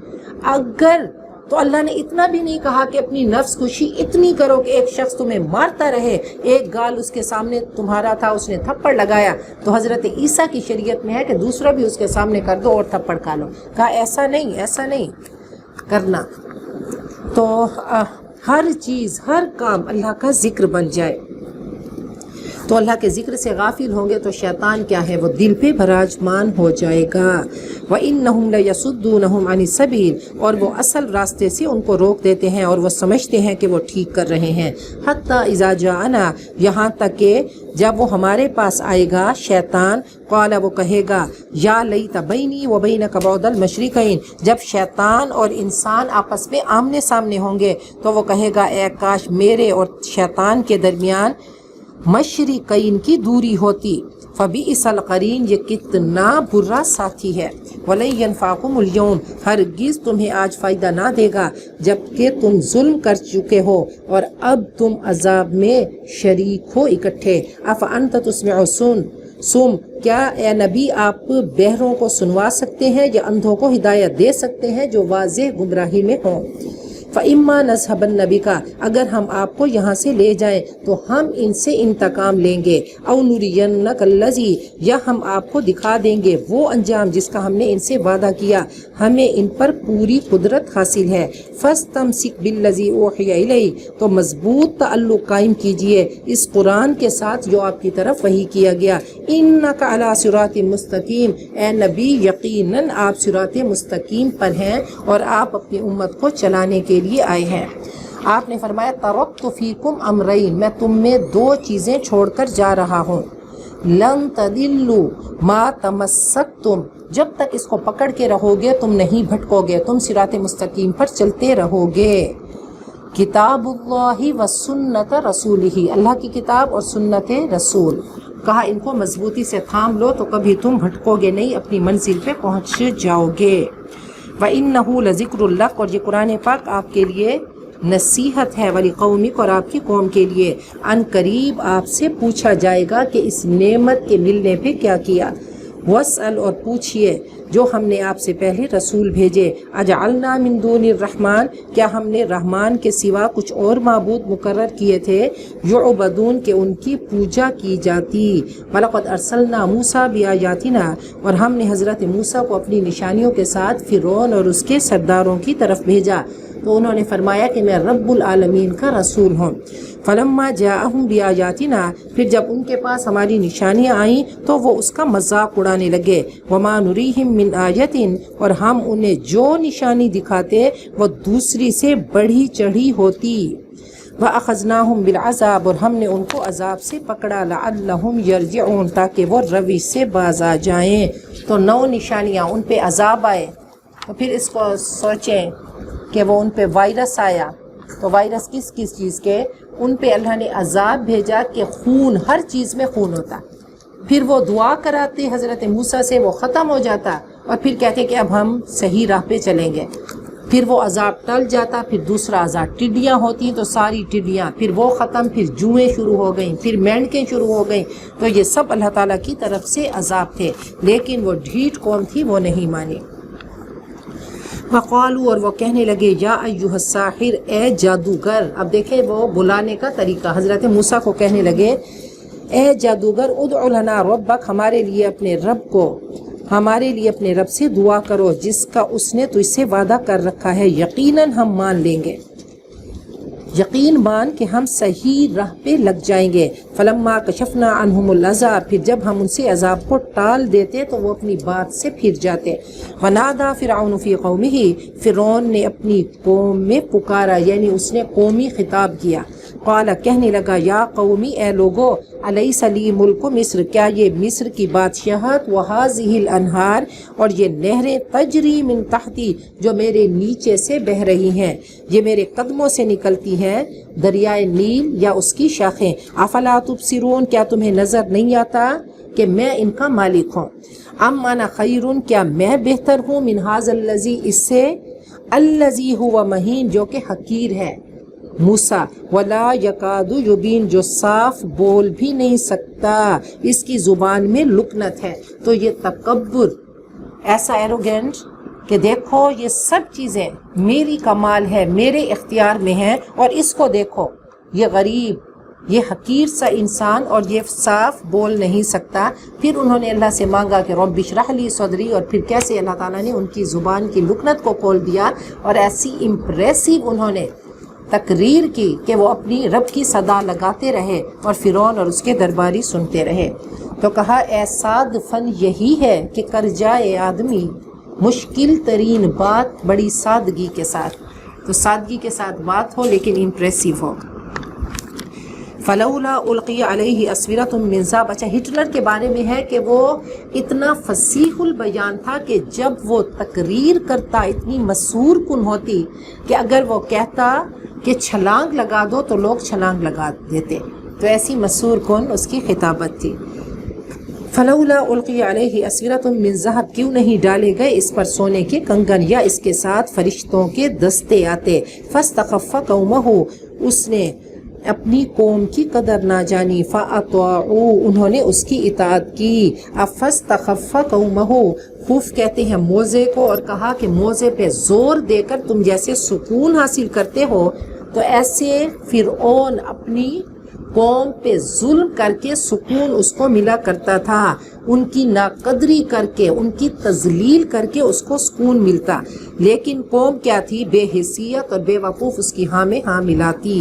S2: اگر تو اللہ نے اتنا بھی نہیں کہا کہ اپنی نفس کشی اتنی کرو کہ ایک شخص تمہیں مارتا رہے. ایک گال اس کے سامنے تمہارا تھا، اس نے تھپڑ لگایا، تو حضرت عیسیٰ کی شریعت میں ہے کہ دوسرا بھی اس کے سامنے کر دو اور تھپڑ کھا لو. کہا ایسا نہیں کرنا. تو ہر چیز، ہر کام اللہ کا ذکر بن جائے. تو اللہ کے ذکر سے غافل ہوں گے تو شیطان کیا ہے، وہ دل پہ براجمان ہو جائے گا۔ وَإِنَّهُمْ لَيَصُدُّونَهُمْ عَنِ السَّبِيلِ، اور وہ اصل راستے سے ان کو روک دیتے ہیں اور وہ سمجھتے ہیں کہ وہ ٹھیک کر رہے ہیں۔ حَتَّى إِذَا جَاءَنَا، یہاں تک کہ جب وہ ہمارے پاس آئے گا شیطان، قال، وہ کہے گا، یا لیت بینی و بینک بعد المشرقین، جب شیطان اور انسان آپس میں آمنے سامنے ہوں گے تو وہ کہے گا اے کاش میرے اور شیطان کے درمیان مشرقین کی دوری ہوتی۔ فبئس القرین، یہ کتنا برا ساتھی ہے۔ وَلَن يَنفَعَكُمُ الْيَوْمَ، ہرگز تمہیں آج فائدہ نہ دے گا جبکہ تم ظلم کر چکے ہو اور اب تم عذاب میں شریک ہو اکٹھے۔ أَفَأَنْتَ تُسْمِعُ الصُّمَّ، کیا اے نبی آپ بہروں کو سنوا سکتے ہیں یا اندھوں کو ہدایت دے سکتے ہیں جو واضح گمراہی میں ہوں؟ فَإِمَّا نَذْهَبَنَّ بِكَ، اگر ہم آپ کو یہاں سے لے جائیں تو ہم ان سے انتقام لیں گے۔ أَوْ نُرِيَنَّكَ الَّذِي، یا ہم آپ کو دکھا دیں گے وہ انجام جس کا ہم نے ان سے وعدہ کیا، ہمیں ان پر پوری قدرت حاصل ہے۔ فَاسْتَمْسِكْ بِالَّذِي أُوحِيَ إِلَيْكَ، تو مضبوط تعلق قائم کیجئے اس قرآن کے ساتھ جو آپ کی طرف وحی کیا گیا۔ إِنَّكَ عَلَى صِرَاطٍ مُسْتَقِيمٍ، اے نبی یقیناً آپ صراط مستقیم پر ہیں اور آپ اپنی امت کو چلانے کے لیے آئے ہیں۔ آپ نے فرمایا ترکت فیکم امرین، میں تم میں دو چیزیں چھوڑ کر جا رہا ہوں۔ لن تضلوا ما تمسکتم، جب تک اس کو پکڑ کے رہو گے تم نہیں بھٹکو گے، تم صراط مستقیم پر چلتے رہو گے۔ کتاب اللہ و سنت رسولہ، اللہ کی کتاب اور سنت رسول، کہا ان کو مضبوطی سے تھام لو تو کبھی تم بھٹکو گے نہیں، اپنی منزل پہ پہنچ جاؤ گے۔ وَإِنَّهُ لَذِكْرٌ لَكَ، اور یہ قرآن پاک آپ کے لیے نصیحت ہے، وَلِقَوْمِكَ، اور آپ کی قوم کے لیے۔ ان قریب آپ سے پوچھا جائے گا کہ اس نعمت کے ملنے پہ کیا کیا۔ وَاسْأَلْ، اور پوچھئے جو ہم نے آپ سے پہلے رسول بھیجے، اجعلنا من دون الرحمن، کیا ہم نے رحمان کے سوا کچھ اور معبود مقرر کیے تھے، یعبدون، کہ ان کی پوجا کی جاتی۔ وَلَقَدْ أَرْسَلْنَا مُوسَىٰ بِآيَاتِنَا، اور ہم نے حضرت موسیٰ کو اپنی نشانیوں کے ساتھ فرعون اور اس کے سرداروں کی طرف بھیجا، تو انہوں نے فرمایا کہ میں رب العالمین کا رسول ہوں۔ فلما جاءہم بآیاتنا، پھر جب ان کے پاس ہماری نشانیاں آئیں تو وہ اس کا مذاق اڑانے لگے۔ وما نریہم من آیت، اور ہم انہیں جو نشانی دکھاتے وہ دوسری سے بڑھی چڑھی ہوتی۔ وَأَخَذْنَاهُمْ بِالْعَذَابِ، اور ہم نے ان کو عذاب سے پکڑا، لَعَلَّهُمْ يَرْجِعُونَ، تاکہ وہ روش سے باز آ جائیں۔ تو 9 نشانیاں، ان پہ عذاب آئے تو پھر اس کو سوچیں کہ وہ ان پہ وائرس آیا، تو وائرس کس چیز کے، ان پہ اللہ نے عذاب بھیجا کہ خون، ہر چیز میں خون ہوتا، پھر وہ دعا کراتے حضرت موسیٰ سے، وہ ختم ہو جاتا، اور پھر کہتے کہ اب ہم صحیح راہ پہ چلیں گے، پھر وہ عذاب ٹل جاتا، پھر دوسرا عذاب، ٹڈیاں ہوتی تو ساری ٹڈیاں، پھر وہ ختم، پھر جوئیں شروع ہو گئیں، پھر مینڈکیں شروع ہو گئیں، تو یہ سب اللہ تعالیٰ کی طرف سے عذاب تھے، لیکن وہ ڈھیٹ قوم تھی، وہ نہیں مانی۔ وقالوا، اور وہ کہنے لگے، یا ایھا الساحر، اے جادوگر۔ اب دیکھیں وہ بلانے کا طریقہ، حضرت موسیٰ کو کہنے لگے اے جادوگر، ادع لنا ربک، ہمارے لیے اپنے رب سے دعا کرو جس کا اس نے تجھ سے وعدہ کر رکھا ہے، یقیناً ہم مان لیں گے، یقین مان کہ ہم صحیح راہ پہ لگ جائیں گے۔ فلما کشفنا عنہم العذاب، پھر جب ہم ان سے عذاب کو ٹال دیتے تو وہ اپنی بات سے پھر جاتے۔ ونادى فرعون فی قومہ، فرعون نے اپنی قوم میں پکارا، یعنی اس نے قومی خطاب کیا۔ قال، کہنے لگا، یا قومی، اے لوگو، الیس لی ملک مصر، کیا یہ مصر کی بادشاہت، وہذہ الانہار، اور یہ نہریں، تجری من تحتی، جو میرے نیچے سے بہہ رہی ہیں، یہ میرے قدموں سے نکلتی ہیں، دریائے نیل یا اس کی شاخیں۔ افلا تبصرون، کیا تمہیں نظر نہیں آتا کہ میں ان کا مالک ہوں؟ ام انا خیر، کیا میں بہتر ہوں، من ھذا الذی، اس سے، الذی ھو مہین، جو کہ حقیر ہے، موسیٰ، ولا یکاد یبین، جو صاف بول بھی نہیں سکتا، اس کی زبان میں لکنت ہے۔ تو یہ تکبر، ایسا ایروگینٹ کہ دیکھو یہ سب چیزیں میری کمال ہے، میرے اختیار میں ہیں، اور اس کو دیکھو، یہ غریب، یہ حقیر سا انسان، اور یہ صاف بول نہیں سکتا۔ پھر انہوں نے اللہ سے مانگا کہ رب اشرح لی صدری، اور پھر کیسے اللہ تعالیٰ نے ان کی زبان کی لکنت کو کھول دیا، اور ایسی امپریسو انہوں نے تقریر کی کہ وہ اپنی رب کی صدا لگاتے رہے اور فرعون اور اس کے درباری سنتے رہے۔ تو کہا اے سعد فن یہی ہے کہ کر جائے آدمی مشکل ترین بات بڑی سادگی کے ساتھ، تو سادگی کے ساتھ بات ہو لیکن امپریسیو ہو۔ فلولا القی علیہ اسورۃ من ذہب، اچھا ہٹلر کے بارے میں ہے کہ وہ اتنا فصیح البیان تھا کہ جب وہ تقریر کرتا اتنی مسحور کن ہوتی کہ اگر وہ کہتا کہ چھلانگ لگا دو تو لوگ چھلانگ لگا دیتے، تو ایسی مسحور کن اس کی خطابت تھی۔ فلولا القی علیہ اسورۃ من ذہب، کیوں نہیں ڈالے گئے اس پر سونے کے کنگن یا اس کے ساتھ فرشتوں کے دستے آتے۔ فاستخف قومہ، اس نے اپنی قوم کی قدر نہ جانی، فاطاعوا، انہوں نے اس کی اطاعت کی۔ فاستخف قومہ، خوف کہتے ہیں موزے کو، اور کہا کہ موزے پہ زور دے کر تم جیسے سکون حاصل کرتے ہو تو ایسے فرعون اپنی قوم پہ ظلم کر کے سکون اس کو ملا کرتا تھا، ان کی ناقدری کر کے ان کی تذلیل کر کے اس کو سکون ملتا، لیکن قوم کیا تھی؟ بے حیثیت اور بے وقوف اس کی ہاں میں ہاں ملاتی۔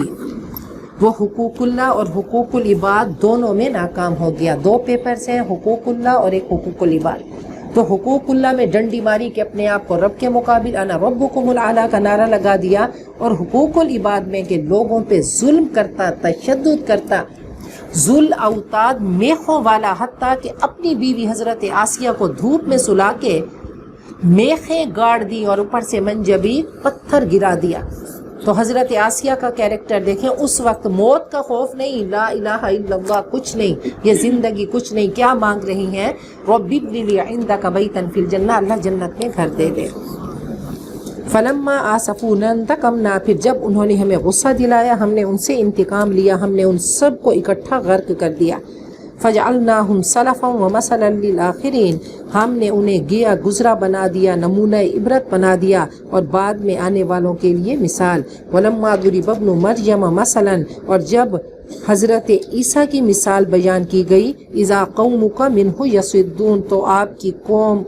S2: وہ حقوق اللہ اور حقوق العباد دونوں میں ناکام ہو گیا۔ دو پیپرز ہیں، حقوق اللہ اور ایک حقوق العباد۔ تو حقوق اللہ میں ڈنڈی ماری کہ اپنے آپ کو رب کے مقابل انا ربکم الاعلی کا نعرہ لگا دیا، اور حقوق العباد میں کہ لوگوں پہ ظلم کرتا، تشدد کرتا، ذل اوتاد میخوں والا، حتیٰ کہ اپنی بیوی حضرت آسیہ کو دھوپ میں سلا کے میخیں گاڑ دی اور اوپر سے منجبی پتھر گرا دیا۔ تو حضرت آسیہ کا کیریکٹر دیکھیں، اس وقت موت کا خوف نہیں، لا الہ الا اللہ کچھ نہیں، یہ زندگی کچھ نہیں، کیا مانگ رہی ہیں؟ رب ابن لی عندک بیتا فی الجنہ، اللہ جنت میں گھر دے دے۔ فلما آسفونا انتقمنا، پھر جب انہوں نے ہمیں غصہ دلایا ہم نے ان سے انتقام لیا، ہم نے ان سب کو اکٹھا غرق کر دیا۔ فجعلناہم سلفا ومثلا للآخرین، ہم نے انہیں گیا گزرا بنا دیا، نمونہ عبرت بنا دیا اور بعد میں آنے والوں کے لیے مثال۔ ولما ضرب ابن مریم مثلا، اور جب حضرت عیسیٰ کی مثال بیان کی گئی، اذا قومک منہ یصدون، تو آپ کی قوم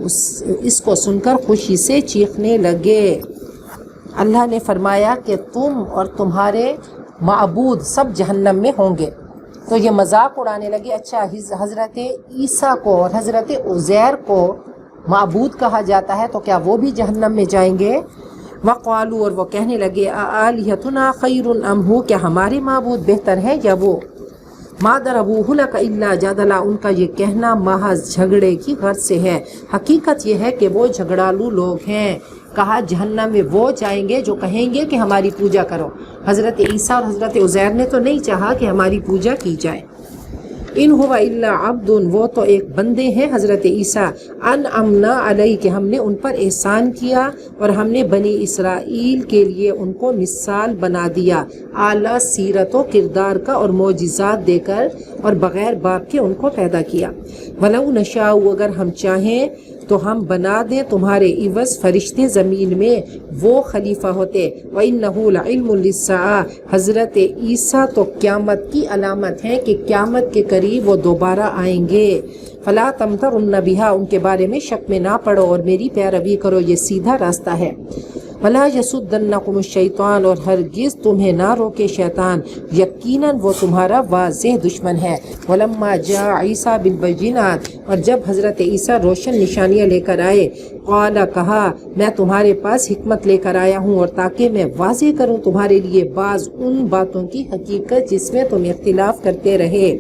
S2: اس کو سن کر خوشی سے چیخنے لگے۔ اللہ نے فرمایا کہ تم اور تمہارے معبود سب جہنم میں ہوں گے، تو یہ مذاق اڑانے لگے۔ اچھا حضرت عیسیٰ کو اور حضرت عزیر کو معبود کہا جاتا ہے، تو کیا وہ بھی جہنم میں جائیں گے؟ وقالوا، اور وہ کہنے لگے آلہتنا خیر ام ہو، کیا ہمارے معبود بہتر ہے یا وہ؟ ما ضربوہ لک الا جدلا، ان کا یہ کہنا محض جھگڑے کی غرض سے ہے، حقیقت یہ ہے کہ وہ جھگڑالو لوگ ہیں۔ کہا جہنم میں وہ جائیں گے جو کہیں گے کہ ہماری پوجا کرو۔ حضرت عیسیٰ اور حضرت عزیر نے تو نہیں چاہا کہ ہماری پوجا کی جائے۔ ان ہوا الا عبد، وہ تو ایک بندے ہیں حضرت عیسیٰ، انعمنا علیہ، کہ ہم نے ان پر احسان کیا اور ہم نے بنی اسرائیل کے لیے ان کو مثال بنا دیا، اعلیٰ سیرت و کردار کا اور معجزات دے کر، اور بغیر باپ کے ان کو پیدا کیا۔ وَلَوْ نَشَاءُ، اگر ہم چاہیں تو ہم بنا دیں تمہارے عوض فرشتے زمین میں، وہ خلیفہ ہوتے۔ وَإِنَّهُ لَعِلْمٌ لِلسَّاعَةِ، حضرت عیسیٰ تو قیامت کی علامت ہے کہ قیامت کے قریب وہ دوبارہ آئیں گے۔ فَلَا تَمْتَرُنَّ بِهَا، ان کے بارے میں شک میں نہ پڑو اور میری پیروی کرو، یہ سیدھا راستہ ہے۔ وَلَا يَسُدَّنَّكُمُ الشَّيْطَانُ، اور ہرگز تمہیں نہ روکے شیطان، یقیناً وہ تمہارا واضح دشمن ہے۔ وَلَمَّا جَاءَ عِيسَىٰ بِالْبَيِّنَاتِ، اور جب حضرت عیسیٰ روشن نشانیاں لے کر آئے، قال، کہا میں تمہارے پاس حکمت لے کر آیا ہوں، اور تاکہ میں واضح کروں تمہارے لیے بعض ان باتوں کی حقیقت جس میں تم اختلاف کرتے رہے،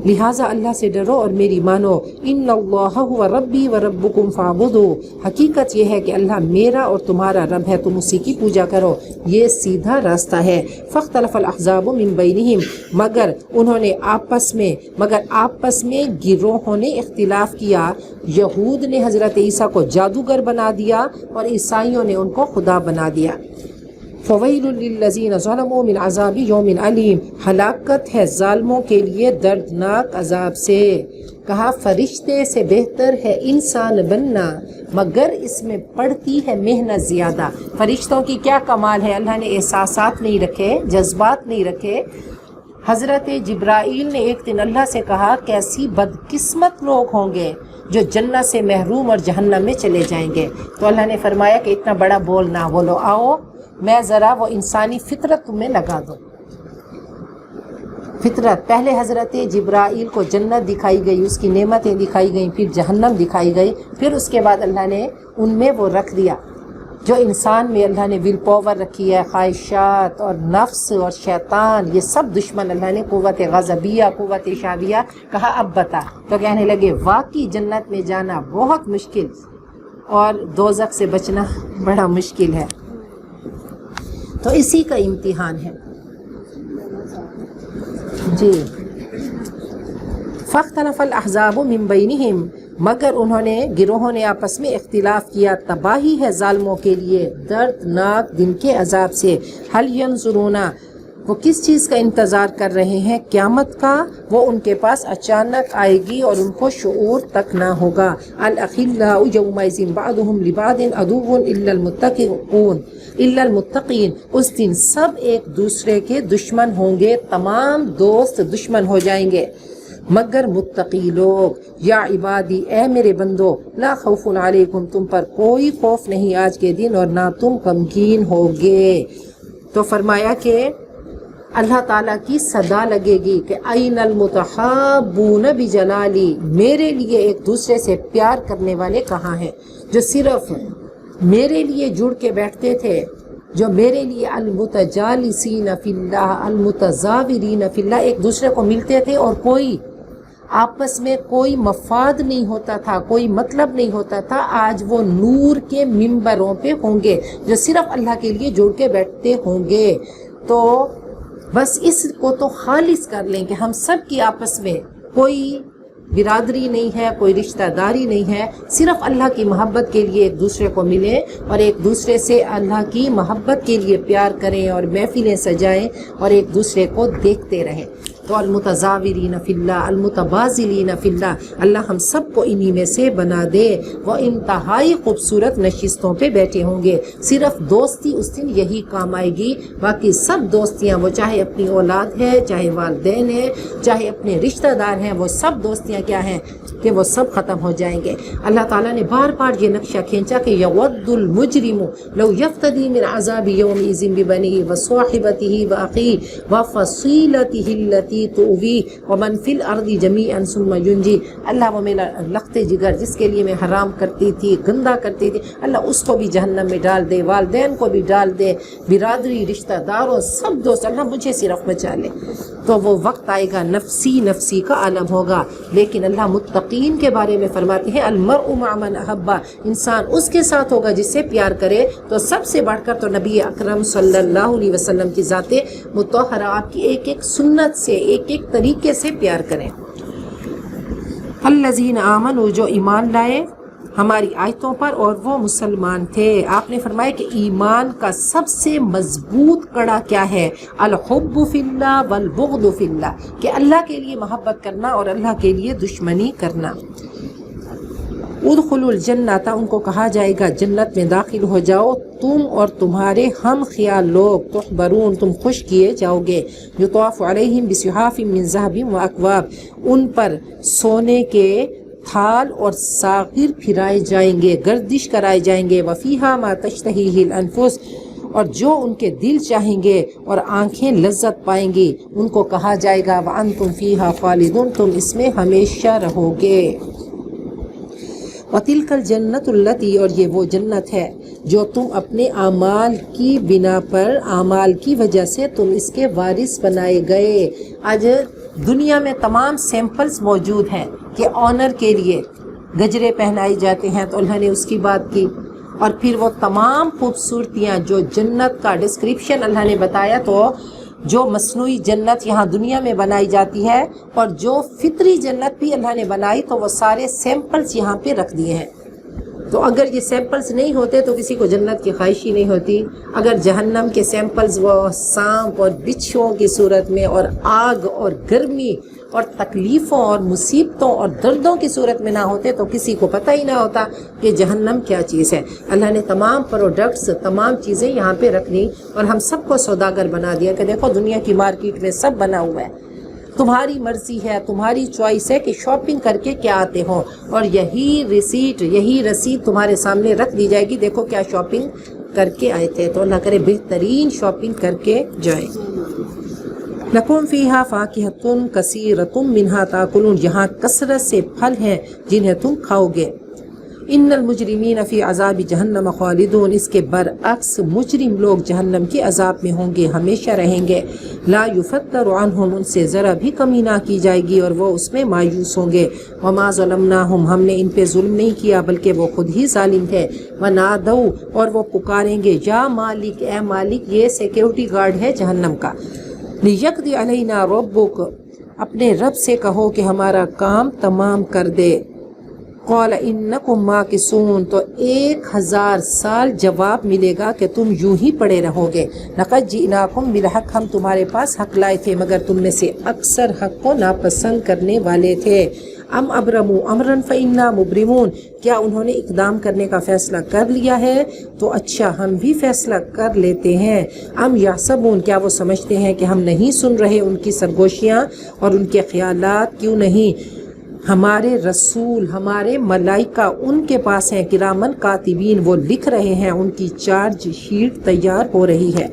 S2: لہٰذا اللہ سے ڈرو اور میری مانو۔ ان اللہ هو ربی و ربکم فاعبدوا، حقیقت یہ ہے کہ اللہ میرا اور تمہارا رب ہے، تم اسی کی پوجا کرو، یہ سیدھا راستہ ہے۔ فاختلف الاحزاب من بینہم، مگر آپس میں گروہوں نے اختلاف کیا۔ یہود نے حضرت عیسیٰ کو جادوگر بنا دیا اور عیسائیوں نے ان کو خدا بنا دیا۔ فَوَيْلٌ لِلَّذِينَ ظَلَمُوا مِنْ عَذَابِ يَوْمٍ عَلِيمٍ، ہلاکت ہے ظالموں کے لیے دردناک عذاب سے۔ کہا فرشتے سے بہتر ہے انسان بننا، مگر اس میں پڑتی ہے محنت زیادہ۔ فرشتوں کی کیا کمال ہے، اللہ نے احساسات نہیں رکھے، جذبات نہیں رکھے۔ حضرت جبرائیل نے ایک دن اللہ سے کہا کیسی بدقسمت لوگ ہوں گے جو جنت سے محروم اور جہنم میں چلے جائیں گے، تو اللہ نے فرمایا کہ اتنا بڑا بول نہ بولو، آؤ میں ذرا وہ انسانی فطرت تمہیں لگا دوں. فطرت پہلے حضرت جبرائیل کو جنت دکھائی گئی، اس کی نعمتیں دکھائی گئیں، پھر جہنم دکھائی گئی، پھر اس کے بعد اللہ نے ان میں وہ رکھ دیا جو انسان میں اللہ نے ول پاور رکھی ہے، خواہشات اور نفس اور شیطان، یہ سب دشمن اللہ نے قوت غضبیہ، قوت شابیہ کہا اب بتا. تو کہنے لگے واقعی جنت میں جانا بہت مشکل اور دوزخ سے بچنا بڑا مشکل ہے. تو اسی کا امتحان ہے. جی فاختلف الاحزاب من بینہم، مگر گروہوں نے آپس میں اختلاف کیا. تباہی ہے ظالموں کے لیے دردناک دن کے عذاب سے. هل ينظرون، وہ کس چیز کا انتظار کر رہے ہیں؟ قیامت کا. وہ ان کے پاس اچانک آئے گی اور ان کو شعور تک نہ ہوگا. الاخلاء یومئذ بعضهم لبعض عدو الا المتقین، اس دن سب ایک دوسرے کے دشمن ہوں گے، تمام دوست دشمن ہو جائیں گے مگر متقی لوگ. یا عبادی، اے میرے بندو، لا خوف علیکم، تم پر کوئی خوف نہیں آج کے دن اور نہ تم غمگین ہوگے. تو فرمایا کہ اللہ تعالیٰ کی صدا لگے گی کہ این المتحابون بجلالی، میرے لیے ایک دوسرے سے پیار کرنے والے کہاں ہیں، جو صرف میرے لیے جڑ کے بیٹھتے تھے، جو میرے لیے المتجالسین فی اللہ المتزاورین فی اللہ، ایک دوسرے کو ملتے تھے اور کوئی آپس میں کوئی مفاد نہیں ہوتا تھا، کوئی مطلب نہیں ہوتا تھا. آج وہ نور کے ممبروں پہ ہوں گے جو صرف اللہ کے لیے جڑ کے بیٹھتے ہوں گے. تو بس اس کو تو خالص کر لیں کہ ہم سب کی آپس میں کوئی برادری نہیں ہے، کوئی رشتہ داری نہیں ہے، صرف اللہ کی محبت کے لیے ایک دوسرے کو ملیں اور ایک دوسرے سے اللہ کی محبت کے لیے پیار کریں اور محفلیں سجائیں اور ایک دوسرے کو دیکھتے رہیں. تو المتزاورین فی اللہ المتبازلین فی اللہ، اللہ ہم سب کو انہی میں سے بنا دے. وہ انتہائی خوبصورت نشستوں پہ بیٹھے ہوں گے. صرف دوستی اس دن یہی کام آئے گی، باقی سب دوستیاں، وہ چاہے اپنی اولاد ہے، چاہے والدین ہے، چاہے اپنے رشتہ دار ہیں، وہ سب دوستیاں کیا ہیں کہ وہ سب ختم ہو جائیں گے. اللہ تعالیٰ نے بار بار یہ نقشہ کھینچا کہ یود المجرم لو یفتدی من عذاب یومئذ ببنیہ وصاحبتہ واخیہ وفصیلتہ التی تؤوی ومن فی الارض جمیعا ثم ینجی. اللہ وہ میرا لخت جگر جس کے لیے میں حرام کرتی تھی، گندا کرتی تھی، اللہ اس کو بھی جہنم میں ڈال دے، والدین کو بھی ڈال دے، برادری، رشتہ داروں، سب دوست، اللہ مجھے صرف بچا لے. تو وہ وقت آئے گا نفسی نفسی کا عالم ہوگا. لیکن اللہ متقین کے بارے میں فرماتے ہیں المرء مع من احبہ، انسان اس کے ساتھ ہوگا جس سے پیار کرے. تو سب سے بڑھ کر تو نبی اکرم صلی اللہ علیہ وسلم کی ذات مطہرہ، آپ کی ایک ایک سنت سے، ایک ایک طریقے سے پیار کریں. الذین آمنوا، جو ایمان لائے ہماری آیتوں پر اور وہ مسلمان تھے. آپ نے فرمایا کہ ایمان کا سب سے مضبوط کڑا کیا ہے؟ الحب فی اللہ والبغض فی اللہ، کہ اللہ کے لیے محبت کرنا اور اللہ کے لیے دشمنی کرنا. ادخلوا الجنۃ، ان کو کہا جائے گا جنت میں داخل ہو جاؤ، تم اور تمہارے ہم خیال لوگ، تحبرون، تم خوش کیے جاؤ گے. یطاف علیہم بصحاف من ذہب واکواب، ان پر سونے کے تھال اور ساغر پھرائے جائیں گے، گردش کرائے جائیں گے. وفیہا ما تشتہیہ الانفس، اور جو ان کے دل چاہیں گے اور آنکھیں لذت پائیں گی. ان کو کہا جائے گا وانتم فیہا خالدون، تم اس میں ہمیشہ رہو گے. وَتِلْكَ الْجَنَّةُ الَّتِي، اور یہ وہ جنت ہے جو تم اپنے اعمال کی بنا پر، اعمال کی وجہ سے تم اس کے وارث بنائے گئے. آج دنیا میں تمام سیمپلز موجود ہیں کہ آنر کے لیے گجرے پہنائے جاتے ہیں، تو اللہ نے اس کی بات کی. اور پھر وہ تمام خوبصورتیاں جو جنت کا ڈسکرپشن اللہ نے بتایا، تو جو مصنوعی جنت یہاں دنیا میں بنائی جاتی ہے اور جو فطری جنت بھی اللہ نے بنائی، تو وہ سارے سیمپلز یہاں پہ رکھ دیے ہیں. تو اگر یہ سیمپلز نہیں ہوتے تو کسی کو جنت کی خواہش ہی نہیں ہوتی. اگر جہنم کے سیمپلز وہ سانپ اور بچھوؤں کی صورت میں اور آگ اور گرمی اور تکلیفوں اور مصیبتوں اور دردوں کی صورت میں نہ ہوتے تو کسی کو پتہ ہی نہ ہوتا کہ جہنم کیا چیز ہے. اللہ نے تمام پروڈکٹس، تمام چیزیں یہاں پہ رکھ دی اور ہم سب کو سوداگر بنا دیا کہ دیکھو دنیا کی مارکیٹ میں سب بنا ہوا ہے، تمہاری مرضی ہے، تمہاری چوائس ہے کہ شاپنگ کر کے کیا آتے ہو، اور یہی ریسیٹ، یہی رسید تمہارے سامنے رکھ دی جائے گی، دیکھو کیا شاپنگ کر کے آئے تھے، تو اللہ کرے بہترین شاپنگ کر کے جائیں۔ لکم فیہا فاکہۃ کثیرۃ منہا تاکلون، یہاں کثرت سے پھل ہیں جنہیں تم کھاؤ گے۔ ان المجرمین فی عذاب جہنم خالدون، اس کے برعکس مجرم لوگ جہنم کے عذاب میں ہوں گے، ہمیشہ رہیں گے۔ لا یفتر عنہم، ان سے ذرا بھی کمی نہ کی جائے گی اور وہ اس میں مایوس ہوں گے۔ وما ظلمناہم، ہم نے ان پہ ظلم نہیں کیا بلکہ وہ خود ہی ظالم ہے۔ ونادوا، اور وہ پکاریں گے یا مالک، اے مالک، یہ سیکیورٹی گارڈ ہے جہنم کا۔ لیقضی علینا ربک، اپنے رب سے کہو کہ ہمارا کام تمام کر دے۔ قال انکم ماکثون، تو 1000 سال جواب ملے گا کہ تم یوں ہی پڑے رہو گے۔ لقد جئناکم بالحق، ہم تمہارے پاس حق لائے تھے مگر تم میں سے اکثر حق کو ناپسند کرنے والے تھے۔ ام ابرموا امرا فإنا مبرمون، کیا انہوں نے اقدام کرنے کا فیصلہ کر لیا ہے تو اچھا ہم بھی فیصلہ کر لیتے ہیں۔ ام یحسبون، کیا وہ سمجھتے ہیں کہ ہم نہیں سن رہے ان کی سرگوشیاں اور ان کے خیالات؟ کیوں نہیں، ہمارے رسول، ہمارے ملائکہ ان کے پاس ہیں، کرامن کاتبین، وہ لکھ رہے ہیں، ان کی چارج شیٹ تیار ہو رہی ہے۔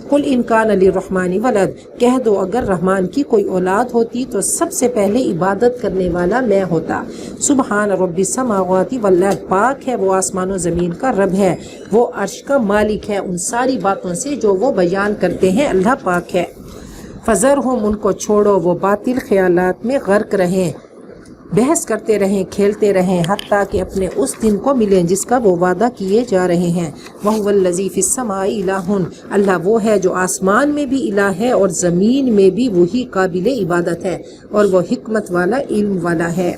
S2: قل ان کان للرحمن ولد، کہہ دو اگر رحمان کی کوئی اولاد ہوتی تو سب سے پہلے عبادت کرنے والا میں ہوتا۔ سبحان رب السماوات والارض، پاک ہے وہ آسمان و زمین کا رب ہے، وہ عرش کا مالک ہے، ان ساری باتوں سے جو وہ بیان کرتے ہیں اللہ پاک ہے۔ فذرہم، ان کو چھوڑو، وہ باطل خیالات میں غرق رہیں، بحث کرتے رہیں، کھیلتے رہیں، حتیٰ کہ اپنے اس دن کو ملیں جس کا وہ وعدہ کیے جا رہے ہیں۔ وَهُوَ الَّذِي فِي السَّمَاءِ إِلَٰهٌ، اللہ وہ ہے جو آسمان میں بھی الہ ہے اور زمین میں بھی وہی قابل عبادت ہے، اور وہ حکمت والا، علم والا ہے۔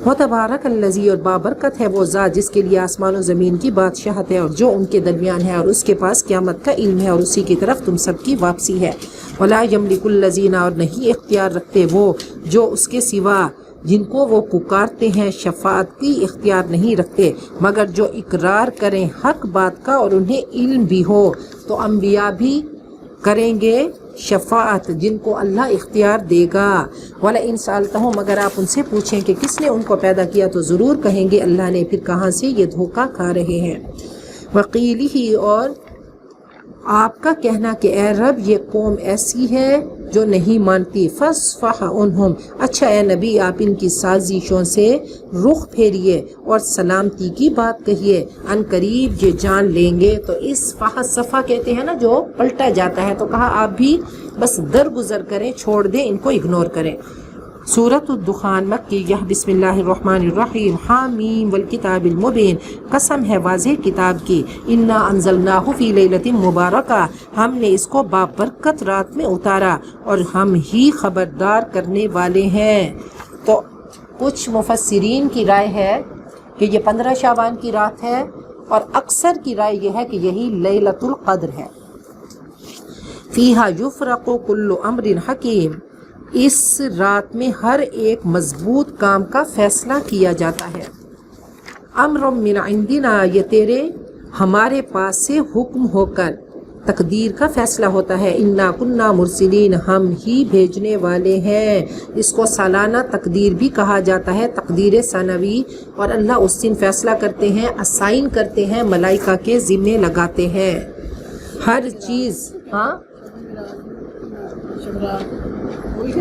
S2: وَتَبَارَكَ الَّذِي، اور بابرکت ہے وہ ذات جس کے لیے آسمان و زمین کی بادشاہت ہے اور جو ان کے درمیان ہے، اور اس کے پاس قیامت کا علم ہے اور اسی کی طرف تم سب کی واپسی ہے۔ وَلَا يَمْلِكُ الَّذِينَ، اور نہیں اختیار رکھتے وہ جو اس کے سوا جن کو وہ پکارتے ہیں شفاعت کی اختیار نہیں رکھتے، مگر جو اقرار کریں حق بات کا اور انہیں علم بھی ہو، تو انبیاء بھی کریں گے شفاعت جن کو اللہ اختیار دے گا۔ وَلَئِن سَأَلْتَهُمْ، اگر آپ ان سے پوچھیں کہ کس نے ان کو پیدا کیا تو ضرور کہیں گے اللہ نے، پھر کہاں سے یہ دھوکہ کھا رہے ہیں۔ وَقِيلِهِ، اور آپ کا کہنا کہ اے رب یہ قوم ایسی ہے جو نہیں مانتی، فَاصْفَحْ عَنْهُمْ، اچھا اے نبی آپ ان کی سازشوں سے رخ پھیریے اور سلامتی کی بات کہیے، ان قریب یہ جان لیں گے۔ تو اس صفحہ کہتے ہیں نا جو پلٹا جاتا ہے، تو کہا آپ بھی بس درگزر کریں، چھوڑ دیں، ان کو اگنور کریں۔ سورۃ الدخان مکیہ، بسم اللہ الرحمن الرحیم، حامیم والکتاب المبین، قسم ہے واضح کتاب کی، انا انزلناہ فی لیلۃ مبارکہ، ہم نے اس کو بابرکت رات میں اتارا اور ہم ہی خبردار کرنے والے ہیں۔ تو کچھ مفسرین کی رائے ہے کہ یہ 15 شعبان کی رات ہے، اور اکثر کی رائے یہ ہے کہ یہی لیلۃ القدر ہے۔ فیہا یفرق کل امر حکیم، اس رات میں ہر ایک مضبوط کام کا فیصلہ کیا جاتا ہے۔ امر من عندنا، یہ تیرے ہمارے پاس سے حکم ہو کر تقدیر کا فیصلہ ہوتا ہے۔ انا کنا مرسلین، ہم ہی بھیجنے والے ہیں۔ اس کو سالانہ تقدیر بھی کہا جاتا ہے، تقدیر سنوی، اور اللہ اس دن فیصلہ کرتے ہیں، اسائن کرتے ہیں، ملائکہ کے ذمے لگاتے ہیں ہر چیز۔ ہاں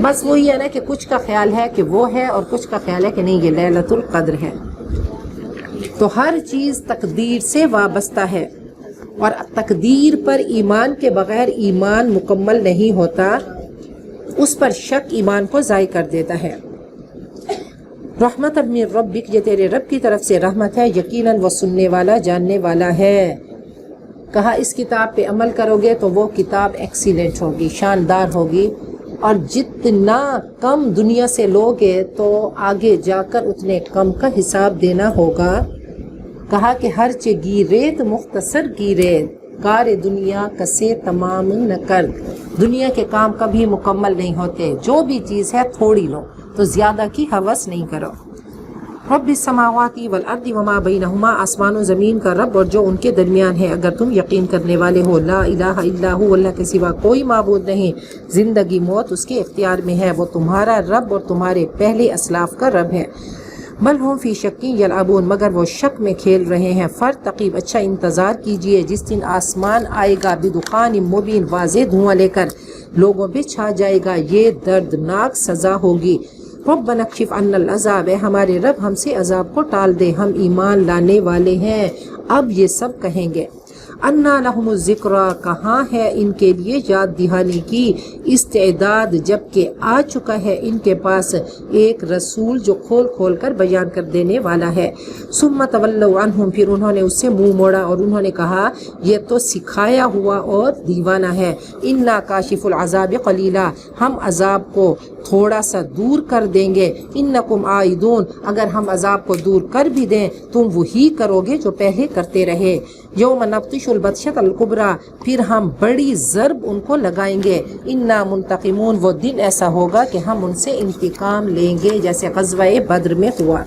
S2: بس وہی ہے نا کہ کچھ کا خیال ہے کہ وہ ہے اور کچھ کا خیال ہے کہ نہیں یہ لیلۃ القدر ہے۔ تو ہر چیز تقدیر سے وابستہ ہے، اور تقدیر پر ایمان کے بغیر ایمان مکمل نہیں ہوتا، اس پر شک ایمان کو ضائع کر دیتا ہے۔ رحمت من ربک، یہ تیرے رب کی طرف سے رحمت ہے، یقیناً وہ سننے والا جاننے والا ہے۔ کہا اس کتاب پہ عمل کرو گے تو وہ کتاب ایکسیلنٹ ہوگی، شاندار ہوگی، اور جتنا کم دنیا سے لوگے تو آگے جا کر اتنے کم کا حساب دینا ہوگا۔ کہا کہ ہر چے گیریت مختصر گیریت، کار دنیا کسے تمام نہ کر، دنیا کے کام کبھی مکمل نہیں ہوتے، جو بھی چیز ہے تھوڑی لو تو زیادہ کی ہوس نہیں کرو۔ رب السماوات والارض وما بینہما، آسمان و زمین کا رب اور جو ان کے درمیان ہے، اگر تم یقین کرنے والے ہو۔ لا الہ الا ہو، اللہ کے سوا کوئی معبود نہیں، زندگی موت اس کے اختیار میں ہے، وہ تمہارا رب اور تمہارے پہلے اسلاف کا رب ہے۔ بل ہم فی شکی یلعبون مگر وہ شک میں کھیل رہے ہیں. فرتقیب اچھا انتظار کیجئے جس دن آسمان آئے گا بدخان مبین واضح دھواں لے کر لوگوں پہ چھا جائے گا. یہ دردناک سزا ہوگی. ربنا اکشف عنا العذاب اے ہمارے رب ہم سے عذاب کو ٹال دے ہم ایمان لانے والے ہیں. اب یہ سب کہیں گے انا لہم الذکریٰ کہاں ہے ان کے لیے یاد دہانی کی استعداد جبکہ آ چکا ہے ان کے پاس ایک رسول جو کھول کھول کر بیان کر دینے والا ہے. ثم تولوا عنہم پھر انہوں نے اس سے منہ موڑا اور انہوں نے کہا یہ تو سکھایا ہوا اور دیوانہ ہے. انا کاشف العذاب قلیلا ہم عذاب کو تھوڑا سا دور کر دیں گے. انکم عائدون اگر ہم عذاب کو دور کر بھی دیں تم وہی کرو گے جو پہلے کرتے رہے. یوم نبطش البطشۃ الکبریٰ پھر ہم بڑی ضرب ان کو لگائیں گے. انا منتقمون وہ دن ایسا ہوگا کہ ہم ان سے انتقام لیں گے جیسے غزوہ بدر میں ہوا.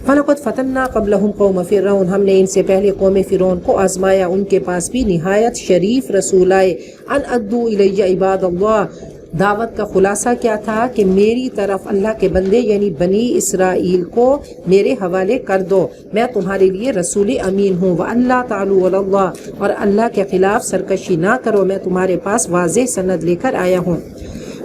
S2: فَلَقَدْ فَتَنَّا قَبْلَهُمْ قَوْمَ فِرْعَوْنَ ہم نے ان سے پہلے قوم فرعون کو آزمایا. ان کے پاس بھی نہایت شریف رسول آئے. ان ادوا الی عباد اللہ دعوت کا خلاصہ کیا تھا کہ میری طرف اللہ کے بندے یعنی بنی اسرائیل کو میرے حوالے کر دو. میں تمہارے لیے رسول امین ہوں. وَأَلَّا تَعْلُوا عَلَى اللَّهِ اور اللہ کے خلاف سرکشی نہ کرو. میں تمہارے پاس واضح سند لے کر آیا ہوں.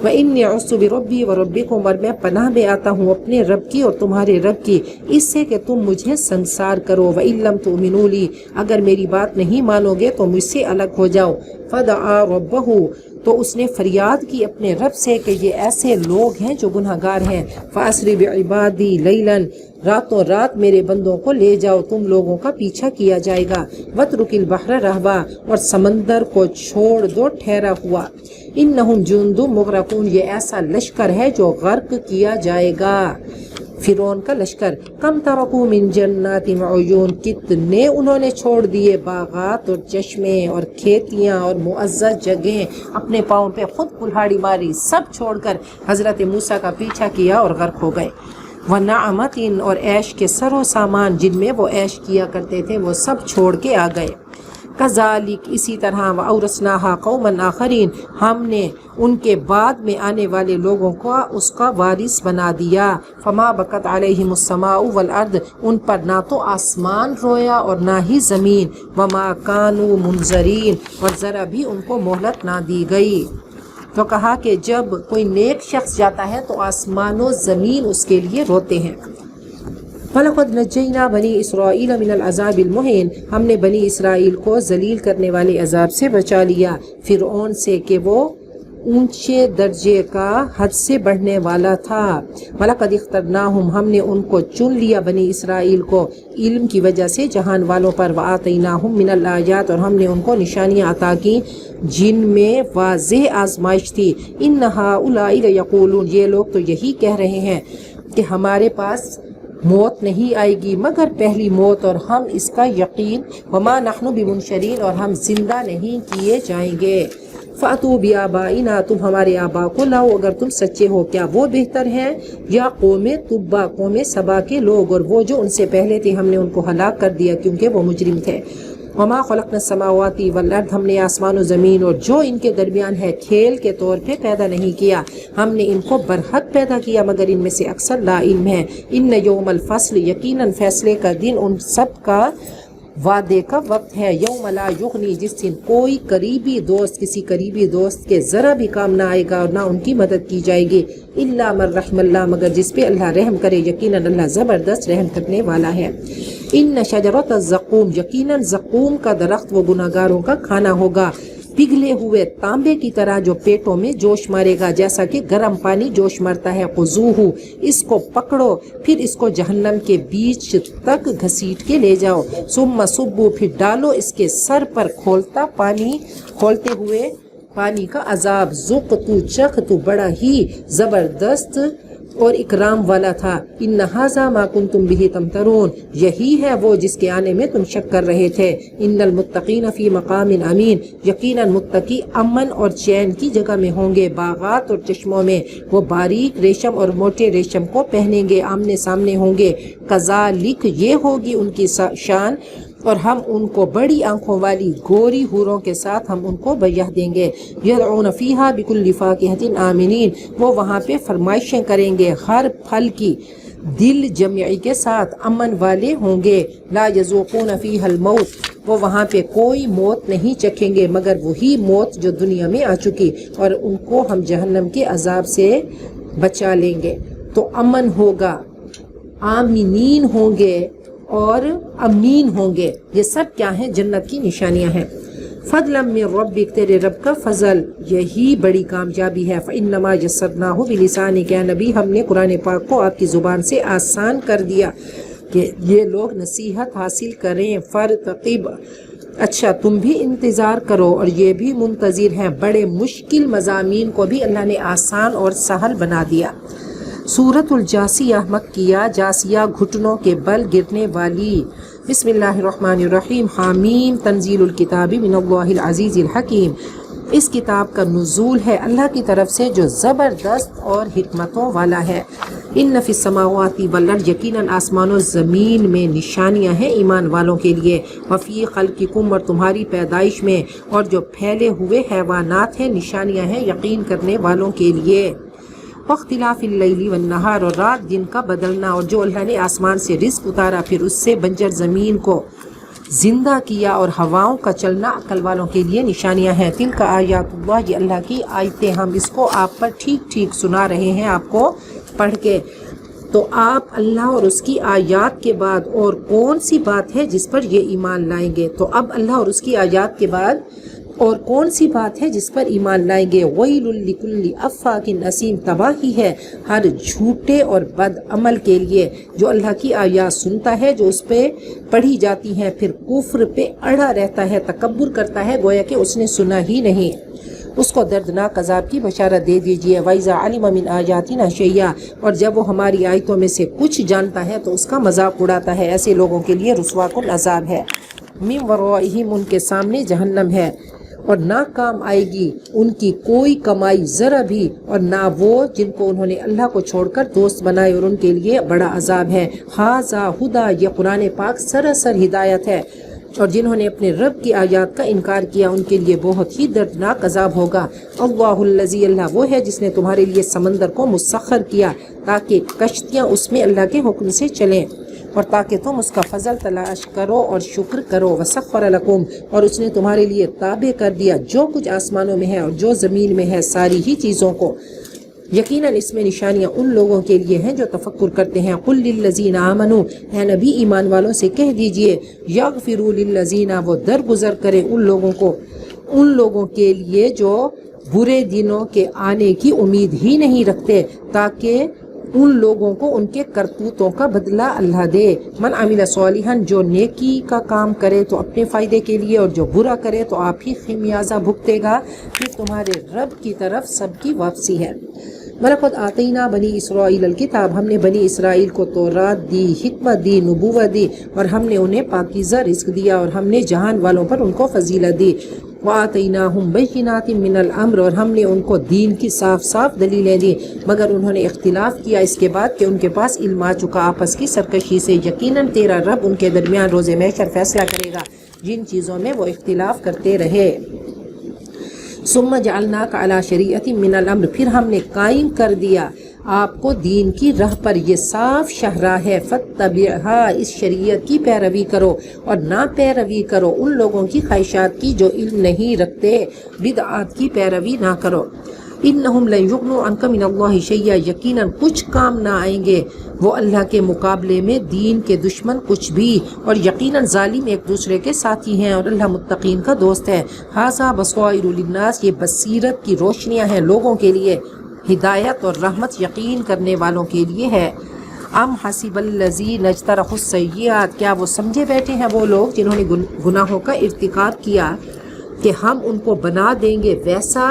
S2: وَإِنِّي عُذْتُ بِرَبِّي وَرَبِّكُمْ اور میں پناہ میں آتا ہوں اپنے رب کی اور تمہارے رب کی اس سے کہ تم مجھے سنگسار کرو. وَإِن لَّمْ تُؤْمِنُوا لِي اگر میری بات نہیں مانو گے تو مجھ سے الگ ہو جاؤ. فَدَعَا رَبَّهُ تو اس نے فریاد کی اپنے رب سے کہ یہ ایسے لوگ ہیں جو گناہگار ہیں. فَأَسْرِ بِعِبَادِي لَيْلًا راتوں رات میرے بندوں کو لے جاؤ تم لوگوں کا پیچھا کیا جائے گا. وَاتْرُكِ الْبَحْرَ رَهْوًا اور سمندر کو چھوڑ دو ٹھہرا ہوا. اِنَّهُمْ جُندٌ مُغْرَقُونَ یہ ایسا لشکر ہے جو غرق کیا جائے گا. فرعون کا لشکر. کم ترکوا من جنات وعیون کتنے انہوں نے چھوڑ دیے باغات اور چشمے اور کھیتیاں اور معزز جگہیں. اپنے پاؤں پہ خود کلہاڑی ماری سب چھوڑ کر حضرت موسیٰ کا پیچھا کیا اور غرق ہو گئے. ونعمت اور عیش کے سر و سامان جن میں وہ عیش کیا کرتے تھے وہ سب چھوڑ کے آ گئے. کذالک اسی طرح وَأَوْرَثْنَاهَا قَوْمًا آخَرِينَ ہم نے ان کے بعد میں آنے والے لوگوں کو اس کا وارث بنا دیا. فما بکت علیہم السماء والارض ان پر نہ تو آسمان رویا اور نہ ہی زمین. وما کانوا منظرین اور ذرا بھی ان کو مہلت نہ دی گئی. تو کہا کہ جب کوئی نیک شخص جاتا ہے تو آسمان و زمین اس کے لیے روتے ہیں. وَلَقَدْ نَجَّيْنَا بَنِي إِسْرَائِيلَ مِنَ الْعَذَابِ الْمُهِينِ ہم نے بنی اسرائیل کو ذلیل کرنے والے عذاب سے بچا لیا. فرعون سے کہ وہ اونچے درجے کا حد سے بڑھنے والا تھا. وَلَقَدْ اخْتَرْنَاهُمْ ہم نے ان کو چن لیا بنی اسرائیل کو علم کی وجہ سے جہان والوں پر. وَآتَيْنَاهُمْ مِنَ الْآيَاتِ اور ہم نے ان کو نشانیاں عطا کی جن میں واضح آزمائش تھی. إِنَّ هَؤُلَاءِ لَيَقُولُونَ یہ لوگ تو یہی کہہ رہے ہیں کہ ہمارے پاس موت نہیں آئے گی مگر پہلی موت اور ہم اس کا یقین. وما نحن بمنشرین اور ہم زندہ نہیں کیے جائیں گے. فاتوا بآبائنا تم ہمارے آبا کو لاؤ اگر تم سچے ہو. کیا وہ بہتر ہیں یا قوم تبا قوم سبا کے لوگ اور وہ جو ان سے پہلے تھے ہم نے ان کو ہلاک کر دیا کیونکہ وہ مجرم تھے. وما خلقنا السماوات والارض ہم نے آسمان و زمین اور جو ان کے درمیان ہے کھیل کے طور پہ پیدا نہیں کیا. ہم نے ان کو برحق پیدا کیا مگر ان میں سے اکثر لا علم ہے. ان یوم الفصل یقیناً فیصلے کا دن ان سب کا وعدے کا وقت ہے. یوم لا یغنی جس دن کوئی قریبی دوست کسی قریبی دوست کے ذرا بھی کام نہ آئے گا اور نہ ان کی مدد کی جائے گی. الا من رحم اللہ مگر جس پہ اللہ رحم کرے. یقیناً اللہ زبردست رحم کرنے والا ہے. ان شجرۃ الزقوم یقیناً زقوم کا درخت وہ گناہگاروں کا کھانا ہوگا. پگھلے ہوئے تانبے کی طرح جو پیٹوں میں جوش مارے گا جیسا کہ گرم پانی جوش مارتا ہے. خذوہ اس کو پکڑو پھر اس کو جہنم کے بیچ تک گھسیٹ کے لے جاؤ. ثم صبوا پھر ڈالو اس کے سر پر کھولتے ہوئے پانی کا عذاب. ذق تو چکھ تو بڑا ہی زبردست اور اکرام والا تھا. ان ھذا ما کنتم به تمترون یہی ہے وہ جس کے آنے میں تم شک کر رہے تھے. ان المتقین فی مقام امین یقیناً متقی امن اور چین کی جگہ میں ہوں گے. باغات اور چشموں میں وہ باریک ریشم اور موٹے ریشم کو پہنیں گے آمنے سامنے ہوں گے. کذالک یہ ہوگی ان کی شان اور ہم ان کو بڑی آنکھوں والی گوری حوروں کے ساتھ ہم ان کو بیاہ دیں گے. یدعون فیہا بکل فاکہۃ آمنین وہ وہاں پہ فرمائشیں کریں گے ہر پھل کی دل جمعی کے ساتھ امن والے ہوں گے. لا یذوقون فیہا الموت, وہ وہاں پہ کوئی موت نہیں چکھیں گے مگر وہی موت جو دنیا میں آ چکی, اور ان کو ہم جہنم کے عذاب سے بچا لیں گے. تو امن ہوگا, آمینین ہوں گے اور امین ہوں گے. یہ سب کیا ہیں؟ جنت کی نشانیاں ہیں. فضلا من ربک, تیرے رب کا فضل, یہی بڑی کامیابی ہے. فانما یسرناہ بلسانک, یا نبی ہم نے قرآن پاک کو آپ کی زبان سے آسان کر دیا کہ یہ لوگ نصیحت حاصل کریں. فرتقب, اچھا تم بھی انتظار کرو اور یہ بھی منتظر ہیں. بڑے مشکل مضامین کو بھی اللہ نے آسان اور سہل بنا دیا. سورۃ الجاسیہ مکیہ, جاسیہ گھٹنوں کے بل گرنے والی. بسم اللہ الرحمن الرحیم. حامیم, تنزیل الکتاب من اللہ العزیز الحکیم. اس کتاب کا نزول ہے اللہ کی طرف سے جو زبردست اور حکمتوں والا ہے. ان فی السماوات والارض, یقیناً آسمان و زمین میں نشانیاں ہیں ایمان والوں کے لیے. وفی خلقکم, اور تمہاری پیدائش میں, اور جو پھیلے ہوئے حیوانات ہیں نشانیاں ہیں یقین کرنے والوں کے لیے. واختلاف اللیل والنہار, اور رات دن کا بدلنا, اور جو اللہ نے آسمان سے رزق اتارا پھر اس سے بنجر زمین کو زندہ کیا, اور ہواؤں کا چلنا عقل والوں کے لیے نشانیاں ہیں. تلک آیات اللہ, یہ اللہ کی آیتیں, ہم اس کو آپ پر ٹھیک ٹھیک سنا رہے ہیں آپ کو پڑھ کے. تو آپ اللہ اور اس کی آیات کے بعد اور کون سی بات ہے جس پر یہ ایمان لائیں گے؟ تو اب اللہ اور اس کی آیات کے بعد اور کون سی بات ہے جس پر ایمان لائیں گے؟ ویل لکل افاک اثیم, تباہی ہے ہر جھوٹے اور بد عمل کے لیے جو اللہ کی آیات سنتا ہے, جو اس پہ پڑھی جاتی ہیں, پھر کفر پہ اڑا رہتا ہے, تکبر کرتا ہے گویا کہ اس نے سنا ہی نہیں. اس کو دردناک عذاب کی بشارت دے دیجیے. وَإِذَا عَلِمَ مِنْ آيَاتِنَا شَيْئًا, اور جب وہ ہماری آیتوں میں سے کچھ جانتا ہے تو اس کا مذاق اڑاتا ہے. ایسے لوگوں کے لیے رسوا کن عذاب ہے. مِنْ وَرَائِهِمْ, ان کے سامنے جہنم ہے, اور نہ کام آئے گی ان کی کوئی کمائی ذرا بھی, اور نہ وہ جن کو انہوں نے اللہ کو چھوڑ کر دوست بنائے, اور ان کے لیے بڑا عذاب ہے. ھذا ھدیٰ, یہ قرآن پاک سراسر ہدایت ہے, اور جنہوں نے اپنے رب کی آیات کا انکار کیا ان کے لیے بہت ہی دردناک عذاب ہوگا. اللہ الذی, اللہ وہ ہے جس نے تمہارے لیے سمندر کو مسخر کیا تاکہ کشتیاں اس میں اللہ کے حکم سے چلیں, اور تاکہ تم اس کا فضل تلاش کرو اور شکر کرو. وسخر لکم, اور اس نے تمہارے لیے تابع کر دیا جو کچھ آسمانوں میں ہے اور جو زمین میں ہے, ساری ہی چیزوں کو. یقیناً اس میں نشانیاں ان لوگوں کے لیے ہیں جو تفکر کرتے ہیں. قل للذین آمنوا, اے نبی ایمان والوں سے کہہ دیجئے, یغفروا للذین, وہ درگزر کریں ان لوگوں کے لیے جو برے دنوں کے آنے کی امید ہی نہیں رکھتے, تاکہ ان لوگوں کو ان کے کرتوتوں کا بدلہ اللہ دے. من عمل صالحا, جو نیکی کا کام کرے تو اپنے فائدے کے لیے, اور جو برا کرے تو آپ ہی خمیازہ بھگتے گا, پھر تمہارے رب کی طرف سب کی واپسی ہے. وَلَقَدْ آتَيْنَا بَنِي إِسْرَائِيلَ الْكِتَابَ, ہم نے بنی اسرائیل کو تورات دی, حکمت دی, نبوت دی, اور ہم نے انہیں پاکیزہ رزق دیا, اور ہم نے جہان والوں پر ان کو فضیلت دی. وَآتَيْنَاهُمْ بَيِّنَاتٍ مِّنَ الْأَمْرِ, اور ہم نے ان کو دین کی صاف صاف دلیلیں دی, مگر انہوں نے اختلاف کیا اس کے بعد کہ ان کے پاس علم آ چکا آپس کی سرکشی سے. یقیناً تیرا رب ان کے درمیان روز محشر فیصلہ کرے گا جن چیزوں میں وہ اختلاف کرتے رہے. ثم جعلناک علی شریعت من الامر, پھر ہم نے قائم کر دیا آپ کو دین کی راہ پر, یہ صاف شاہراہ ہے. فاتبعھا, اس شریعت کی پیروی کرو, اور نہ پیروی کرو ان لوگوں کی خواہشات کی جو علم نہیں رکھتے, بدعات کی پیروی نہ کرو. انہم لن یغنوا عنک من اللہ شیئا, یقیناً کچھ کام نہ آئیں گے وہ اللہ کے مقابلے میں دین کے دشمن کچھ بھی, اور یقیناً ظالم ایک دوسرے کے ساتھی ہیں, اور اللہ متقین کا دوست ہے. ھذا بصائر للناس, یہ بصیرت کی روشنیاں ہیں لوگوں کے لیے, ہدایت اور رحمت یقین کرنے والوں کے لیے ہے. ام حسب الذین اجترحوا السیئات, کیا وہ سمجھے بیٹھے ہیں وہ لوگ جنہوں نے گناہوں کا ارتکاب کیا کہ ہم ان کو بنا دیں گے ویسا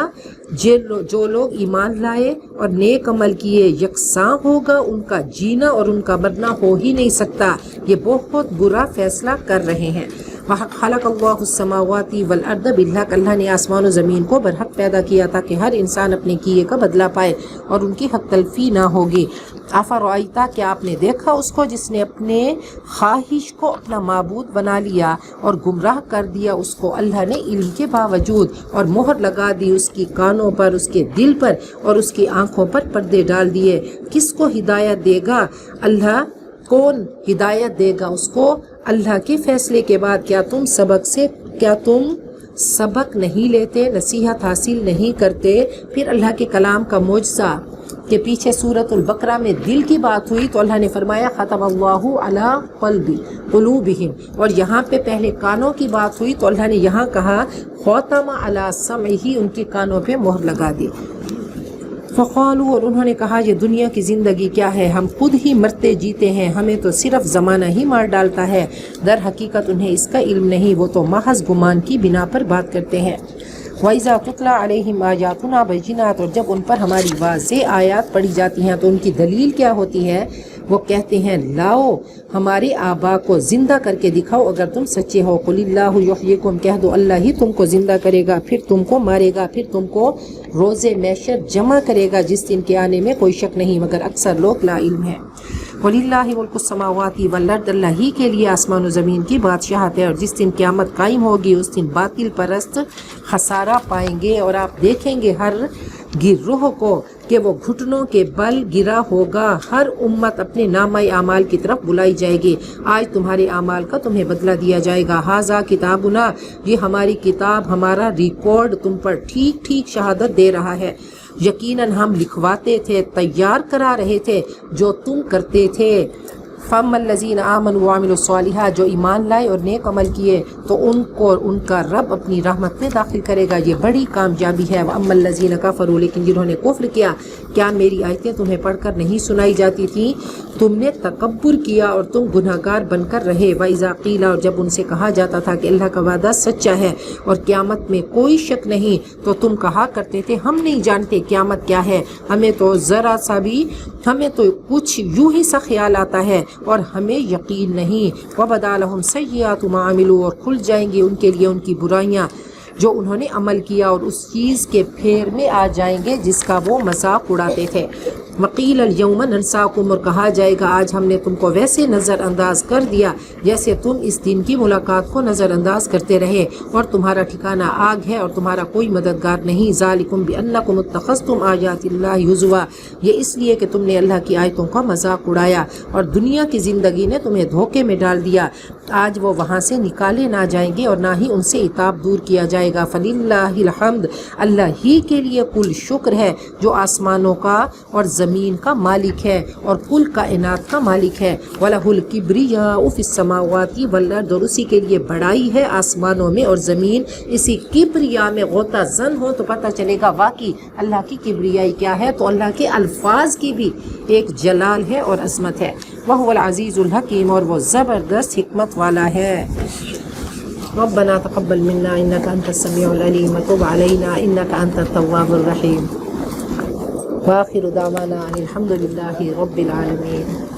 S2: جو لوگ ایمان لائے اور نیک عمل کیے, یکساں ہوگا ان کا جینا اور ان کا مرنا ہو ہی نہیں سکتا. یہ بہت برا فیصلہ کر رہے ہیں. خلق اللہ السماوات والارض بالحق، اللہ نے آسمان و زمین کو برحق پیدا کیا تاکہ ہر انسان اپنے کیے کا بدلہ پائے اور ان کی حق تلفی نہ ہوگی۔ افرأیت، کیا آپ نے دیکھا اس کو جس نے اپنے خواہش کو اپنا معبود بنا لیا اور گمراہ کر دیا اس کو اللہ نے علم کے باوجود، اور مہر لگا دی اس کی کانوں پر، اس کے دل پر اور اس کی آنکھوں پر پردے ڈال دیے۔ کس کو ہدایت دے گا اللہ؟ کون ہدایت دے گا اس کو اللہ کے فیصلے کے بعد؟ کیا تم سبق نہیں لیتے، نصیحت حاصل نہیں کرتے؟ پھر اللہ کے کلام کا معجزہ کہ پیچھے سورۃ البقرہ میں دل کی بات ہوئی تو اللہ نے فرمایا ختم اللہ علی قلوبہم، اور یہاں پہ پہلے کانوں کی بات ہوئی تو اللہ نے یہاں کہا ختم علی سمعہ، ان کے کانوں پہ مہر لگا دی۔ فقالوا، اور انہوں نے کہا یہ دنیا کی زندگی کیا ہے، ہم خود ہی مرتے جیتے ہیں، ہمیں تو صرف زمانہ ہی مار ڈالتا ہے۔ در حقیقت انہیں اس کا علم نہیں، وہ تو محض گمان کی بنا پر بات کرتے ہیں۔ وَإِذَا تُتْلَى عَلَيْهِمْ آيَاتُنَا بَيِّنَاتٍ، اور جب ان پر ہماری واضح آیات پڑھی جاتی ہیں تو ان کی دلیل کیا ہوتی ہے؟ وہ کہتے ہیں لاؤ ہمارے آبا کو زندہ کر کے دکھاؤ اگر تم سچے ہو۔ قُلِ اللَّهُ يُحْيِيكُمْ، کہہ دو اللہ ہی تم کو زندہ کرے گا، پھر تم کو مارے گا، پھر تم کو روز محشر جمع کرے گا جس دن کے آنے میں کوئی شک نہیں، مگر اکثر لوگ لا علم ہیں۔ وَلِلَّهِ مُلْكُ السَّمَاوَاتِ وَالْأَرْضِ، اللہ ہی کے لیے آسمان و زمین کی بادشاہت ہے، اور جس دن قیامت قائم ہوگی اس دن باطل پرست خسارہ پائیں گے، اور آپ دیکھیں گے ہر گروہ کو کہ وہ گھٹنوں کے بل گرا ہوگا، ہر امت اپنے نامہ اعمال کی طرف بلائی جائے گی، آج تمہارے اعمال کا تمہیں بدلہ دیا جائے گا۔ ھذا کتابنا، یہ ہماری کتاب، ہمارا ریکارڈ تم پر ٹھیک ٹھیک شہادت دے رہا ہے، یقیناً ہم لکھواتے تھے، تیار کرا رہے تھے جو تم کرتے تھے۔ فَأَمَّا الَّذِينَ آمَنُوا وَعَمِلُوا الصَّالِحَاتِ، جو ایمان لائے اور نیک عمل کیے تو ان کو ان کا رب اپنی رحمت میں داخل کرے گا، یہ بڑی کامیابی ہے۔ وَأَمَّا الَّذِينَ كَفَرُوا، لیکن جنہوں نے کفر کیا، کیا میری آیتیں تمہیں پڑھ کر نہیں سنائی جاتی تھیں؟ تم نے تکبر کیا اور تم گناہگار بن کر رہے۔ وَإِذَا قِيلَ، اور جب ان سے کہا جاتا تھا کہ اللہ کا وعدہ سچا ہے اور قیامت میں کوئی شک نہیں، تو تم کہا کرتے تھے ہم نہیں جانتے قیامت کیا ہے، ہمیں تو ذرا سا بھی، ہمیں تو کچھ یوں ہی سا خیال آتا ہے اور ہمیں یقین نہیں۔ وَبَدَا لَهُمْ سَيِّئَاتُ مَا عَمِلُوا، اور کھل جائیں گی ان کے لیے ان کی برائیاں جو انہوں نے عمل کیا، اور اس چیز کے پھیر میں آ جائیں گے جس کا وہ مذاق اڑاتے تھے۔ وَقِيلَ الْيَوْمَ نَنْسَاكُمْ، اور کہا جائے گا آج ہم نے تم کو ویسے نظر انداز کر دیا جیسے تم اس دن کی ملاقات کو نظر انداز کرتے رہے، اور تمہارا ٹھکانہ آگ ہے اور تمہارا کوئی مددگار نہیں۔ ذَلِكُمْ بِأَنَّكُمُ اتَّخَذْتُمْ آيَاتِ اللَّهِ هُزُوًا، یہ اس لیے کہ تم نے اللہ کی آیتوں کا مذاق اڑایا اور دنیا کی زندگی نے تمہیں دھوکے میں ڈال دیا۔ آج وہ وہاں سے نکالے نہ جائیں گے اور نہ ہی ان سے عتاب دور کیا جائے گا۔ فَلِلَّهِ الْحَمْدُ، اللہ ہی کے لیے کل شکر ہے جو آسمانوں کا اور زمین کا مالک ہے اور کل کائنات کا مالک ہے۔ وَلَهُ الْكِبْرِيَاءُ فِي السَّمَاوَاتِ وَالْأَرْضِ، اور اسی کے لیے بڑائی ہے آسمانوں میں اور زمین۔ اسی کبریا میں غوطہ زن ہو تو پتہ چلے گا واقعی اللہ کی کبریائی کیا ہے، تو اللہ کے الفاظ کی بھی ایک جلال ہے اور عظمت ہے۔ وَهُوَ الْعَزِيزُ الْحَكِيمُ، اور وہ زبردست حکمت والا ہے۔ ربنا تقبل منا انك انت السميع العليم وتب علينا انك انت التواب الرحيم، واخر دعوانا ان الحمد لله رب العالمين۔